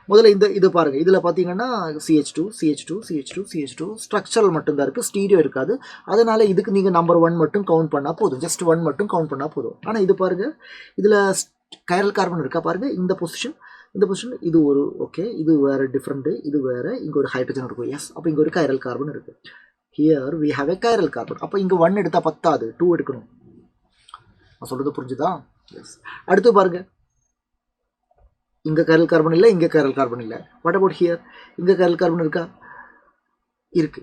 முதல்ல இது பாருங்கள். இதில் பார்த்தீங்கன்னா CH2 ஸ்ட்ரக்சரல் மட்டும்தான் இருக்குது, ஸ்டீரியோ இருக்காது. அதனால் இதுக்கு நீங்கள் நம்பர் 1 மட்டும் கவுண்ட் பண்ணால் போதும், ஜஸ்ட் 1 மட்டும் கவுண்ட் பண்ணால் போதும். ஆனால் இது பாருங்கள், இதில் கைரல் கார்பன் இருக்கா பாருங்கள், இந்த பொசிஷன் இது ஒரு ஓகே, இது வேறு டிஃப்ரெண்ட்டு, இது வேறு. இங்கே ஒரு ஹைட்ரஜன் இருக்கும். எஸ், அப்போ இங்கே ஒரு கைரல் கார்பன் இருக்குது. Here we have a chiral carbon. அப்போ இங்கே 1 எடுத்தால் பத்தாது, 2 எடுக்கணும். நான் சொல்கிறது புரிஞ்சுதா? எஸ். அடுத்து பாருங்கள், இங்கே கைரல் கார்பன் இல்லை, இங்கே கைரல் கார்பன் இல்லை. What about here? இங்கே கைரல் கார்பன் இருக்கா? இருக்கு.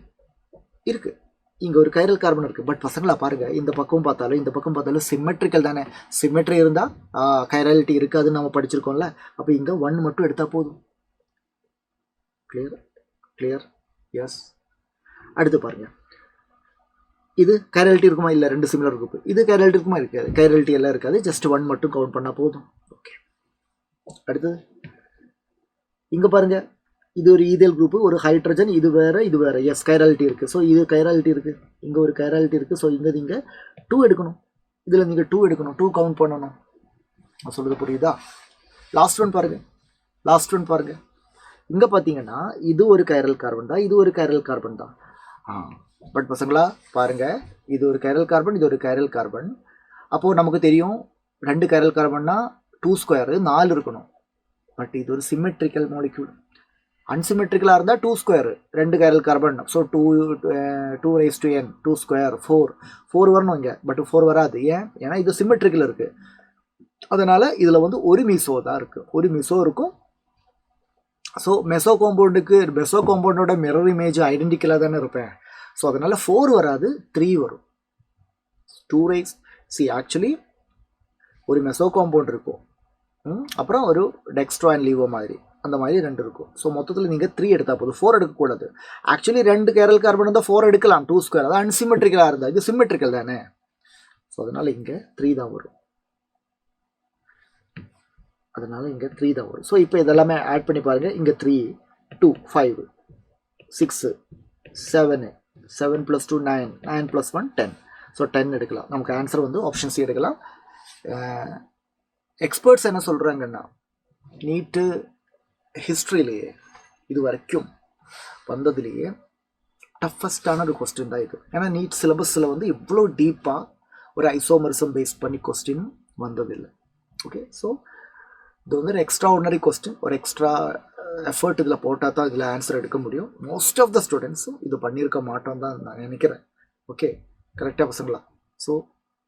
இங்கே ஒரு கைரல் கார்பன் இருக்குது. பட் பசங்களா பாருங்கள், இந்த பக்கம் பார்த்தாலும் இந்த பக்கம் பார்த்தாலும் சிம்மெட்ரிக்கல் தானே. சிம்மெட்ரி இருந்தால் கைரலிட்டி இருக்காதுன்னு நம்ம படிச்சிருக்கோம்ல. அப்போ இங்கே 1 மட்டும் எடுத்தால் போதும். Clear S. அடுத்து பாருங்கள், இது கைரலிட்டி இருக்குமா? இல்லை, 2 சிமிலர் குரூப். இது கைரலிட்டி இருக்குமா? இருக்காது. கைரலிட்டி எல்லாம் இருக்காது. ஜஸ்ட் 1 மட்டும் கவுண்ட் பண்ணால் போதும். ஓகே, அடுத்தது இங்கே பாருங்கள், இது ஒரு ஈதல் குரூப், ஒரு ஹைட்ரஜன், இது வேறு இது வேறு. எஸ், கைராலிட்டி இருக்குது. ஸோ இது கைராலிட்டி இருக்குது, இங்கே ஒரு கைராலிட்டி இருக்குது. ஸோ இங்கே நீங்கள் 2 எடுக்கணும், இதில் நீங்கள் 2 எடுக்கணும், 2 கவுண்ட் பண்ணணும். நான் சொல்கிறது புரியுதா? லாஸ்ட் ஒன் பாருங்கள். இங்கே பார்த்தீங்கன்னா இது ஒரு கைரல் கார்பன் தான், இது ஒரு கைரல் கார்பன் தான். பட் பசங்களா பாருங்கள், இது ஒரு கைரல் கார்பன், இது ஒரு கைரல் கார்பன். அப்போது நமக்கு தெரியும் 2 கைரல் கார்பன்னா 2 ஸ்கொயர் 4 இருக்கணும். பட் இது ஒரு சிமெட்ரிக்கல் மாலிக்யூல். அன்சிமெட்ரிக்கலாக இருந்தால் 2 square 2 chiral carbon. So 2 raised to n 2 square 4 வரணும் இங்கே. பட் 4 வராது. ஏன்னா இது சிமெட்ரிக்கல் இருக்குது. அதனால் இதில் வந்து ஒரு மீசோ தான் இருக்குது, ஒரு மீசோ இருக்கும். ஸோ மெசோ காம்பவுண்டோட மிரர் இமேஜ் ஐடென்டிக்கலாக தானே இருப்பேன். ஸோ அதனால் 4 வராது, 3 வரும். 2 raised ஆக்சுவலி ஒரு மெசோ காம்பவுண்ட் இருக்கும், அப்புறம் ஒரு டெக்ஸ்ட்ரோ அண்ட் லீவோ மாதிரி, அந்த மாதிரி 2 இருக்கும். ஸோ மொத்தத்தில் நீங்கள் 3 எடுத்தால் போதும், 4 எடுக்கக்கூடாது. ஆக்சுவலி 2 கைரல் கார்பன் இருந்தால் 4 எடுக்கலாம், 2 ஸ்கொயர். அதான் அன்சிமெட்ரிக்கலாக இருந்தால், இது சிமெட்ரிக்கல் தானே. ஸோ அதனால் இங்கே 3 தான் வரும். ஸோ இப்போ இதெல்லாமே ஆட் பண்ணி பாருங்கள். இங்கே 3 2 5 6 7 7 + 2 9 9 + 1 10. ஸோ 10 எடுக்கலாம். நமக்கு ஆன்சர் வந்து ஆப்ஷன் சி எடுக்கலாம். எக்ஸ்பர்ட்ஸ் என்ன சொல்கிறாங்கன்னா, நீட்டு ஹிஸ்ட்ரியிலேயே இது வரைக்கும் வந்ததுலேயே டஃபஸ்டான ஒரு கொஸ்டின் தான் இது. ஏன்னா நீட் சிலபஸில் வந்து இவ்வளோ டீப்பாக ஒரு ஐசோமரிசம் பேஸ் பண்ணி கொஸ்டின் வந்ததில்லை. ஓகே, ஸோ இது வந்து ஒரு எக்ஸ்ட்ரா ஆர்டினரி கொஸ்டின், ஒரு எக்ஸ்ட்ரா எஃபர்ட் இதில் போட்டால் தான் இதில் ஆன்சர் எடுக்க முடியும். மோஸ்ட் ஆஃப் த ஸ்டூடெண்ட்ஸும் இது பண்ணியிருக்க மாட்டோம் தான் நான் நினைக்கிறேன். ஓகே, கரெக்டாக பசங்களா? So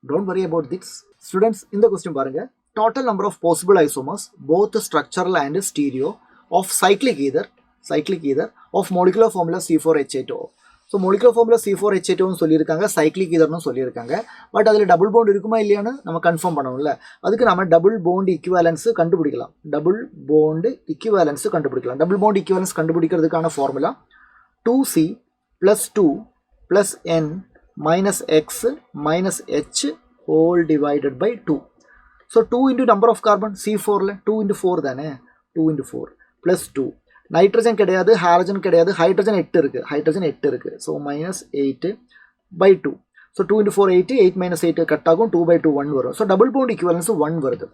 don't worry about this. Students, இந்த கொஸ்டின் பாருங்கள். Total number of possible isomers, both structural and stereo, of cyclic ether of molecular formula C4H8O. So molecular formula C4H8O சொல்லியிருக்காங்க, சைக்ளிக் ஈதர்னு சொல்லியிருக்காங்க. பட் அதில் டபுள் பாண்ட் இருக்குமா இல்லையான்னு நம்ம confirm பண்ணணும்ல. அதுக்கு நம்ம டபுள் பாண்ட் ஈக்குவேலன்ஸ் கண்டுபிடிக்கலாம். டபுள் பாண்ட் ஈக்குவேலன்ஸ் கண்டுபிடிக்கிறதுக்கான formula 2C + 2 + n - x - h whole divided by 2. So 2 into number of carbon, C4ல 2 into 4 தானே, 2 into 4 + 2. நைட்ரஜன் கிடையாது, ஹாலஜன் கிடையாது, ஹைட்ரஜன் 8 இருக்குது. ஸோ -8/2. ஸோ 2 into 4 8, 8 - 8 கட் ஆகும், 2/2 1 வரும். ஸோ டபுள் பாண்ட் ஈக்குவலன்ஸ் 1 வருது.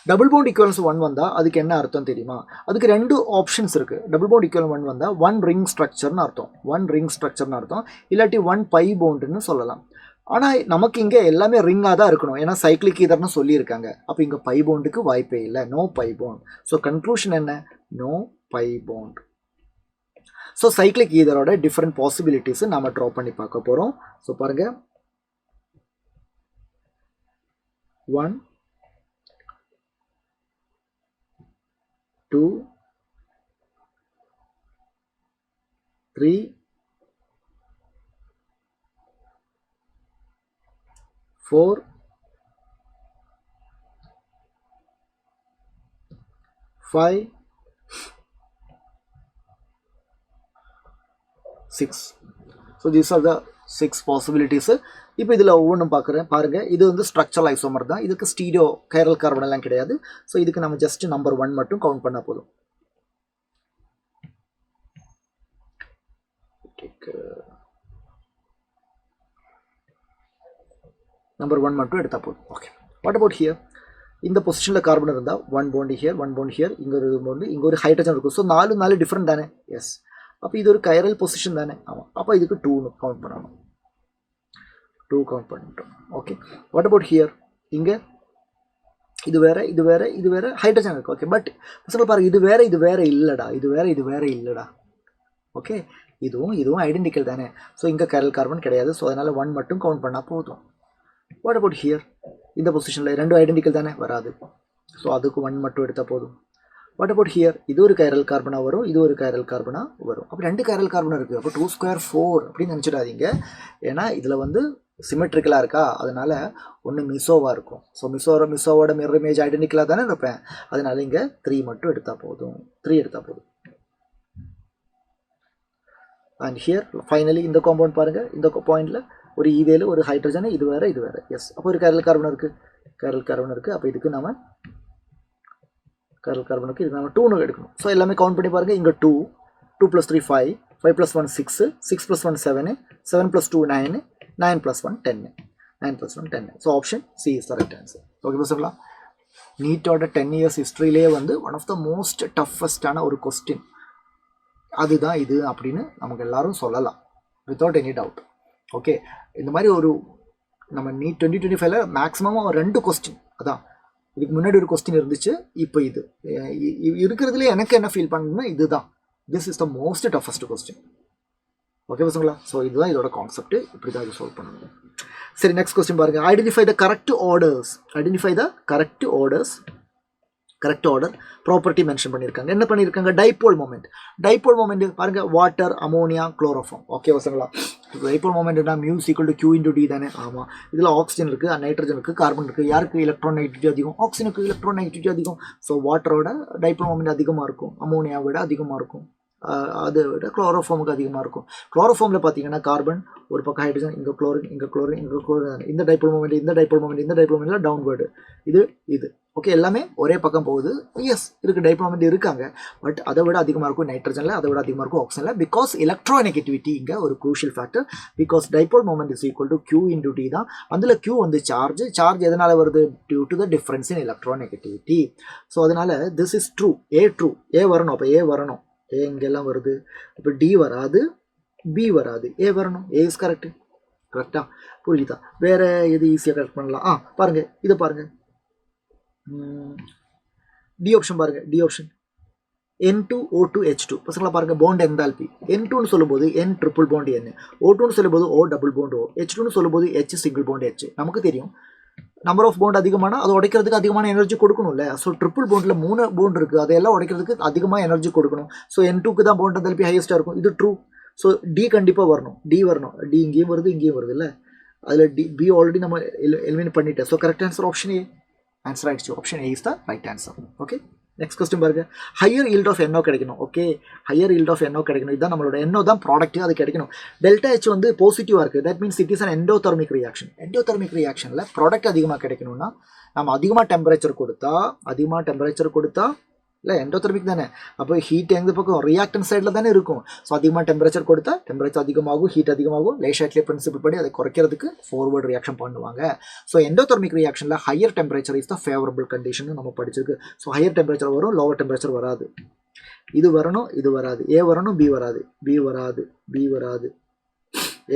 Double bond equivalence 1 வந்தால் அதுக்கு என்ன அர்த்தம் தெரியுமா? அதுக்கு 2 ஆப்ஷன்ஸ் இருக்குது. டபுள் பாண்ட் ஈக்குவலன்ஸ் 1 வந்தால் 1 ரிங் ஸ்ட்ரக்சர்னு அர்த்தம், இல்லாட்டி 1 பை பாண்டுன்னு சொல்லலாம். ஆனால் நமக்கு இங்கே எல்லாமே ரிங்காக தான் இருக்கணும், ஏன்னா சைக்ளிக் ஈதர்னு சொல்லியிருக்காங்க. அப்போ இங்கே பை பாண்டுக்கு வாய்ப்பே இல்லை, no pi bond. So conclusion என்ன? No pi bond. So cyclic ஈதரோட டிஃப்ரெண்ட் பாசிபிலிட்டிஸை நாம் ட்ரா பண்ணி பார்க்க போகிறோம். ஸோ பாருங்கள், 1 2 3 4 5 6. So these are the 6 possibilities. இப்போ இதில் ஒவ்வொன்றும் பாருங்கள். இது வந்து ஸ்ட்ரக்சரல் ஐசோமர் தான், இதுக்கு ஸ்டீரியோ கைரல் கார்பன் எல்லாம் கிடையாது. ஸோ இதுக்கு நம்ம ஜஸ்ட் நம்பர் 1 மட்டும் கவுண்ட் பண்ணால் போதும். நம்பர் 1 மட்டும் எடுத்தால் போதும். Okay, what about here? இந்த பொசிஷனில் கார்பன் இருந்தால் 1 bond ஹியர், 1 bond ஹியர், இங்கே ஒரு பாண்டு, இங்கே ஒரு ஹைட்ரஜன் இருக்கும். ஸோ 4 டிஃப்ரெண்ட் தானே? எஸ். அப்போ இது ஒரு கைரல் பொசிஷன் தானே? ஆமாம். அப்போ இதுக்கு 2 கவுண்ட் பண்ணணும், 2 கவுண்ட் பண்ணிட்டோம். Okay, what about here? இங்கே இது வேறு ஹைட்ரஜன் இருக்குது. ஓகே, பட் பசங்க பாருங்கள், இது வேறு இல்லைடா. ஓகே, இதுவும் ஐடென்டிக்கல் தானே. ஸோ இங்கே கைரல் கார்பன் கிடையாது. ஸோ அதனால் 1 மட்டும் கவுண்ட் பண்ணால் போதும். What about here? இந்த பொசிஷனில் 2 ஐடென்டிக்கல் தானே, வராது. ஸோ அதுக்கு 1 மட்டும் எடுத்தால் போதும். What about here? இது ஒரு கைரல் கார்பனாக வரும், இது ஒரு கைரல் கார்பனாக வரும். அப்போ 2 கைரல் கார்பன் இருக்குது. அப்போ 2 ஸ்கொயர் 4 அப்படின்னு நினச்சிடாதீங்க. ஏன்னா இதில் வந்து சிமெட்ரிக்கலாக இருக்கா, அதனால் ஒன்று மிசோவாக இருக்கும். ஸோ மிசோவோட மிரர் இமேஜ் ஐடென்டிக்கலாக தானே இருப்பேன். அதனால இங்கே 3 மட்டும் எடுத்தால் போதும், 3 எடுத்தால் போதும். அண்ட் ஹியர் ஃபைனலி இந்த காம்பவுண்ட் பாருங்கள், இந்த பாயிண்டில் ஒரு ஈதேல ஒரு ஹைட்ரஜன், இது வேறு இது வேறு. எஸ், அப்போ ஒரு கைரல் கார்பன் இருக்குது. அப்போ இதுக்கு நம்ம கைரல் கார்பனுக்கு இதுக்கு நம்ம 2 எடுக்கணும். ஸோ எல்லாமே கவுண்ட் பண்ணி பாருங்கள். இங்கே 2 + 3 5, 5 + 1 6, 6 + 1 7, 7 + 2 9, 9 + 1 10, 9 + 1 10. So option C is the right answer. Okay பசங்களா, நீட்டோட 10 இயர்ஸ் ஹிஸ்ட்ரியிலே வந்து ஒன் ஆஃப் த மோஸ்ட் டஃபஸ்டான ஒரு கொஸ்டின் அதுதான் இது அப்படின்னு நமக்கு எல்லாரும் சொல்லலாம், வித்தவுட் எனி டவுட். ஓகே, இந்த மாதிரி ஒரு நம்ம நீட் 2025ல மேக்ஸிமம் 2 கொஸ்டின், அதான் இதுக்கு முன்னாடி ஒரு கொஸ்டின் இருந்துச்சு, இப்போ இது இருக்கிறதுல எனக்கு என்ன ஃபீல் பண்ணணும்னா இதுதான், this is the most toughest question. Okay பசங்களா, ஸோ இதுதான் இதோட கான்செப்ட், இப்படி தான் இது சால்வ் பண்ணணும். சரி, நெக்ஸ்ட் கொஸ்டின் பாருங்க. ஐடென்டிஃபை த கரெக்ட் ஆர்டர் ப்ராப்பர்ட்டி மென்ஷன் பண்ணியிருக்காங்க. என்ன பண்ணியிருக்காங்க? டைபோல் மொமெண்ட் பாருங்க, வாட்டர், அமோனியா, குளோரோஃபார்ம். ஓகே பசங்களா, டைபோல் மொமெண்ட்னா μ = Q × D தானே. ஆமாம், இதில் ஆக்சிஜன் இருக்குது, நைட்ரஜன் இருக்குது, கார்பன் இருக்குது. யாருக்கு எலக்ட்ரான் நெகட்டிவிட்டி அதிகம்? ஆக்சிஜனுக்கு எலக்ட்ரான் நெகட்டிவிட்டி அதிகம். ஸோ வாட்டரோட டைபோல் மொமெண்ட் அதிகமாக இருக்கும், அமோனியாவை விட அதிகமாக இருக்கும், அதை விட குளோரோஃபார்முக்கு அதிகமாக இருக்கும். குளோரோஃபார்மில் பார்த்தீங்கன்னா கார்பன் ஒரு பக்கம், ஹைட்ரஜன் இங்கே, குளோரின் இந்த டைபோல் மொமெண்ட்டில் டவுன்வேர்டு, இது ஓகே, எல்லாமே ஒரே பக்கம் போகுது. எஸ், இதுக்கு டைபோல் மொமெண்ட் இருக்காங்க, பட் அதை விட அதிகமாக இருக்கும் நைட்ரஜனில், அதை விட அதிகமாக இருக்கும் ஆக்சிஜனில். பிகாஸ் எலக்ட்ரோநெகட்டிவிட்டி இங்கே ஒரு crucial factor. Because dipole moment is equal to Q × D தான். அதில் Q வந்து சார்ஜ் எதனால் வருது? Due to the difference in electronegativity. So அதனால் திஸ் இஸ் ட்ரூ, ஏ வரணும். அப்போ ஏ வரணும், ஏ இங்கெல்லாம் வருது. இப்போ டி வராது, பி வராது, ஏ வரணும். ஏ இஸ் கரெக்டாக புரியுதா? வேறு எது ஈஸியாக கரெக்ட் பண்ணலாம்? பாருங்கள், இதை பாருங்கள், டி ஆப்ஷன் பாருங்கள், டி ஆப்ஷன் N2O2H2. பசங்களா பாருங்கள், பாண்ட் எந்தால்பி N2ன்னு சொல்லும்போது N ட்ரிபிள் பாண்ட் N, O2ன்னு சொல்லும்போது O டபுள் பாண்ட் O, H2ன்னு சொல்லும்போது H சிங்கிள் பாண்ட் H. நமக்கு தெரியும் நம்பர் ஆஃப் பாண்ட் அதிகமானால் அது உடைக்கிறதுக்கு அதிகமான எனர்ஜி கொடுக்கணும்ல. ஸோ ட்ரிபிள் பாண்டில் 3 பாண்ட் இருக்குது, அதையெல்லாம் உடைக்கிறதுக்கு அதிகமாக எனர்ஜி கொடுக்கணும். ஸோ N2க்கு தான் பாண்ட் எந்தால்பி ஹையஸ்ட்டாக இருக்கும், இது ட்ரூ. ஸோ டி கண்டிப்பாக வரணும், டி இங்கேயும் வருது, இங்கேயும் வருது இல்லை, அதில் பி ஆல்ரெடி நம்ம எலிமினேட் பண்ணிட்டேன். So correct answer option A. Answer ஆயிடுச்சு, option A is the right answer. Okay, next question பாருங்க. ஹையர் ஈல்ட் ஆஃப் NO கிடைக்கணும். ஓகே, ஹையர் ஈல்ட் ஆஃப் NO கிடைக்கணும். இதுதான் நம்மளோட NO தான் ப்ராடக்ட், அது கிடைக்கணும். டெல்டா H வந்து பாசிட்டிவாக இருக்குது, that means it is an endothermic reaction. Endothermic ரியாக்ஷனில் ப்ராடக்ட் அதிகமாக கிடைக்கணும்னா நம்ம அதிகமாக டெம்பரேச்சர் கொடுத்தா இல்லை, எண்டோதெர்மிக் தானே, அப்போ ஹீட் எந்த பக்கம் ரியாக்டன் சைடில் தானே இருக்கும். ஸோ அதிகமாக டெம்பரேச்சர் கொடுத்தா டெம்பரேச்சர் அதிகமாகும், ஹீட் அதிகமாகும். லேஷாட்லே பிரின்சிபிள் படி அதை குறைக்கிறதுக்கு ஃபார்வர்டு ரியாக்ஷன் பண்ணுவாங்க. ஸோ எண்டோதெர்மிக் ரியாக்ஷனில் higher temperature is the favourable condition நம்ம படிச்சிருக்கு. ஸோ ஹையர் டெம்பரேச்சர் வரும், லோவர் டெம்பரேச்சர் வராது. இது வரணும், இது வராது. ஏ வரணும், பி வராது,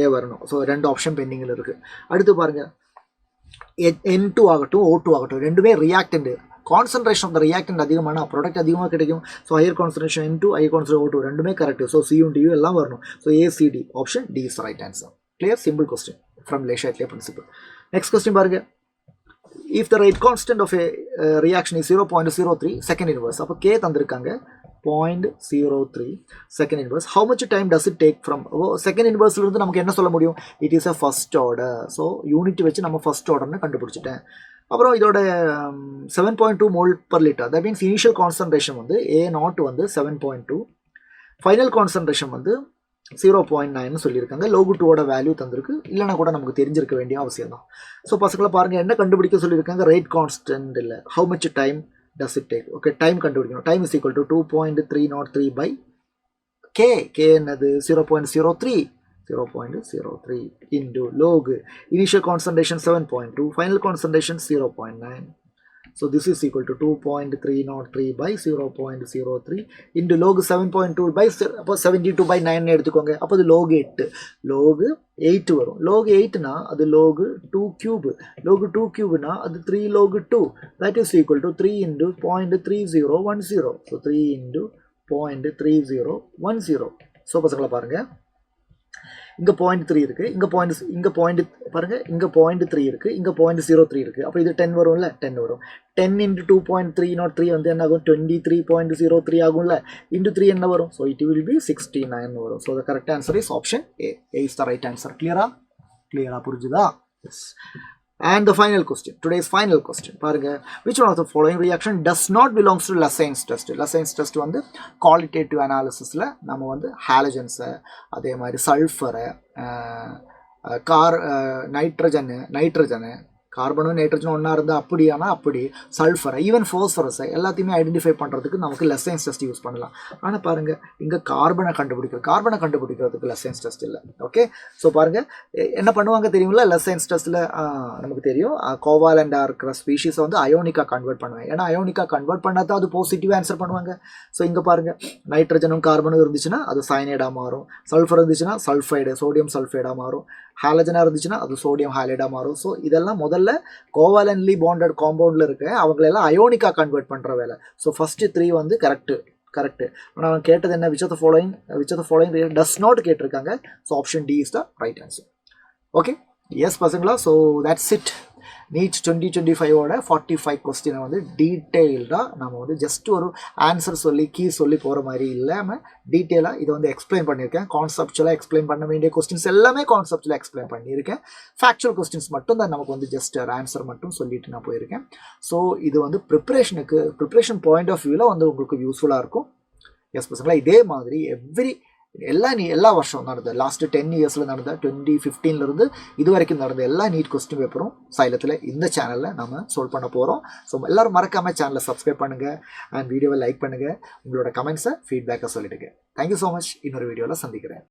ஏ வரணும். ஸோ 2 ஆப்ஷன் பெண்டிங்கில் இருக்குது. அடுத்து பாருங்கள், N2 ஆகட்டும், O2 ஆகட்டும், ரெண்டுமே reactant. Concentration of the reactant அதிகமான ப்ராடக்ட் அதிகமாக கிடைக்கும். So higher concentration N2, higher concentration O2 ரெண்டுமே கரெக்ட். ஸோ சியும் டியும் எல்லாம் வரணும். So ACD option D is right answer. Clear, simple question from Le Chatelier principle. Next question பாருங்க. If the rate constant of a reaction is 0.03 second inverse, அப்போ K தந்திருக்காங்க 0.03 second inverse. How much time does it take from second இன்வர்ஸ்லேருந்து நமக்கு என்ன சொல்ல முடியும்? It is a first order. So unit வச்சு நம்ம ஃபர்ஸ்ட் ஆர்டர்னு கண்டுபிடிச்சிட்டேன். அப்புறம் இதோட 7.2 mol per liter, that means initial concentration வந்து A0 வந்து 7.2, ஃபைனல் கான்சன்ட்ரேஷன் வந்து 0.9 சொல்லியிருக்காங்க. log 2ஓட வேல்யூ தந்திருக்கு, இல்லைனா கூட நமக்கு தெரிஞ்சிருக்க வேண்டிய அவசியம் தான். ஸோ பசங்களை பாருங்கள், என்ன கண்டுபிடிக்க சொல்லியிருக்காங்க? ரேட் கான்ஸ்டன்ட் இல்லை, how much time does it take. Okay, time கண்டுபிடிக்கணும். Time is equal to 2.303 by K. என்னது? 0.03 into log initial concentration 7.2, final concentration 0.9. So this is equal to 2.303 by 0.03 into log 7.2 by 72 by 9 எடுத்துக்கோங்க. அப்போ அது log 8 வரும். log 8னா அது log 2 cube. log 2 cubeனா அது 3 log 2. That is equal to 3 into 0.3010. So 3 into 0.3010. So பசங்களை பாருங்கள், இங்கே 0.3 இருக்குது, இங்கே பாயிண்ட் பாருங்கள், இங்கே 0.3 இருக்குது, இங்கே 0.03 இருக்குது. அப்போ இது 10 வரும்ல, 10 வரும். 10 into 2.303 வந்து என்ன ஆகும், 23.03 ஆகும்ல, into 3 என்ன வரும், ஸோ it will be 69 வரும். So the correct answer is option A. A is the right answer. Clear-ஆ புரிஞ்சுதா? Yes. And the final question, today's final question, பாருங்க, which one of the following reaction does not belongs to Lassane's test? Lassane's test வந்து qualitative analysisல நம்ம வந்து halogens, அதே மாதிரி சல்ஃபரை, nitrogen, கார்பனும் நைட்ரஜனும் ஒன்றா இருந்தால் அப்படியானா அப்படி, சல்ஃபரை, ஈவன் ஃபோஸ்ஃபரஸை எல்லாத்தையுமே ஐடென்டிஃபை பண்ணுறதுக்கு நமக்கு லெசைன்ஸ் டெஸ்ட் யூஸ் பண்ணலாம். ஆனால் பாருங்கள், இங்கே கார்பனை கண்டுபிடிக்கிறதுக்கு லெசைன்ஸ் டெஸ்ட் இல்லை. ஓகே, ஸோ பாருங்கள் என்ன பண்ணுவாங்க தெரியுங்களா, லெசைன்ஸ் டெஸ்ட்டில் நமக்கு தெரியும், கோவாலண்டாக இருக்கிற ஸ்பீஷீஸை வந்து அயோனிக்காக கன்வெர்ட் பண்ணுவாங்க. ஏன்னா அயோனிக்காக கன்வெர்ட் பண்ணால் தான் அது பாசிட்டிவாக ஆன்சர் பண்ணுவாங்க. ஸோ இங்கே பாருங்கள், நைட்ரஜனும் கார்பனும் இருந்துச்சுன்னா அது சயனைடாக மாறும், சல்ஃபர் இருந்துச்சுன்னா சல்ஃபைடு, சோடியம் சல்ஃபைடாக மாறும், ஹாலஜனாக இருந்துச்சுன்னா அது சோடியம் ஹாலைடாக மாறும். ஸோ இதெல்லாம் முதல்ல கோவாலன்ட்லி பாண்டட் காம்பவுண்டில் இருக்கு, அவங்களெல்லாம் அயோனிக்காக கன்வெர்ட் பண்ணுற வேலை. ஸோ ஃபஸ்ட்டு 3 வந்து கரெக்டு. ஆனால் அவன் கேட்டது என்ன, which of the following does not கேட்டிருக்காங்க. So option D is the right answer. Okay, yes பசங்களா, ஸோ தட்ஸ் இட். நீட் 2025 45 கொஸ்டினை வந்து டீட்டெயில்டாக நம்ம வந்து ஜஸ்ட் ஒரு ஆன்சர் சொல்லி கீ சொல்லி போகிற மாதிரி இல்லாமல் டீட்டெயிலாக இதை வந்து எக்ஸ்பிளைன் பண்ணியிருக்கேன். கான்செப்டுவலாக எக்ஸ்பிளைன் பண்ண வேண்டிய கொஸ்டின்ஸ் எல்லாமே கான்செப்டுவலாக எக்ஸ்பிளைன் பண்ணியிருக்கேன். ஃபேக்சுவல் கொஸ்டின்ஸ் மட்டும் தான் நமக்கு வந்து ஜஸ்ட் ஆன்சர் மட்டும் சொல்லிட்டு நான் போயிருக்கேன். ஸோ இது வந்து ப்ரிப்ரேஷன் பாயிண்ட் ஆஃப் வியூவில் வந்து உங்களுக்கு யூஸ்ஃபுல்லாக இருக்கும். எஸ் பசங்களா, இதே மாதிரி எல்லா வருஷம் நடந்த லாஸ்ட் 10 இயர்ஸில் நடந்த 2015 இது வரைக்கும் நடந்த எல்லா நீட் கொஸ்டின் பேப்பரும் சைலத்தில் இந்த சேனலில் நம்ம சால்வ் பண்ண போகிறோம். ஸோ எல்லோரும் மறக்காமல் சேனலை சப்ஸ்கிரைப் பண்ணுங்கள் அண்ட் வீடியோவை லைக் பண்ணுங்கள், உங்களோட கமெண்ட்ஸை ஃபீட்பேக்கை சொல்லிடுங்க. Thank you so much. இன்னொரு வீடியோவில் சந்திக்கிறேன்.